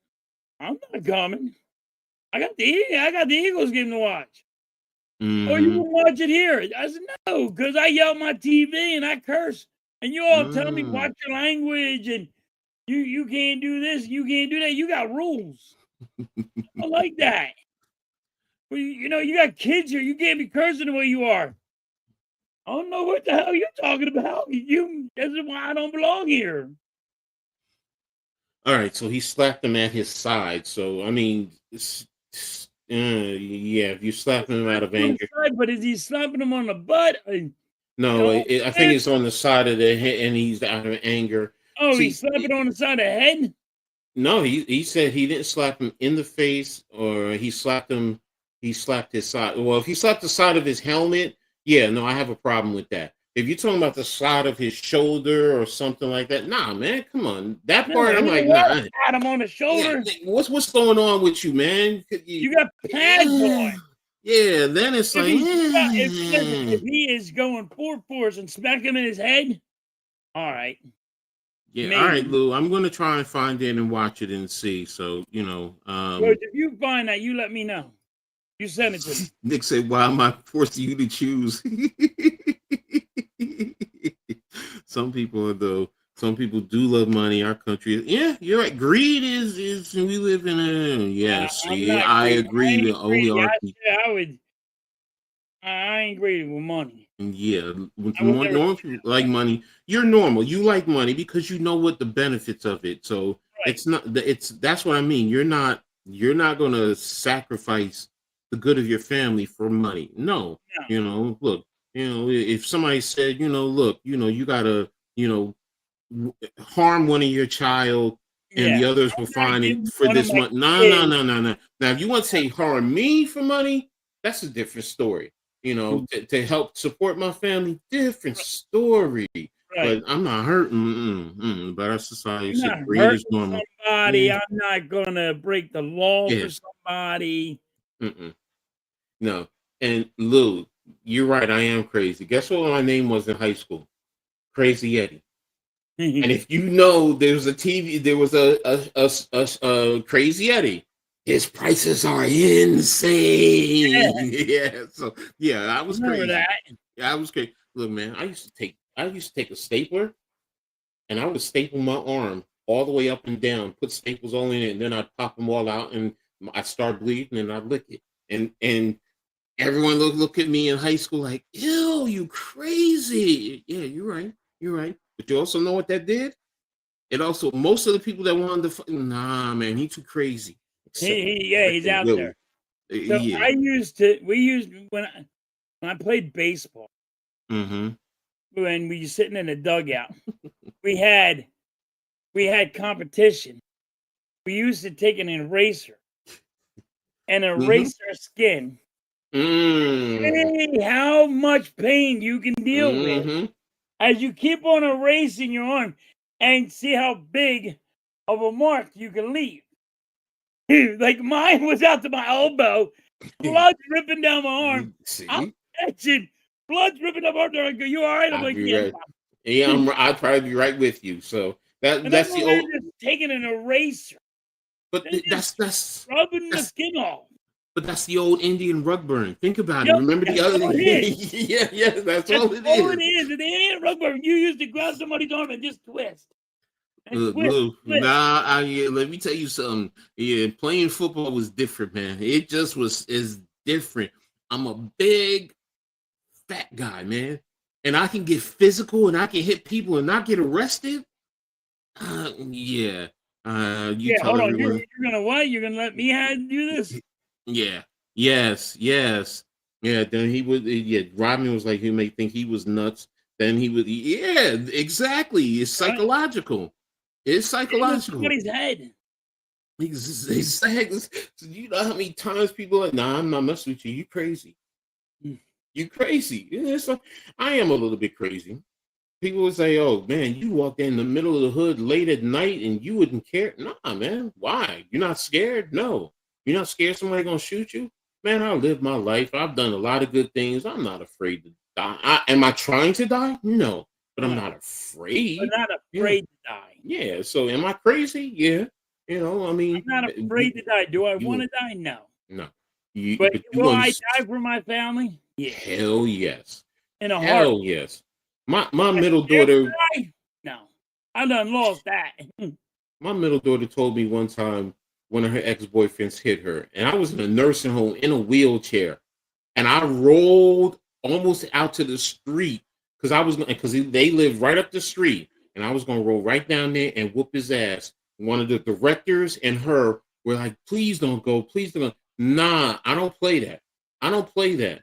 I'm not coming. I got the Eagles game to watch. Oh, you mm-hmm, can watch it here. I said, no, because I yell at my TV and I curse. And you all tell me watch your language and you can't do this, you can't do that. You got rules. I like that. Well, you got kids here. You can't be cursing the way you are. I don't know what the hell you're talking about. This is why I don't belong here. all right. So he slapped him at his side. So I mean, yeah, if you slap him out of On the anger. side, but is he slapping him on the butt? No, I think it's on the side of the head, and he's out of anger. Oh, he's See, slapping on the side of the head? no, he said he didn't slap him in the face, or he slapped him. He slapped his side. Well, if he slapped the side of his helmet, yeah, no, I have a problem with that. If you're talking about the side of his shoulder or something like that, nah, man, come on. That No, part, I'm ain't like, no nah. pat him on the Yeah, shoulder. what's going on with you, man? You got pads on. Yeah, then it's like, If he is going for force and smack him in his head, all right. Yeah, maybe. all right, Lou. I'm gonna try and find it and watch it and see. So, But if you find that, you let me know. You send it to me. Nick said, "Why am I forcing you to choose?" Some people do love money. Our country, yeah, you're right. Greed is we live in a yes. I'm Yeah, not I greedy. I agree. ain't Only greedy. our people. I ain't greedy with money. Yeah, with I would more never normal people like money. You're normal. You like money because you know what the benefits of it. So Right. it's not. It's that's what I mean. You're not gonna sacrifice the good of your family for money. No. No. Look. If somebody said, look, you gotta, harm one of your child, and Yeah. the others will I'm not find it giving for one of this my month. No, no, kids. no, no, no. Now, if you want to say harm me for money, that's a different story. To help support my family, different story. Right. But I'm not hurting. But our society I'm not said greed is hurting normal. somebody. I'm not gonna break the law Yeah. for somebody. No. And Lou, you're right. I am crazy. Guess what my name was in high school? Crazy Eddie. And if there was a Crazy Eddie. His prices are insane. Yeah. So yeah, I was Remember crazy. that? Yeah, I was crazy. Look, man, I used to take a stapler and I would staple my arm all the way up and down, put staples all in it, and then I'd pop them all out and I'd start bleeding and I'd lick it. And everyone look at me in high school like, ew, you crazy. Yeah, you're right. You're right. But you also know what that did? It also, most of the people that wanted to, nah, man, he too crazy. Except He's freaking out Willie. there. So Yeah. we used when I played baseball, Mm-hmm. when we were sitting in a dugout, we had competition. We used to take an eraser and erase our skin. Mm-hmm. Hey, how much pain you can deal with Mm-hmm. as you keep on erasing your arm and see how big of a mark you can leave. Like mine was out to my elbow, blood dripping down my arm. I'm See? catching blood dripping down my arm. They're like, "Are you all right?" I'm I'd like, be "Yeah." right. Yeah, I'd probably be right with you. So And I'm that's over the there old, just taking an eraser but and just that's rubbing the that's skin off. but that's the old Indian rug burn. Think about it. Yep, Remember the that's other? all it is. Yeah, that's That's all it all it is. is. And the Indian rugby, you used to grab somebody's arm and just twist and twist, Look, twist. yeah, let me tell you something. Yeah, playing football was different, man. It just is different. I'm a big fat guy, man, and I can get physical and I can hit people and not get arrested. Yeah. You Yeah, tell hold on. You're everyone. gonna what? You're gonna let me do this? Yeah. Yes. Yes. Yeah. Then he would. Yeah. Rodney was like, he may think he was nuts. Then he would. Yeah. Exactly. It's Right? psychological. It's Get in psychological. somebody's head. Exactly. So you know how many times people are like, nah, I'm not messing with you. You crazy. Mm. You crazy. Yeah, so I am a little bit crazy. People would say, oh man, you walked in the middle of the hood late at night and you wouldn't care. Nah, man. Why? You're not scared? No. You're not scared somebody gonna shoot you? Man, I live my life. I've done a lot of good things. I'm not afraid to die. Am I trying to die? No. But I'm No, not I'm afraid. not Yeah. afraid to die. Yeah. So am I crazy? Yeah. I I'm mean, not afraid to die. Do I want you to die? No. no. But But you will I understand. die for my family? Yeah. Hell yes. In a heart. Hell yes. My Am I middle scared to daughter, die? No. I done lost that. told me one time one of her ex-boyfriends hit her, and I was in a nursing home in a wheelchair, and I rolled almost out to the street because they live right up the street, and I was gonna roll right down there and whoop his ass. One of the directors and her were like, "Please don't go, please don't go." Nah, I don't play that. I don't play that.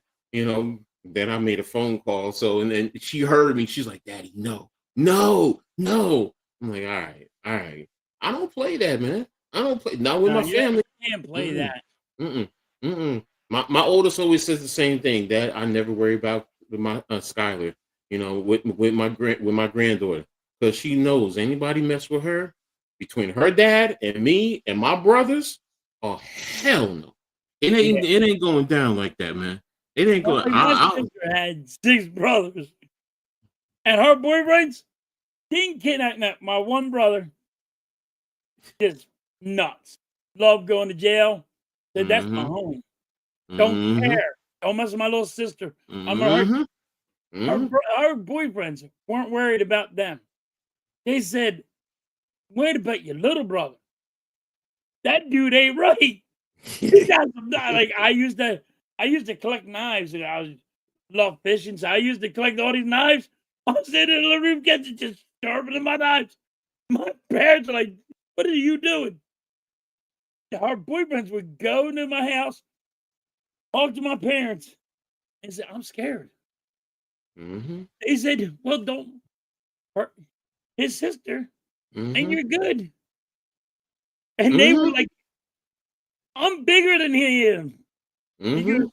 Then I made a phone call. So, and then she heard me. She's like, "Daddy, no, no, no." I'm like, all right. I don't play that, man. I don't play not with No, my you family. can't play Mm-mm, that. mm-mm, mm-mm. My oldest always says the same thing, that I never worry about with my Skylar. With my granddaughter, because she knows anybody mess with her, between her dad and me and my brothers. Oh hell no! Yeah. It ain't going down like that, man. It ain't going. My sister had 6 brothers. And her boyfriends? Didn't kidnap my one brother. Just nuts. Love going to jail. Said that's my home. Don't care. Don't mess with my little sister. I'm gonna hurt. Our boyfriends weren't worried about them. They said, "Worried about your little brother. That dude ain't right." He got some like I used to collect knives and I love fishing, so I used to collect all these knives. I was sitting in the living room kitchen just sharpening my knives. My parents are like, "What are you doing?" Our boyfriends would go into my house, talk to my parents, and say, "I'm scared." They said, "Well, don't hurt his sister, and you're good." And they were like, "I'm bigger than he is." He goes,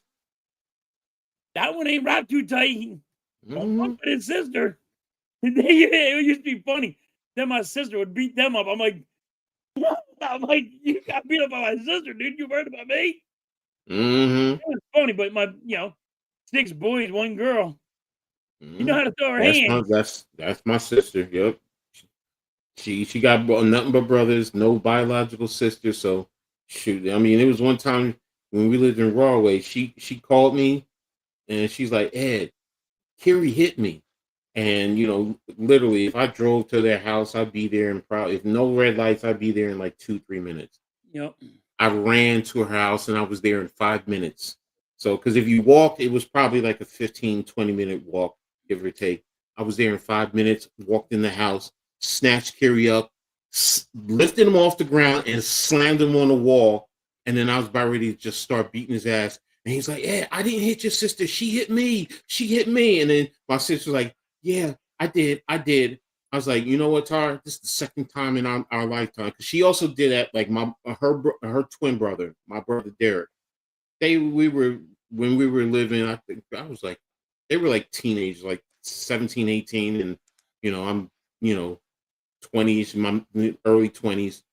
"That one ain't wrapped too tight. Don't fuck with his sister." It used to be funny. Then my sister would beat them up. I'm like, "You got beat up by my sister, dude. You worried about me?" It was funny, but my 6 boys, 1 girl. You know how to throw her hands. That's my sister. Yep. She got nothing but brothers, no biological sister. So shoot, I mean, it was one time when we lived in Rawway. She called me and she's like, "Ed, Kiri hit me." And literally, if I drove to their house, I'd be there in probably, if no red lights, I'd be there in like 2-3 minutes. Yep. I ran to her house and I was there in 5 minutes. So, because if you walked, it was probably like a 15-20 minute walk, give or take. I was there in 5 minutes, walked in the house, snatched Kiri up, lifted him off the ground and slammed him on the wall. And then I was about ready to just start beating his ass. And he's like, "Yeah, I didn't hit your sister. She hit me. She hit me." And then my sister was like, "Yeah, I did. I was like, "You know what, Tara? This is the second time in our lifetime." Because she also did that, like her twin brother, my brother Derek. When we were living, I think I was like, they were like teenagers, like 17, 18. And, I'm, 20s, my early 20s.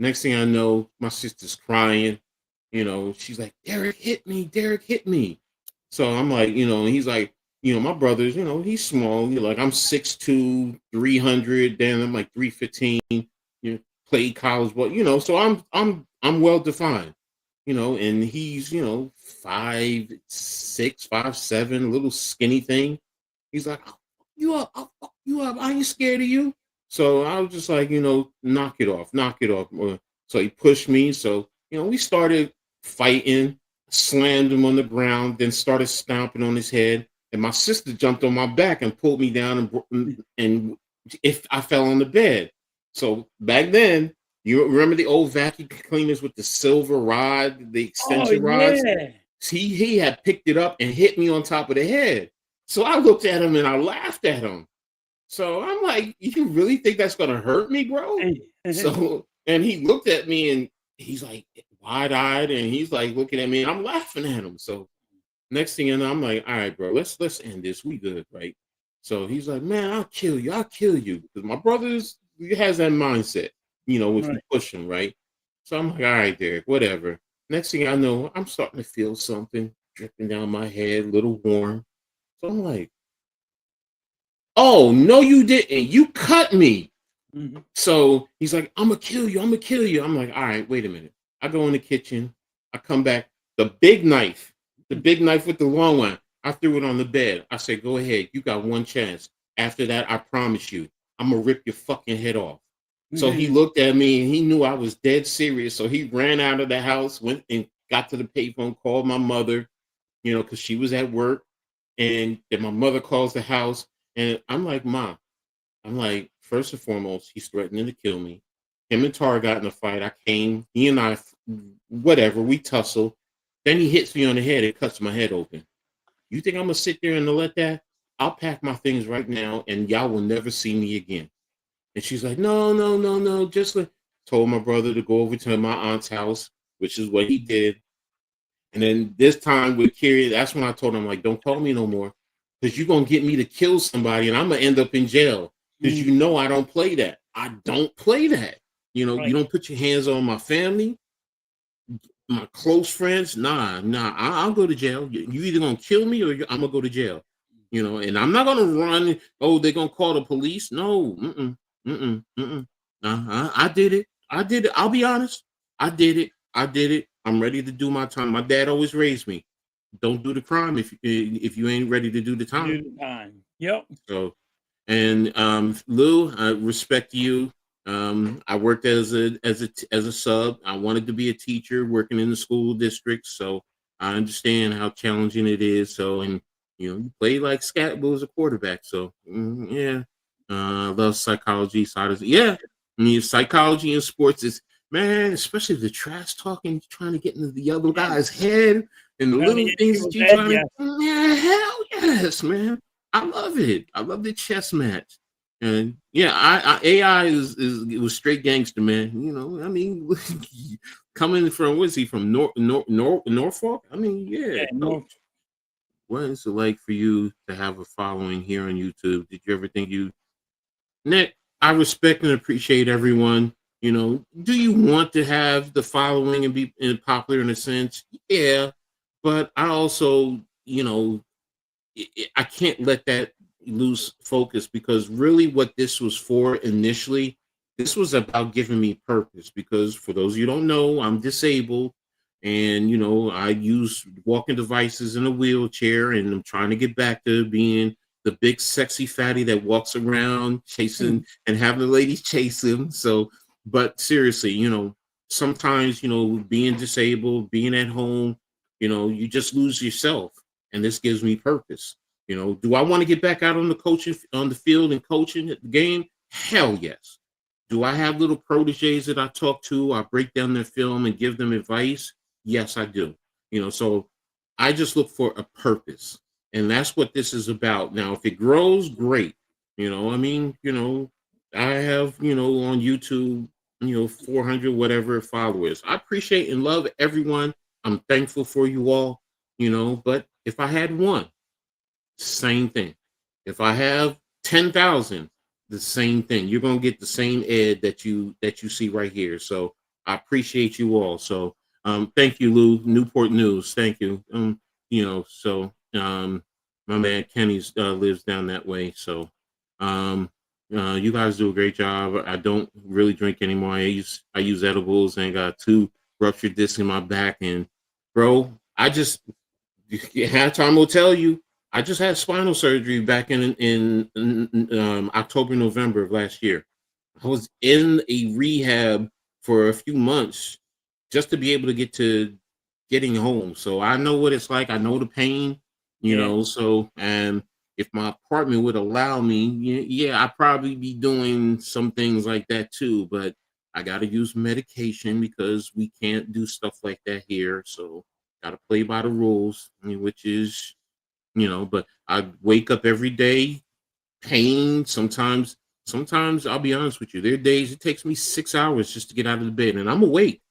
Next thing I know, my sister's crying. She's like, "Derek hit me. Derek hit me." So I'm like, and he's like, my brother's, he's small. Like I'm 6'2", 300. Then I'm like 315. Played college ball. So I'm well defined. And he's 5'6", 5'7", little skinny thing. He's like, "I'll fuck you up. I'll fuck you up. I ain't scared of you." So I was just like, knock it off, knock it off. So he pushed me. So we started fighting. Slammed him on the ground, then started stomping on his head. And my sister jumped on my back and pulled me down, and if I fell on the bed. So back then, you remember the old vacuum cleaners with the silver rod, the extension rods? Yeah. He had picked it up and hit me on top of the head. So I looked at him and I laughed at him. So I'm like, "You really think that's gonna hurt me, bro?" So, and he looked at me and he's like wide-eyed and he's like looking at me and I'm laughing at him. So next thing you know, I'm like, "All right, bro, let's end this. We good, right?" So he's like, "Man, I'll kill you. Because my brother's, he has that mindset, if you push him, right? So I'm like, "All right, Derek, whatever." Next thing I know, I'm starting to feel something dripping down my head, a little warm. So I'm like, "Oh, no, you didn't. You cut me." So he's like, "I'm gonna kill you. I'm gonna kill you." I'm like, "All right, wait a minute." I go in the kitchen. I come back. The big knife with the long one, I threw it on the bed. I said, "Go ahead. You got one chance. After that, I promise you, I'm going to rip your fucking head off." So he looked at me and he knew I was dead serious. So he ran out of the house, went and got to the payphone, called my mother, because she was at work. And then my mother calls the house. And I'm like, "Mom," I'm like, first and foremost, he's threatening to kill me. Him and Tar got in a fight. I came, he and I, whatever, we tussle. Then he hits me on the head and cuts my head open. You think I'm going to sit there and let that? I'll pack my things right now and y'all will never see me again. And she's like, "No, no, no, no. Just like," told my brother to go over to my aunt's house, which is what he did. And then this time with Kiri, that's when I told him, like, "Don't call me no more because you're going to get me to kill somebody and I'm going to end up in jail. Because I don't play that. I don't play that. You don't put your hands on my family, my close friends. Nah, I'll go to jail. You either gonna kill me or I'm gonna go to jail." you know, and I'm not gonna run. Oh, they're gonna call the police. No, mm-mm, mm-mm, mm-mm. I did it. I did it. I'll be honest. I did it. I did it. I'm ready to do my time. My dad always raised me. Don't do the crime if you ain't ready to do the time. Do the time. Yep. So, and Lou, I respect you. I worked as a sub. I wanted to be a teacher working in the school district, so I understand how challenging it is. So, and you play like Scatbo as a quarterback. So, yeah, I love psychology side of it. Yeah, I mean, psychology in sports is, man, especially the trash talking, trying to get into the other guy's head and the little things that you're trying to. Man, hell yes, man. I love it. I love the chess match. And yeah, AI it was straight gangster, man. You know, I mean, coming from, what is he from, Norfolk? I mean, yeah. What is it like for you to have a following here on YouTube? Did you ever think Nick? I respect and appreciate everyone. You know, do you want to have the following and be popular in a sense? Yeah, but I also, you know, I can't let that lose focus, because really what this was for initially, this was about giving me purpose, because for those of you who don't know, I'm disabled, and you know, I use walking devices in a wheelchair, and I'm trying to get back to being the big sexy fatty that walks around chasing and having the ladies chase him. So, but seriously, you know, sometimes, you know, being disabled, being at home, you know, you just lose yourself, and this gives me purpose. You know, do I want to get back out on the field and coaching at the game? Hell yes. Do I have little proteges that I talk to? I break down their film and give them advice? Yes, I do. You know, so I just look for a purpose, and that's what this is about. Now, if it grows, great. You know, I mean, you know, I have, you know, on YouTube, you know, 400 whatever followers. I appreciate and love everyone. I'm thankful for you all. You know, but if I had one, same thing. If I have 10,000, the same thing. You're gonna get the same Ed that you see right here. So I appreciate you all. So thank you, Lou. Newport News. Thank you. You know, so my man Kenny's lives down that way. So you guys do a great job. I don't really drink anymore. I use edibles, and got 2 ruptured discs in my back. And bro, I just Halftime will tell you, I just had spinal surgery back in October, November of last year. I was in a rehab for a few months just to be able to get to getting home. So I know what it's like. I know the pain, you know. So, and if my apartment would allow me, yeah, I'd probably be doing some things like that too. But I got to use medication because we can't do stuff like that here. So, got to play by the rules, I mean, which is, you know. But I wake up every day, pain. Sometimes I'll be honest with you, there are days it takes me 6 hours just to get out of the bed, and I'm awake,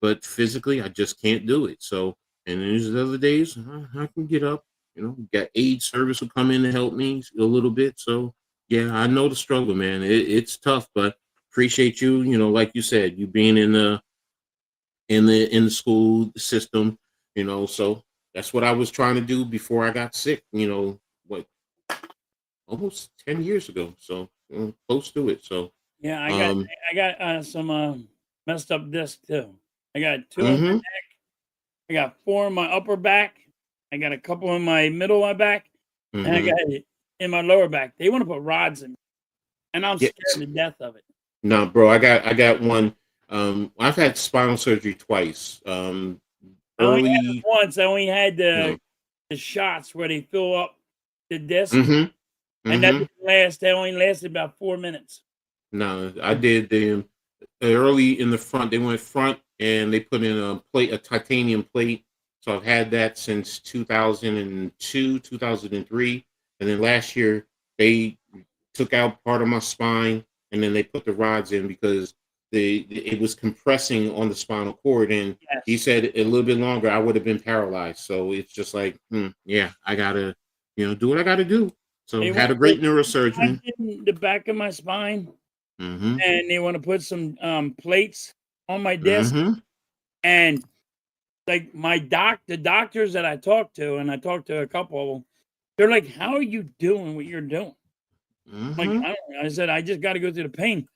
but physically I just can't do it. So, and there's the other days I can get up. You know, got aid service will come in to help me a little bit. So yeah, I know the struggle, man. It's tough, but appreciate you. You know, like you said, you being in the school system. You know, so that's what I was trying to do before I got sick. You know, what, almost 10 years ago. So close to it. So yeah, I got some messed up disc too. I got 2 in my mhm, neck. I got 4 in my upper back. I got a couple in my middle of my back, and I mhm. got it in my lower back. They want to put rods in me, and I'm Yeah. scared to death of it. No, bro, I got one. I've had spinal surgery twice. I only had it Early, once. I only had you know. the shots where they fill up the disc, Mhm. and that Mhm. didn't last. That only lasted about 4 minutes. No, I did the early in the front. They went front and they put in a titanium plate. So I've had that since 2002, 2003, and then last year they took out part of my spine, and then they put the rods in because it was compressing on the spinal cord, and he Yes. said a little bit longer I would have been paralyzed. So it's just like, yeah, I gotta, do what I gotta do. So They had want a to put great neurosurgeon. in the back of my spine, Mm-hmm. and they want to put some plates on my disc. Mm-hmm. And like the doctors that I talked to, and I talked to a couple of them, They're like, "How are you doing what you're doing?" I'm like, Mm-hmm. I don't know. I said, "I just got to go through the pain."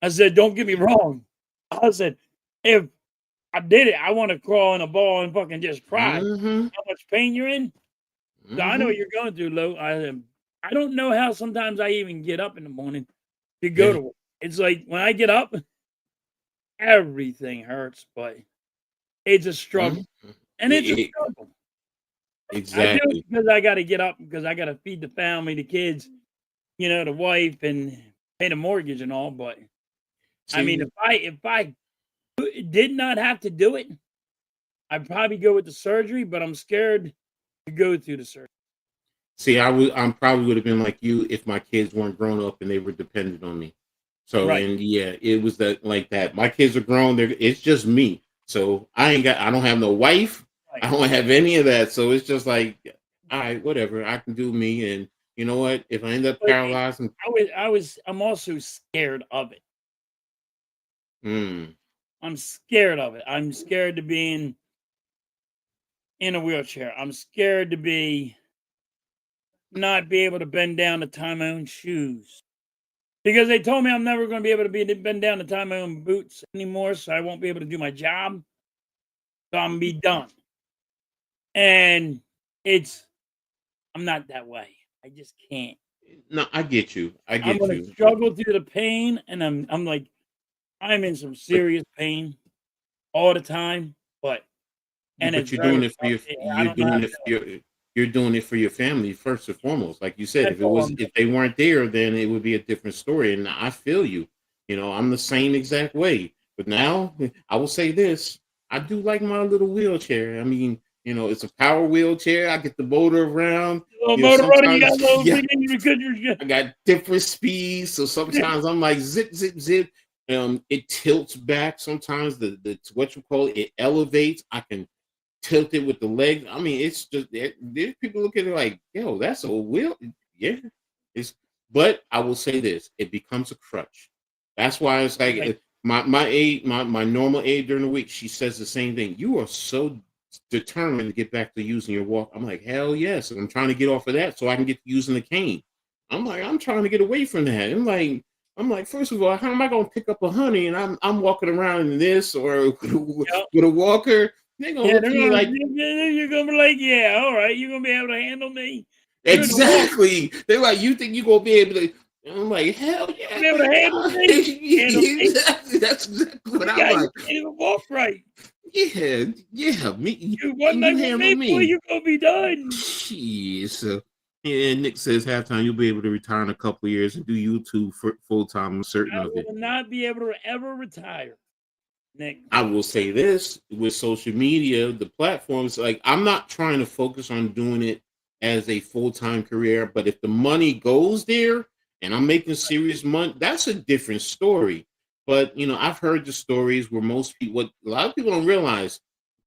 I said, "Don't get me wrong." I said, "If I did it, I want to crawl in a ball and fucking just cry. Mm-hmm. How much pain you're in? So I know Mm-hmm. what you're going through, Lo. I don't know how sometimes I even get up in the morning to go Yeah. to work. It's like when I get up, everything hurts, but it's a struggle, Mm-hmm. and it's a It, struggle. I do it exactly. because I got to get up because I got to feed the family, the kids, the wife, and pay the mortgage and all. But I mean, See, if I did not have to do it, I'd probably go with the surgery. But I'm scared to go through the surgery. I probably would have been like you if my kids weren't grown up and they were dependent on me. So, Right. and yeah, it was that like that. My kids are grown. It's just me. So I don't have no wife. Right. I don't have any of that. So it's just like, all right, whatever. I can do me. And you know what? If I end up But paralyzed and I'm also scared of it. mm, I'm scared of it. I'm scared to be in a wheelchair. I'm scared to not be able to bend down to tie my own shoes. Because they told me I'm never going to be able to bend down to tie my own boots anymore, so I won't be able to do my job. So I'm gonna be done. And I'm not that way. I just can't. no, I get you. I I'm get gonna you. struggle through the pain, and I'm like, I'm in some But serious pain all the time, and it's But you're very doing it for your I don't know how to do it. you're doing it for your family first and foremost. Like you said, That's all I'm doing. if they weren't there, then it would be a different story. And I feel you. You know, I'm the same exact way. But now I will say this: I do like my little wheelchair. I mean, it's a power wheelchair. I get the motor around. Little You know, motor running, you got a sometimes little yeah, thing in your good. I got different speeds. So sometimes I'm like zip, zip, zip. It tilts back. Sometimes the what you call it elevates. I can tilted with the legs. I mean, it's just there's people look at it like, yo, that's a wheel. Yeah, it's. But I will say this: it becomes a crutch. That's why it's like Right. my aide, my normal aide during the week. She says the same thing. You are so determined to get back to using your walk. I'm like, hell yes, and I'm trying to get off of that so I can get to using the cane. I'm like, I'm trying to get away from that. I'm like, first of all, how am I going to pick up a honey and I'm walking around in this or Yep. with a walker? They're gonna Yeah, look at me like you're gonna be like, yeah, all right, you're gonna be able to handle me. You're the one exactly. They're like, you think you're gonna be able to? And I'm like, hell yeah, be able to handle me. Handle me. exactly. That's exactly what You I'm like. can't even walk right. Yeah, yeah. You one You night with handle me, boy, me. you gonna be done. Jeez. So, yeah, Nick says halftime you'll be able to retire in a couple of years and do YouTube for full time. I'm certain I of it. will not be able to ever retire, Nick. I will say this with social media, the platforms, like I'm not trying to focus on doing it as a full-time career, but if the money goes there and I'm making serious money, that's a different story. But I've heard the stories where most people, what a lot of people don't realize,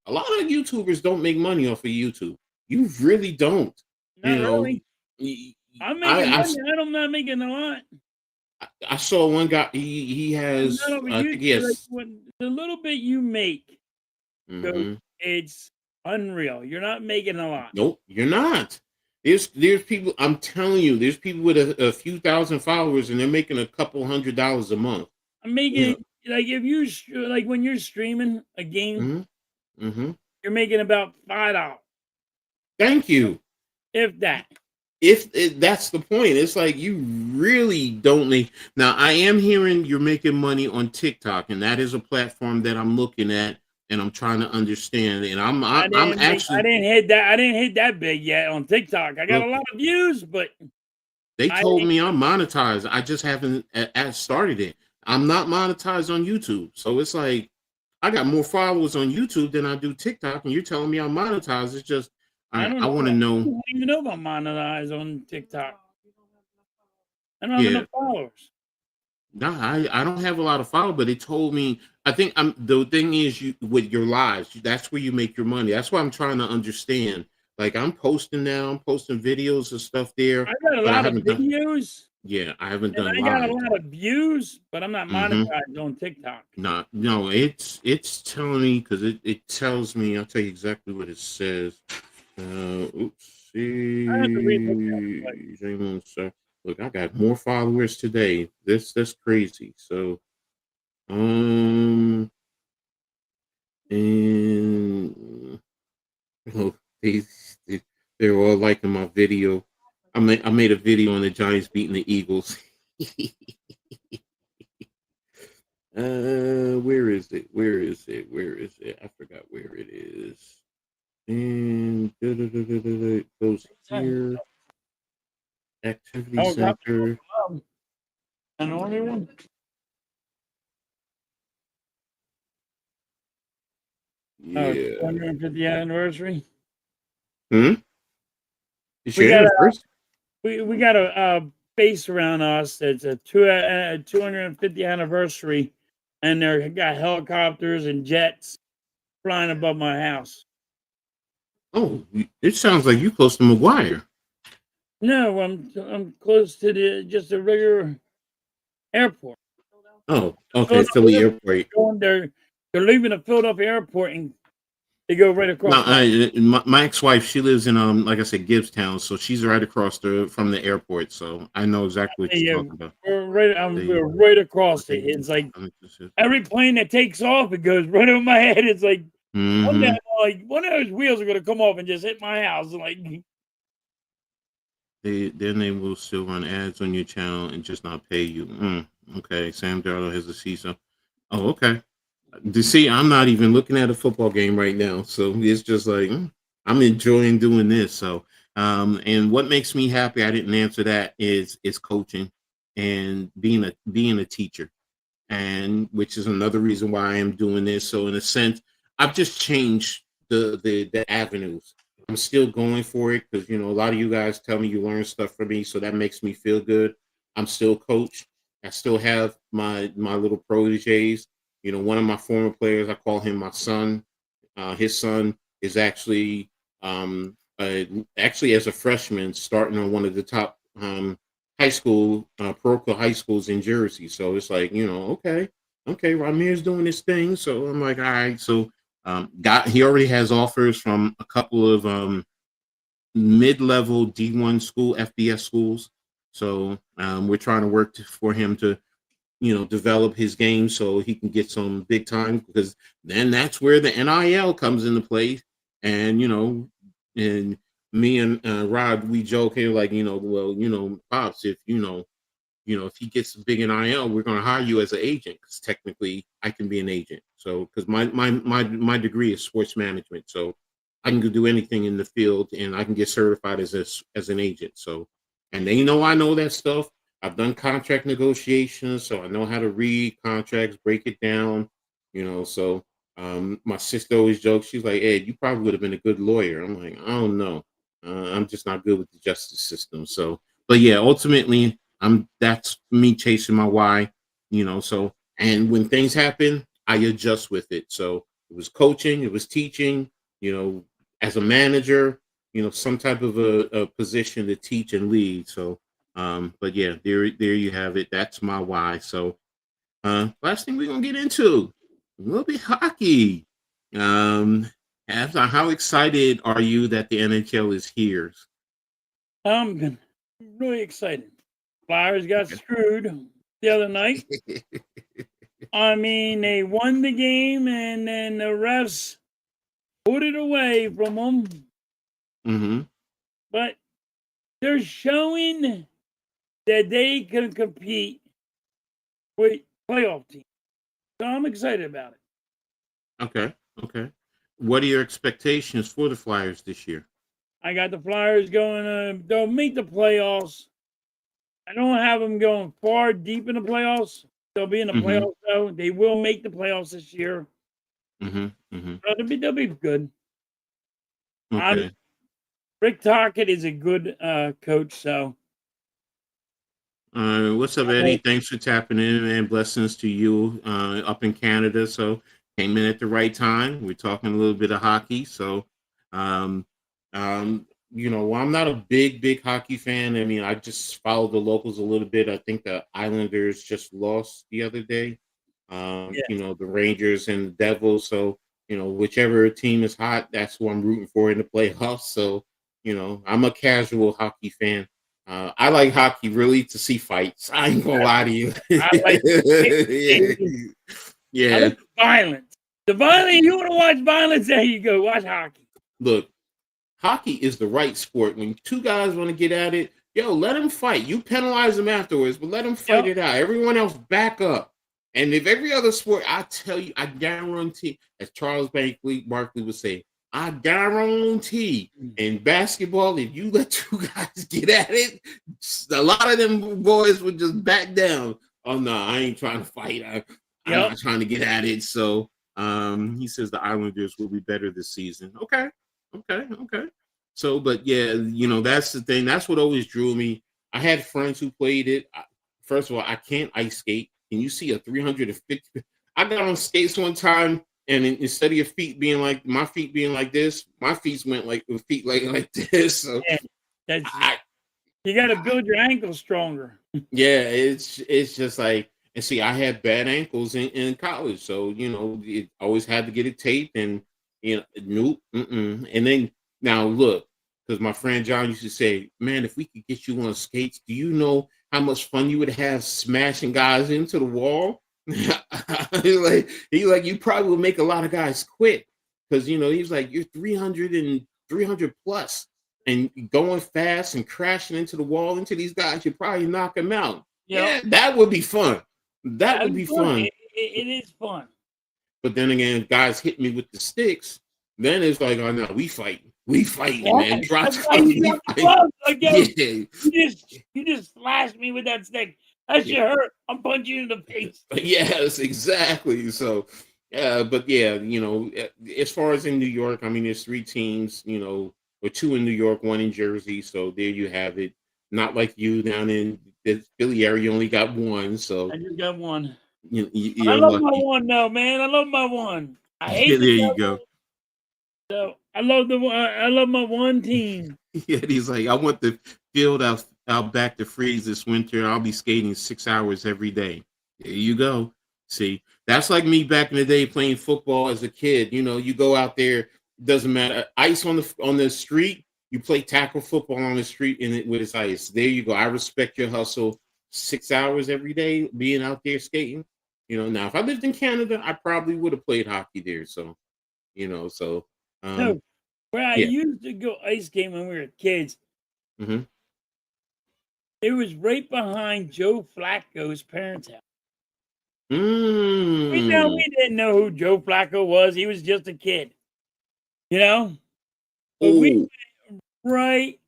a lot of YouTubers don't make money off of YouTube. You really don't. You Not know, really. y- I'm I, making I money. I'm not making a lot. I saw one guy. He I'm not has, over I think he YouTube. Like has. when the little bit you make, goes, Mhm. it's unreal. You're not making a lot. Nope, you're not. There's people. I'm telling you, there's people with a few thousand followers, and they're making a couple $100s a month. I'm You making know. like if you like when you're streaming a game, Hmm. Hmm. you're making about $5, Thank you. if that. If that's the point, it's like you really don't make. Now, I am hearing you're making money on TikTok, and that is a platform that I'm looking at and I'm trying to understand. And I'm I actually didn't hit that. I didn't hit that big yet on TikTok. I got a look. lot of views, but They I told ain't me I'm monetized. I just haven't started it. I'm not monetized on YouTube. So it's like I got more followers on YouTube than I do TikTok, and you're telling me I'm monetized. It's just I don't I want to know. I know. don't even know if I'm monetized on TikTok. I don't have Yeah, enough followers. no, I don't have a lot of followers, but they told me I think I'm the thing is you with your lives, that's where you make your money. That's what I'm trying to understand. Like I'm posting now, I'm posting videos and stuff there, I got a but I lot of haven't done videos yeah, I haven't and done I got a live. lot of views, but I'm not Mm-hmm. monetized on TikTok. No, it's telling me because it tells me. I'll tell you exactly what it says. Oops, I have to relook at it. Raymond, sir. Look, I got more followers today. That's crazy. So, and oh, they, they're all liking my video. I made a video on the Giants beating the Eagles. Where is it? Where is it? Where is it? I forgot where it is. And it goes here. Activity Oh, got center. an only one. Oh, Yeah. 250th anniversary. Hmm. You We share got it first? we got a base around us that's a 250th anniversary, and they got helicopters and jets flying above my house. Oh, it sounds like you close to McGuire. No, I'm close to just a regular airport. Oh, okay, Philly Airport. They're leaving the Philadelphia airport and they go right No, across. my ex-wife, she lives in like I said, Gibbstown, so she's right across from the airport. So I know exactly what you're talking about. We're right across it. It's like every plane that takes off, it goes right over my head. It's like one day, one of those wheels are gonna come off and just hit my house. Like they will still run ads on your channel and just not pay you. Okay, Sam Darnold has a season. Oh, okay. To see, I'm not even looking at a football game right now, so it's just like I'm enjoying doing this. So, and what makes me happy, I didn't answer that, is coaching and being a teacher, and which is another reason why I am doing this. So, in a sense, I've just changed the avenues. I'm still going for it because a lot of you guys tell me you learn stuff from me, so that makes me feel good. I'm still coach. I still have my little proteges. One of my former players, I call him my son. His son is actually as a freshman starting on one of the top high school parochial high schools in Jersey. So it's like okay, Ramir's doing this thing. So I'm like, all right. So he already has offers from a couple of mid-level D1 school FBS schools. So we're trying to work for him to develop his game so he can get some big time, because then that's where the NIL comes into play. And and me and Rod, we joke here like well, Pops, if if he gets a big NIL, we're going to hire you as an agent, because technically I can be an agent. So because my degree is sports management, so I can do anything in the field and I can get certified as an agent. So, and they know I know that stuff. I've done contract negotiations, so I know how to read contracts, break it down. So my sister always jokes, she's like, Ed, you probably would have been a good lawyer. I'm like, I don't know. I'm just not good with the justice system. So, but yeah, ultimately, that's me chasing my why. So, and when things happen, I adjust with it. So it was coaching, it was teaching, as a manager, some type of a position to teach and lead. So, but yeah, there you have it. That's my why. So, last thing we're gonna get into a little bit hockey. How excited are you that the NHL is here? I'm really excited. Flyers got screwed the other night. I mean, they won the game and then the refs put it away from them. Mm-hmm. But they're showing that they can compete with playoff teams. So I'm excited about it. Okay. What are your expectations for the Flyers this year? I got the Flyers going. They'll make the playoffs. I don't have them going far deep in the playoffs. They'll be in the playoffs, though. They will make the playoffs this year. They'll be good. Okay. Rick Tocchet is a good coach, so. What's up, Eddie? Thanks for tapping in, and blessings to you up in Canada. So came in at the right time. We're talking a little bit of hockey. So, I'm not a big hockey fan. I mean, I just follow the locals a little bit. I think the Islanders just lost the other day. The Rangers and the Devils. So, whichever team is hot, that's who I'm rooting for in the playoffs. So, I'm a casual hockey fan. I like hockey really to see fights. I ain't gonna lie to you. I like Yeah. I like violence. The violence, you want to watch violence? There you go. Watch hockey. Look, hockey is the right sport. When two guys want to get at it, let them fight. You penalize them afterwards, but let them fight it out. Everyone else back up. And if every other sport, I tell you, I guarantee, as Charles Barkley would say, I guarantee in basketball, if you let two guys get at it, a lot of them boys would just back down. Oh no, I ain't trying to fight. I'm not trying to get at it. So he says the Islanders will be better this season. Okay. So, but yeah, that's the thing. That's what always drew me. I had friends who played it. First of all, I can't ice skate. Can you see a 350? I got on skates one time, and instead of your feet being like my feet being like this, my feet went like this. So you got to build your ankles stronger. Yeah, it's just like, and see, I had bad ankles in college, so it always had to get it taped, and nope, and then now look, because my friend John used to say, man, if we could get you on skates, do you know how much fun you would have smashing guys into the wall? He's like, you probably would make a lot of guys quit, because he's like, you're 300 plus, and going fast and crashing into the wall into these guys, you probably knock them out. Yeah, that would be fun. That would be fun. It is fun. But then again, guys hit me with the sticks. Then it's like, oh no, we fighting, man. Drop you just flashed me with that stick. That shit hurt. I'm punching you in the face. Yes, exactly. So, but yeah, as far as in New York, I mean, there's 3 teams, or 2 in New York, 1 in Jersey. So there you have it. Not like you down in the Philly area, you only got 1. So I just got 1. You're I love lucky. my 1 though, man. I love my 1. I hate there you go. So I love my 1 team. Yeah, he's like, I want the field out back to freeze this winter. I'll be skating 6 hours every day. There you go. See, that's like me back in the day playing football as a kid. You go out there, doesn't matter. Ice on the street, you play tackle football on the street with its ice. There you go. I respect your hustle. 6 hours every day being out there skating. Now if I lived in Canada, I probably would have played hockey there. So, where I used to go ice skating when we were kids, it was right behind Joe Flacco's parents' house. We didn't know who Joe Flacco was. He was just a kid, But we right,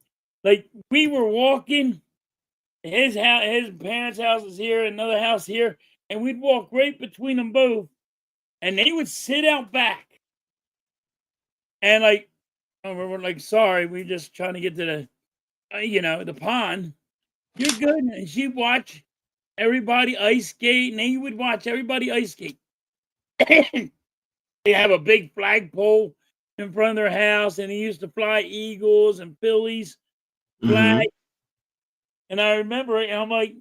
like we were walking. His parents' house was here, another house here, and we'd walk right between them both, and they would sit out back, and we're like, sorry, we're just trying to get to the, the pond. You're good, and she'd watch everybody ice skate, and they would watch everybody ice skate. They have a big flagpole in front of their house, and he used to fly Eagles and Phillies flag. And I remember it, and I'm like,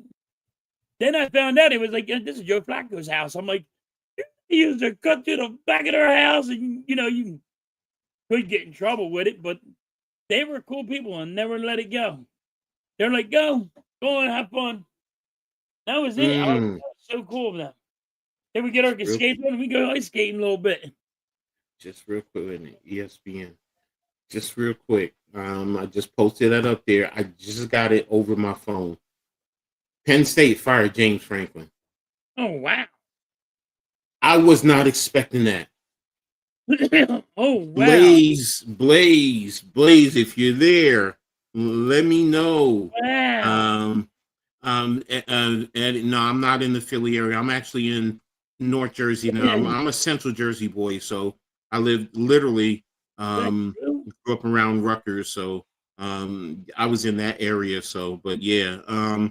then I found out it was like, this is Joe Flacco's house. I'm like, he used to cut to the back of their house, and you could get in trouble with it, but they were cool people and never let it go. They're like, go and have fun. That was it. That was so cool of them. Then we get our skates on and we go ice skating a little bit. Just real quick, ESPN. Just real quick. I just posted that up there. I just got it over my phone. Penn State fired James Franklin. Oh, wow. I was not expecting that. Oh, wow. Blaze, if you're there, let me know. Wow. And no, I'm not in the Philly area. I'm actually in North Jersey now. I'm a Central Jersey boy, so I live literally grew up around Rutgers, so I was in that area. So, but yeah,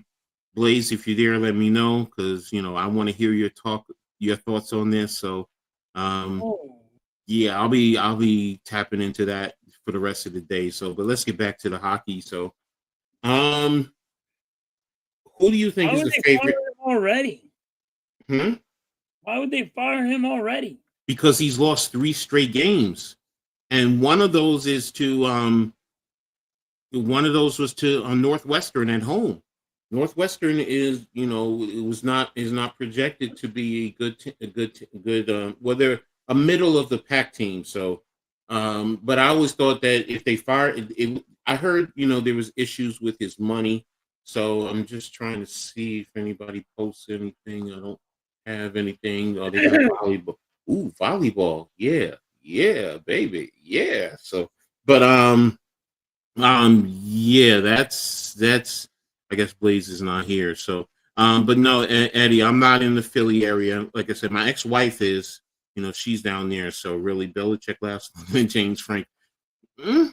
Blaze, if you're there, let me know, because I want to hear your thoughts on this. So, yeah, I'll be tapping into that for the rest of the day. So, but let's get back to the hockey. So, who do you think is the favorite already? Why would they fire him already? Because he's lost 3 straight games, and one of those is to one of those was to Northwestern at home. Northwestern is, is not projected to be well, they're a middle of the pack team. So, but I always thought that if they fired, I heard, there was issues with his money. So I'm just trying to see if anybody posts anything. I don't have anything. Oh, they got volleyball. Ooh, volleyball. Yeah, yeah, baby. Yeah. So, but yeah, that's. I guess Blaze is not here. So, but no, Eddie, I'm not in the Philly area. Like I said, my ex-wife is. She's down there. So really, Belichick last and James Frank.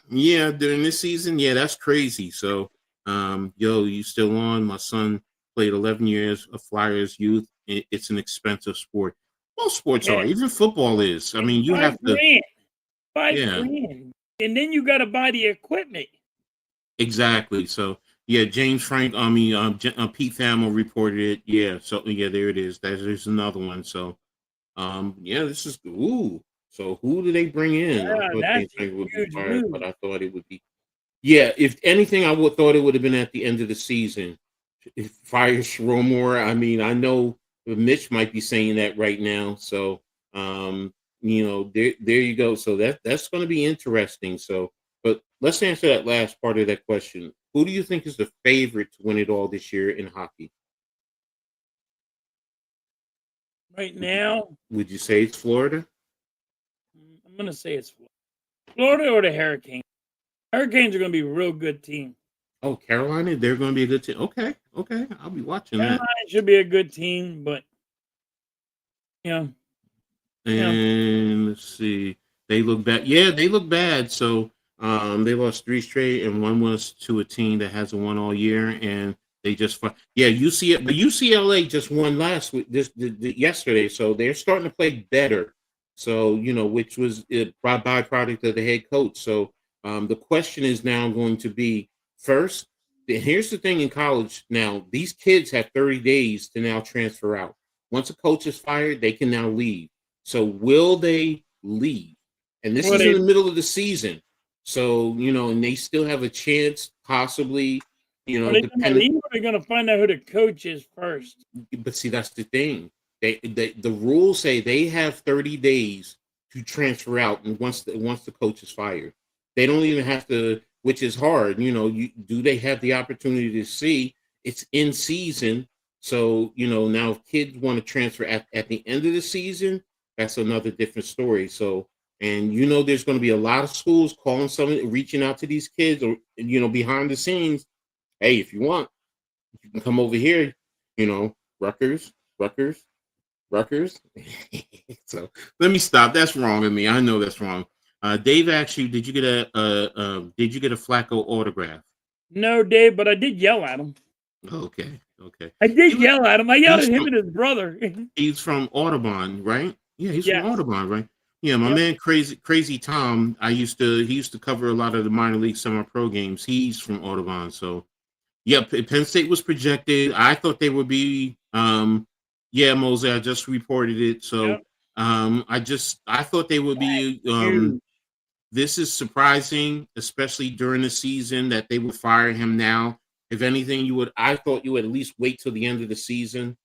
Yeah, during this season, yeah, that's crazy. So, you still on? My son played 11 years of Flyers youth. It's an expensive sport. Most sports Yeah. are. Even football is. I mean, you $5 have to. grand. $5 Yeah. grand. And then you got to buy the equipment. Exactly. So yeah, James Frank. Pete Thamel reported it. Yeah. So yeah, there it is. There's another one. So yeah, this is ooh. So who do they bring in? I Yeah, thought James that's a Frank would be huge fired, move. but I thought it would be. Yeah, if anything, I would thought it would have been at the end of the season. If fire Shromore. I mean, I know Mitch might be saying that right now. So there you go. So that's going to be interesting. So, but let's answer that last part of that question. Who do you think is the favorite to win it all this year in hockey? Right now, Would you say it's Florida? I'm going to say it's Florida or the Hurricanes. Hurricanes are going to be a real good team. Oh, Carolina, they're going to be a good team. Okay, I'll be watching Carolina that. should be a good team, but And let's see, they look bad. Yeah, they look bad. So they lost 3 straight, and one was to a team that hasn't won all year, and they just yeah, but UCLA just won last week, yesterday, so they're starting to play better. So which was a byproduct of the head coach. So the question is now going to be first. Here's the thing in college now: these kids have 30 days to now transfer out. Once a coach is fired, they can now leave. So will they leave? And this is in the middle of the season. So, and they still have a chance, possibly, are they going to leave or are they going to find out who the coach is first? But see, that's the thing. The rules say they have 30 days to transfer out, and once the coach is fired. They don't even have to, which is hard. Do they have the opportunity to see it's in season? So, now if kids want to transfer at the end of the season, that's another different story. So, and there's going to be a lot of schools calling reaching out to these kids, or behind the scenes. Hey, if you want, you can come over here. Rutgers. So let me stop. That's wrong of me. I know that's wrong. Dave, actually, did you get a Flacco autograph? No, Dave, but I did yell at him. Okay. I did yell at him. I yelled at him and his brother. He's from Audubon, right? Yeah, he's from Audubon, right? Yeah, my man, Crazy Tom. He used to cover a lot of the minor league semi-pro games. He's from Audubon, so yeah. Penn State was projected. I thought they would be. Mose, I just reported it. So I thought they would be. This is surprising, especially during the season, that they would fire him now. If anything, I thought you would at least wait till the end of the season,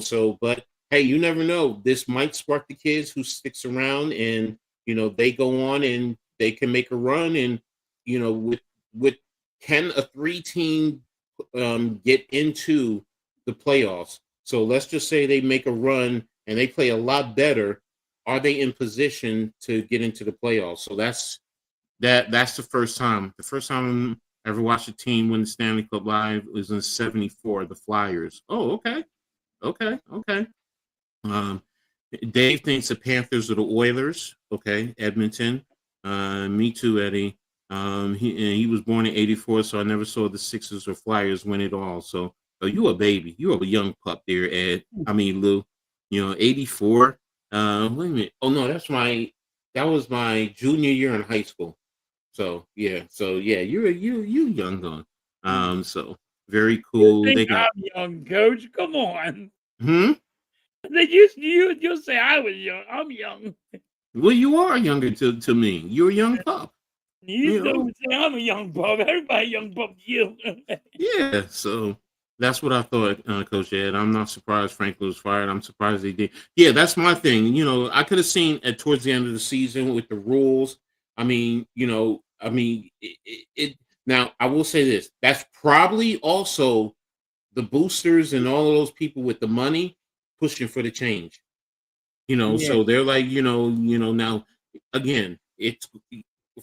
so, but hey, you never know. This might spark the kids who sticks around and, they go on and they can make a run. And, can a 3-team get into the playoffs? So let's just say they make a run and they play a lot better. Are they in position to get into the playoffs? So that's the first time. The first time I ever watched a team win the Stanley Cup live was in '74, the Flyers. Oh, okay. Dave thinks the Panthers are the Oilers. Okay, Edmonton. Me too, Eddie. He was born in '84, so I never saw the Sixers or Flyers win it all. So, you a baby. You a young pup there, Ed. I mean, Lou. 84. Wait a minute. Oh no, that was my junior year in high school. So yeah, you're young gun. So very cool. You think I'm young, Coach? Come on. You'll say I was young. I'm young. Well, you are younger to me. You're a young pup. You You know, don't say I'm a young pup. Everybody young pup to you. yeah. So that's what I thought, Coach Ed. I'm not surprised Franklin was fired. I'm surprised they did. Yeah, that's my thing. I could have seen at towards the end of the season with the rules. It now I will say this. That's probably also the boosters and all of those people with the money pushing for the change. Yeah, So they're like, now again, it's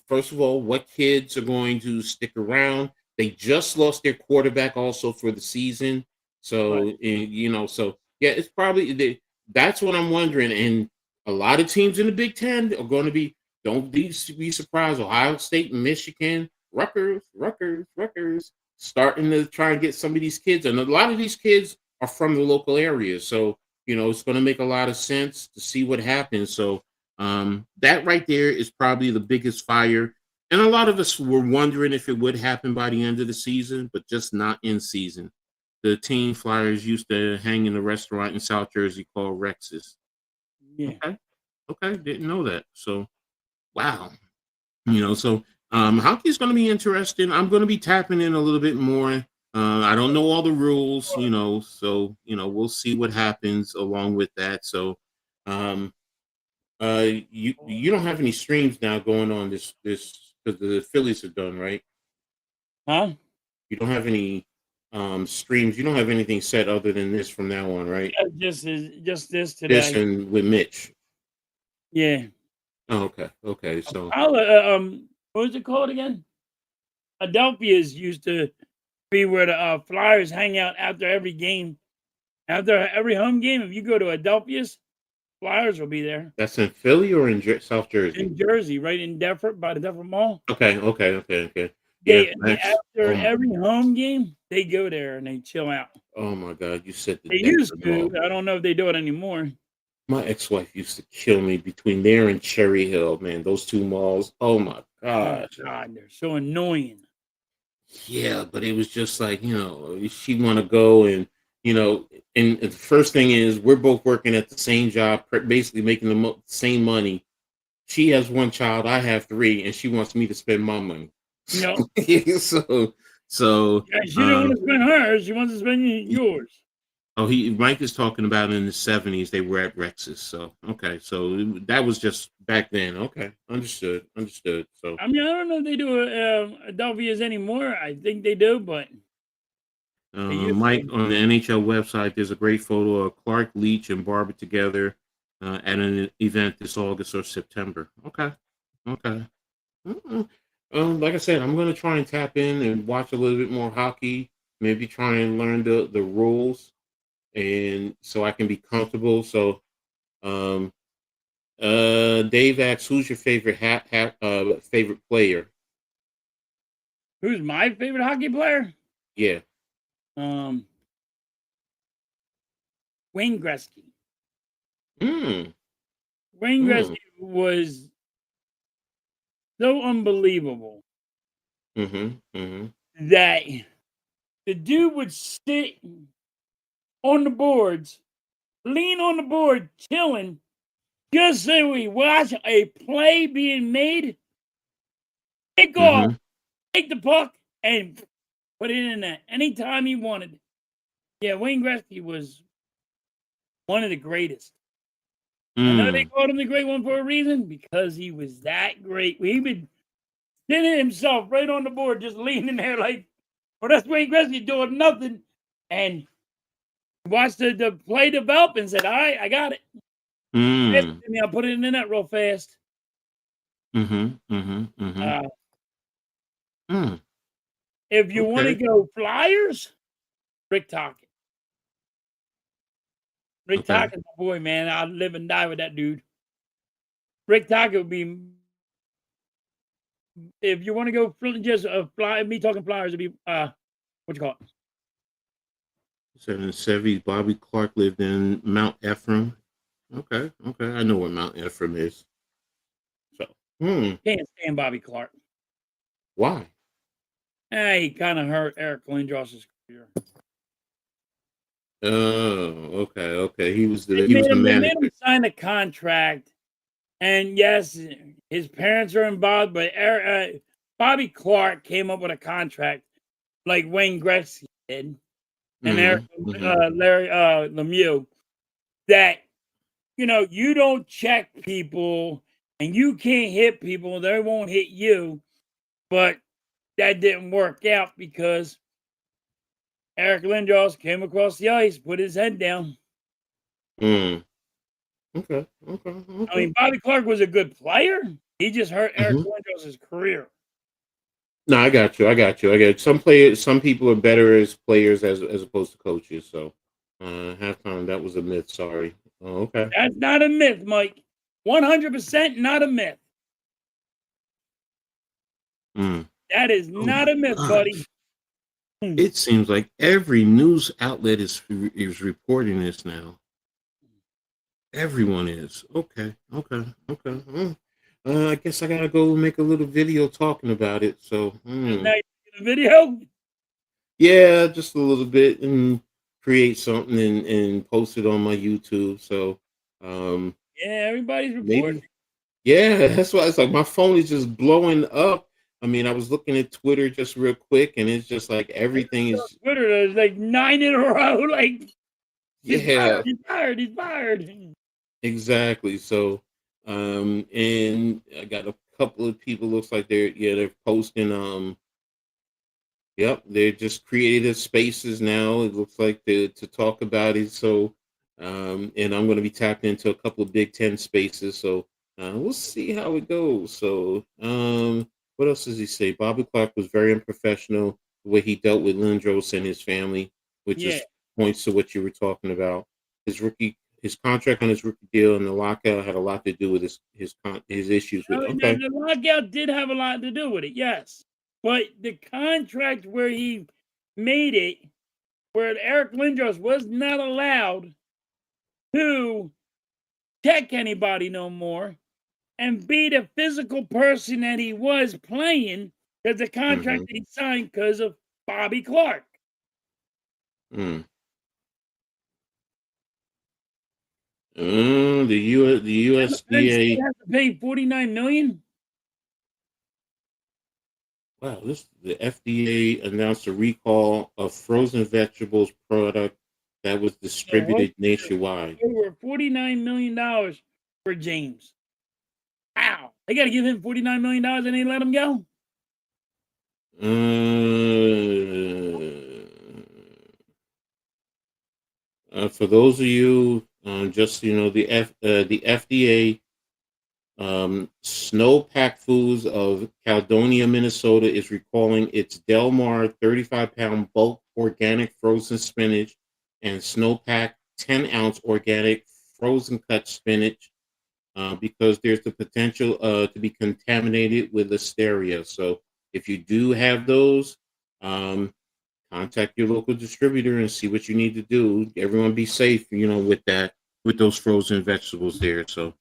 first of all, what kids are going to stick around? They just lost their quarterback also for the season. right. So yeah, it's probably that's what I'm wondering. And a lot of teams in the Big Ten are going to don't be surprised. Ohio State, Michigan, Rutgers, starting to try and get some of these kids. And a lot of these kids are from the local areas. So, it's going to make a lot of sense to see what happens. So, that right there is probably the biggest fire. And a lot of us were wondering if it would happen by the end of the season, but just not in season. The team Flyers used to hang in a restaurant in South Jersey called Rex's. Yeah. Okay, didn't know that. So, wow. So hockey's going to be interesting. I'm going to be tapping in a little bit more. I don't know all the rules, so we'll see what happens along with that. So, you don't have any streams now going on this because the Phillies are done, right? Huh? You don't have any streams. You don't have anything set other than this from now on, right? Yeah, just this This today. and with Mitch. Yeah. Oh, okay. So What was it called again? Adelphia's used to be where the Flyers hang out after every game. After every home game, if you go to Adelphia's, Flyers will be there. that's in Philly or in South Jersey? In Jersey, right in Deptford, by the Deptford Mall. Okay. Yeah, They after every home game, they go there and they chill out. oh my God, you said the They used Deptford to. Mall. I don't know if they do it anymore. My ex-wife used to kill me between there and Cherry Hill, man. Those two malls. Oh my Oh gosh. God, they're so annoying. Yeah, but it was just like, she want to go and, and the first thing is we're both working at the same job, basically making the same money. She has one child, I have three, and she wants me to spend my money. No, So, yeah, she didn't want to spend hers. She wants to spend yours. Mike is talking about in the 70s they were at Rex's. So okay, so that was just back then. Okay, understood. So I mean, I don't know if they do Adelphia's anymore. I think they do, but they used Mike to. on the NHL website, there's a great photo of Clark Leach and Barbara together at an event this August or September. Okay. Mm-mm. Like I said, I'm going to try and tap in and watch a little bit more hockey. Maybe try and learn the rules, and so I can be comfortable. So, Dave asks, "Who's your favorite favorite player?" Who's my favorite hockey player? Yeah. Um, Wayne Gretzky. Mm. Wayne Mm. Gretzky was so unbelievable that the dude would sit on the boards, lean on the board, chilling, just so we watch a play being made, take off, take the puck, and put it in there anytime he wanted. Yeah, Wayne Gretzky was one of the greatest. I know they called him the great one for a reason, because he was that great. He would sit himself right on the board, just leaning there like, well, that's Wayne Gretzky doing nothing. And watched the play develop and said, all right, I got it. I'll put it in the net real fast. If you want to go Flyers, Rick Tocchet. Rick Tockett's my boy, man. I'll live and die with that dude. Rick Tocchet would be, if you want to go just me talking Flyers, it'd be what you call it? 770. Bobby Clark lived in Mount Ephraim. Okay. I know where Mount Ephraim is. So, Can't stand Bobby Clark. Why? He kind of hurt Eric Lindros's career. Oh, okay. He was the They manager. made him sign a contract, and yes, his parents are involved, but Bobby Clark came up with a contract like Wayne Gretzky did, and Eric Larry Lemieux, that you don't check people and you can't hit people, they won't hit you. But that didn't work out because Eric Lindros came across the ice, put his head down. Okay. Okay. I mean, Bobby Clark was a good player. He just hurt Eric Mhm. Lindros' career. No, I got you. Some people are better as players as opposed to coaches. So, halftime, that was a myth. Sorry. Oh, okay. That's not a myth, Mike. 100% not a myth. Mm. That is Oh not my a myth, buddy. gosh. It seems like every news outlet is reporting this now. Everyone is. Okay. I guess I gotta go make a little video talking about it. So, Now you see the video? yeah, just a little bit and create something and post it on my YouTube. So, um, Yeah, everybody's reporting. maybe, yeah, that's why it's like my phone is just blowing up. I mean, I was looking at Twitter just real quick, and it's just like everything is, Twitter, there's like 9 in a row. Like, he's fired, yeah, he's fired, he's fired. exactly. So, and I got a couple of people. Looks like they're posting. Yep, they're just creative spaces now. It looks like to talk about it. So, and I'm going to be tapping into a couple of Big Ten spaces. So, we'll see how it goes. So, what else does he say? Bobby Clark was very unprofessional the way he dealt with Lindros and his family, which Yeah. is points to what you were talking about. His contract on his rookie deal and the lockout had a lot to do with his issues with. Now, Okay. the lockout did have a lot to do with it, yes. But the contract where he made it, where Eric Lindros was not allowed to check anybody no more and be the physical person that he was playing, that's a contract Mm-hmm. that he signed because of Bobby Clark. Mm. The Penn State USDA. has to pay $49 million. Wow, the FDA announced a recall of frozen vegetables product that was distributed nationwide. Over $49 million for James. Wow. They got to give him $49 million and they let him go? For those of you, just so you know, the FDA, Snowpack Foods of Caledonia, Minnesota, is recalling its Delmar 35-pound bulk organic frozen spinach and Snowpack 10-ounce organic frozen cut spinach because there's the potential to be contaminated with listeria. So if you do have those, contact your local distributor and see what you need to do. Everyone be safe, with those frozen vegetables there. So,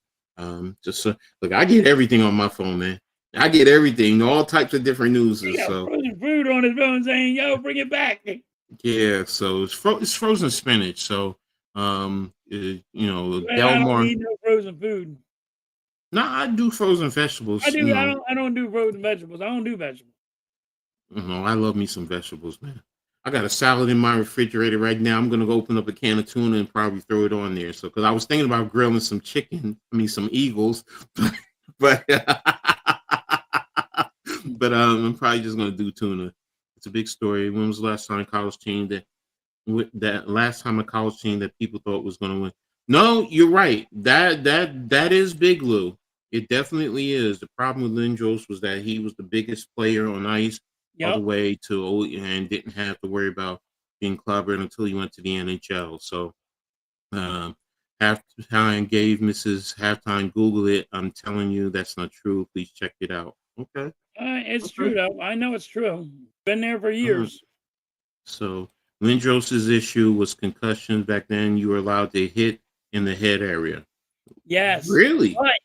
just look, I get everything on my phone, man. I get everything, all types of different He newses. got So, frozen food on his phone saying, yo, bring it back. yeah, so it's frozen spinach. So, Man, I don't Delmar. need no frozen food. No, I do frozen vegetables. I don't do frozen vegetables. I don't do vegetables. I love me some vegetables, man. I got a salad in my refrigerator right now. I'm gonna go open up a can of tuna and probably throw it on there. So, because I was thinking about grilling some chicken, some eagles, but I'm probably just gonna do tuna. It's a big story. When was the last time a college team that people thought was gonna win? No, you're right. That is Big Lou. It definitely is. The problem with Lindros was that he was the biggest player on ice all the Yep. way to and didn't have to worry about being clobbered until he went to the NHL. So halftime gave Mrs. Halftime Google it. I'm telling you that's not true. Please check it out. Okay. It's true, Okay. though. I know it's true. Been there for All right. years. So Lindros's issue was concussion. Back then you were allowed to hit in the head area. Yes. Really? But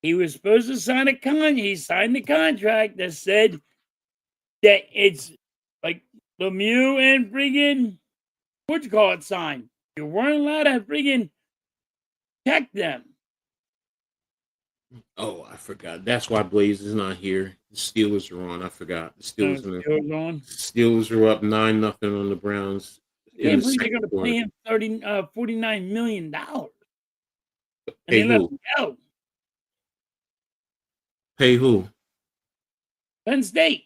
he was supposed to sign he signed the contract that said that it's like Lemieux and friggin' sign. You weren't allowed to friggin' check them. Oh, I forgot. That's why Blaze is not here. The Steelers are on. I forgot. The Still on. Steelers are up 9-0 on the Browns in Can't the believe they're second gonna quarter. pay him $49 million, and Pay they let who? him go. Pay who? Penn State.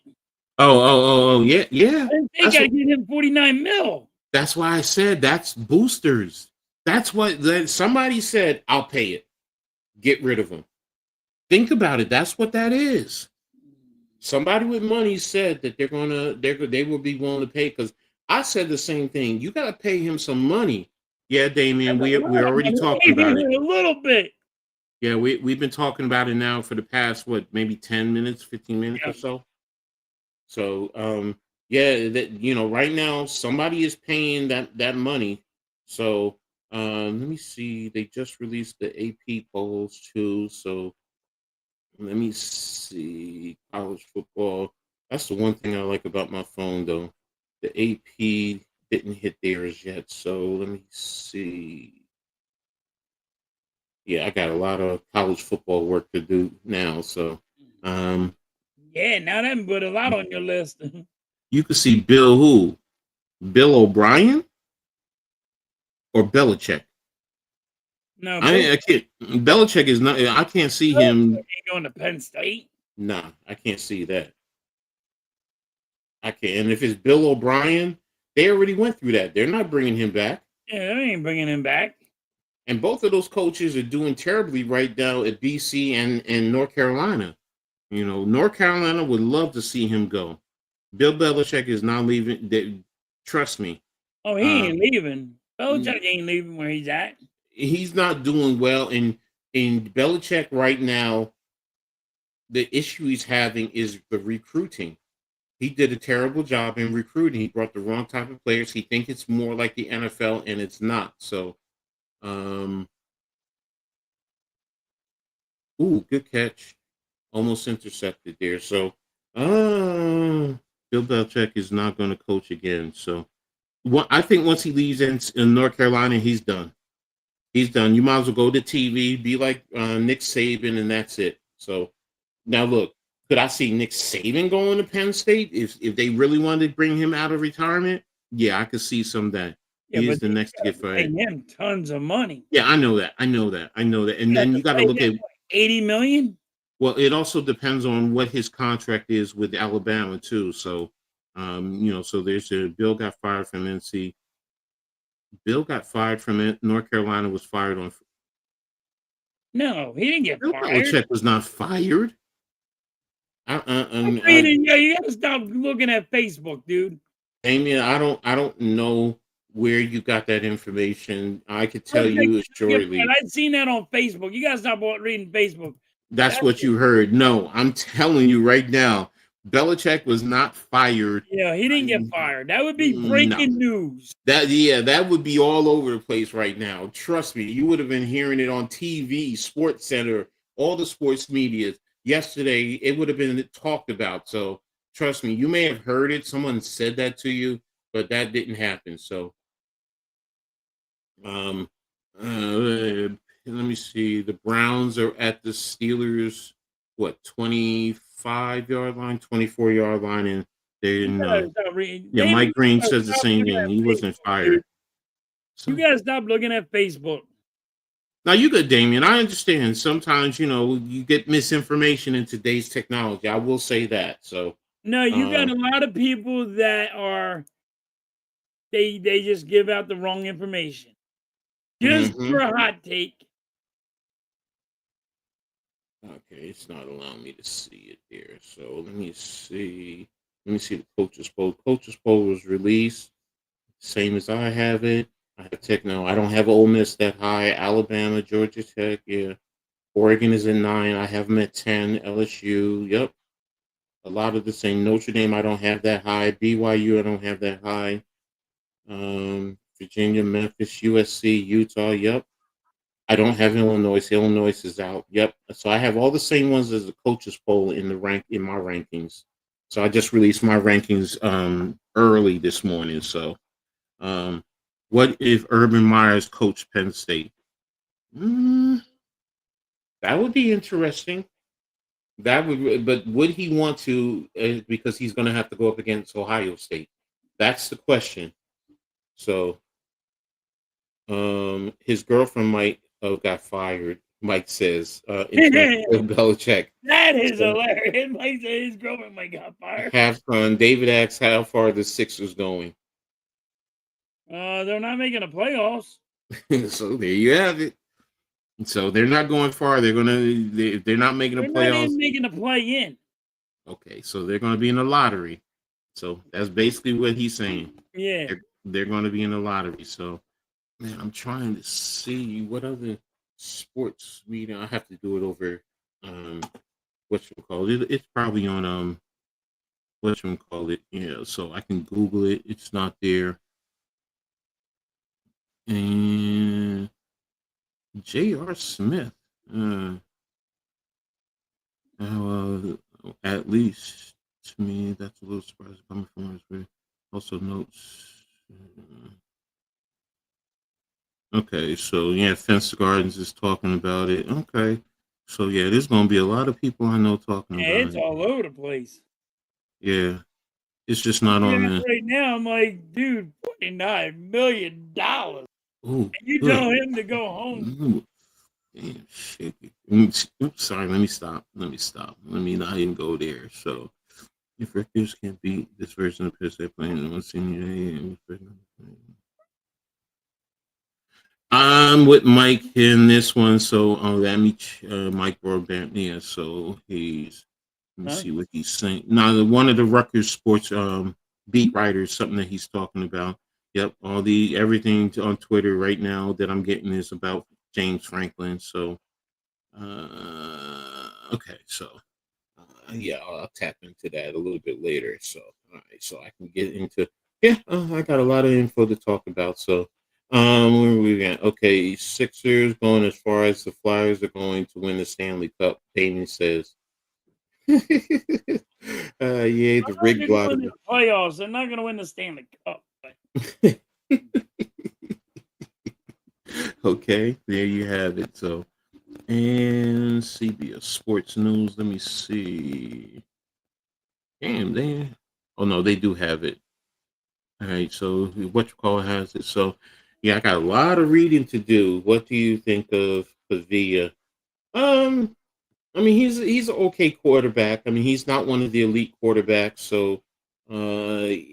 Yeah, yeah. Penn State That's got to what. give him 49 mil. That's why I said that's boosters. That's what somebody said. I'll pay it. Get rid of him. Think about it. That's what that is. Somebody with money said that they will be willing to pay, because I said the same thing. You got to pay him some money. Yeah, Damien, That's a we're lot of already money. talking about it. A little bit. Yeah, we've been talking about it now for the past maybe 10 minutes, 15 minutes Yeah. or so. So yeah, that right now somebody is paying that money. So let me see. They just released the AP polls too. So let me see. College football. That's the one thing I like about my phone, though. The AP didn't hit theirs yet. So let me see. Yeah, I got a lot of college football work to do now. So Yeah, now that put a lot on your list. you can see Bill who? Bill O'Brien or Belichick? No, I can't. Belichick is not. I can't see him. ain't going to Penn State. Nah, I can't see that. I can't. And if it's Bill O'Brien, they already went through that. They're not bringing him back. Yeah, they ain't bringing him back. And both of those coaches are doing terribly right now at BC and North Carolina. North Carolina would love to see him go. Bill Belichick is not leaving. Trust me. Oh, he ain't leaving. Belichick ain't leaving where he's at. He's not doing well. And Belichick right now, the issue he's having is the recruiting. He did a terrible job in recruiting. He brought the wrong type of players. He thinks it's more like the NFL, and it's not. So, good catch. Almost intercepted there. So, Bill Belichick is not going to coach again. So, I think once he leaves in North Carolina, he's done. He's done. You might as well go to TV, be like Nick Saban, and that's it. So, now look, could I see Nick Saban going to Penn State if they really wanted to bring him out of retirement? Yeah, I could see some of that. Yeah, He is but the next to get fired. paying him tons of money. Yeah, I know that. And then you got to look at 80 million. Well, it also depends on what his contract is with Alabama too. So, so there's Bill got fired from NC. Bill got fired from it. North Carolina was fired on. No, he didn't get Bill fired. Belichick was not fired. You got to stop looking at Facebook, dude. Damien, I don't know where you got that information. I could tell you assuredly. I've seen that on Facebook. You got to stop reading Facebook. That's what you heard. No, I'm telling you right now, Belichick was not fired. Yeah, he didn't get fired. That would be breaking news. That would be all over the place right now. Trust me, you would have been hearing it on TV, Sports Center, all the sports media. Yesterday, it would have been talked about. So trust me, you may have heard it. Someone said that to you, but that didn't happen. So, let me see. The Browns are at the Steelers, 25-yard line, 24-yard line, and they didn't know. Yeah, Mike Green says the same thing. He wasn't fired. So. You gotta stop looking at Facebook. Now you good, Damien. I understand. Sometimes you get misinformation in today's technology. I will say that. So no, you got a lot of people that are they just give out the wrong information. Just for a hot take. Okay, it's not allowing me to see it there. So let me see. Let me see the coaches poll. Coaches poll was released, same as I have it. I have Tech now. I don't have Ole Miss that high. Alabama, Georgia Tech, yeah. Oregon is at 9. I have them at 10. LSU, yep. A lot of the same. Notre Dame, I don't have that high. BYU, I don't have that high. Virginia, Memphis, USC, Utah, yep. I don't have Illinois. Illinois is out. Yep. So I have all the same ones as the coaches poll in my rankings. So I just released my rankings early this morning. So what if Urban Meyer's coached Penn State? That would be interesting. That would, but would he want to? Because he's going to have to go up against Ohio State. That's the question. So, his girlfriend might have got fired. Mike says, international Belichick. That is So, hilarious. Mike said his girlfriend might got fired. David asks, how far are the Sixers going? They're not making the playoffs. So there you have it. So they're not going far. They're not making the They're playoffs. not even making the play-in. Okay, so they're going to be in the lottery. So that's basically what he's saying. Yeah. They're going to be in the lottery. So, man, I'm trying to see what other sports media. I have to do it over whatchamacallit. It's probably on whatchamacallit. Yeah, so I can Google it. It's not there. And J.R. Smith. At least to me, that's a little surprising coming from us. But also notes. Okay, so yeah, Fence Gardens is talking about it. Okay, so yeah, there's gonna be a lot of people I know talking Yeah, about it's it. all over the place. Yeah, it's just not on the. Right now, I'm like, dude, $49 million. Oh, And you tell him to go home. Damn, shit. Oops, sorry, let me stop. Let me not even go there. So, if Rutgers can't beat this version of Piss, they're playing in one senior. I'm with Mike in this one. So, let me, Mike Broadbent. Yeah, so let me see what he's saying. Now, one of the Rutgers sports beat writers, something that he's talking about. Yep, everything on Twitter right now that I'm getting is about James Franklin. So, okay, so yeah, I'll tap into that a little bit later. So, all right, so I can get into I got a lot of info to talk about. So, where are we at? Okay, Sixers going as far as the Flyers are going to win the Stanley Cup. Damien says, yeah, the rig blotter. The playoffs. They're not going to win the Stanley Cup. Okay, there you have it. So, and CBS Sports News. Let me see. Damn, they do have it. All right, so has it. So, yeah, I got a lot of reading to do. What do you think of Pavia? I mean, he's an okay quarterback. I mean, he's not one of the elite quarterbacks. So, I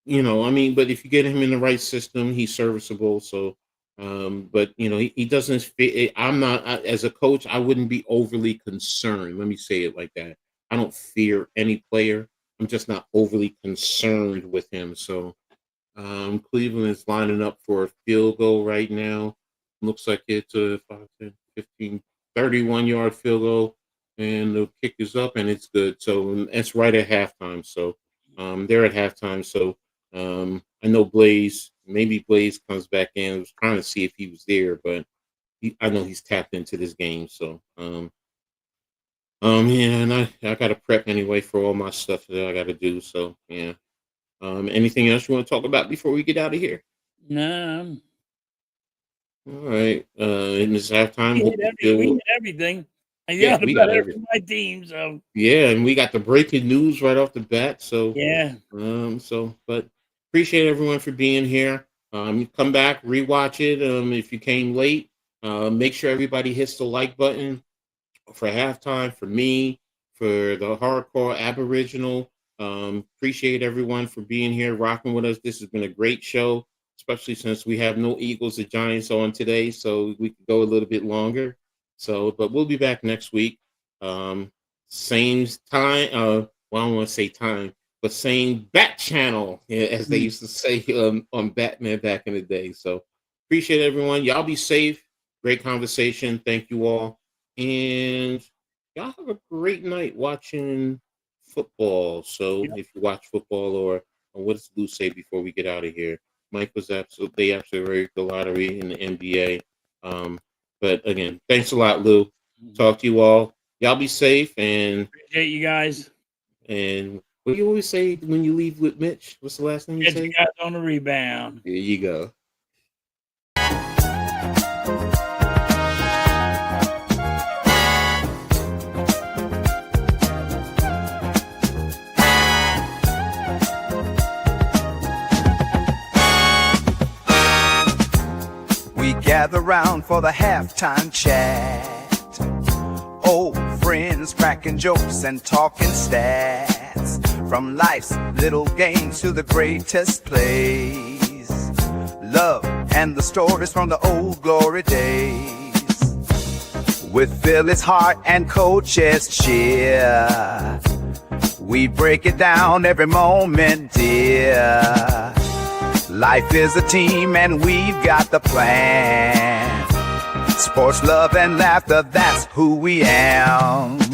mean, but if you get him in the right system, he's serviceable. So, but he doesn't fit. As a coach, I wouldn't be overly concerned. Let me say it like that. I don't fear any player. I'm just not overly concerned with him. So, Cleveland is lining up for a field goal right now. Looks like it's a 5, 10, 15, 31-yard field goal, and the kick is up and it's good. So it's right at halftime. So they're at halftime. So I know maybe Blaze comes back in. I was trying to see if he was there, but I know he's tapped into this game. So yeah, and I got to prep anyway for all my stuff that I got to do. So yeah. Anything else you want to talk about before we get out of here? No. All right. In this halftime, We hit everything. Yeah, we got everything. My team, so yeah, and we got the breaking news right off the bat. So yeah. But appreciate everyone for being here. Come back, rewatch it. If you came late, make sure everybody hits the like button for halftime. For me, for the hardcore Aboriginal. Appreciate everyone for being here, rocking with us. This has been a great show, especially since we have no Eagles or Giants on today, so we could go a little bit longer. So, but we'll be back next week. Same time. Well, I don't want to say time, but same bat channel, as they used to say on Batman back in the day. So, appreciate everyone. Y'all be safe. Great conversation. Thank you all, and y'all have a great night watching football. So if you watch football, or what does Lou say before we get out of here? Mike was absolutely rigged the lottery in the NBA. But again, thanks a lot, Lou. Talk to you all. Y'all be safe, and appreciate you guys. And what do you always say when you leave with Mitch? What's the last thing you say? You guys on the rebound. There you go. gather round for the halftime chat. Old friends cracking jokes and talking stats, from life's little games to the greatest plays, love and the stories from the old glory days. With Phyllis Hart and Coach Edd's cheer, we break it down every moment, dear. Life is a team and we've got the plan. Sports, love, and laughter, that's who we am.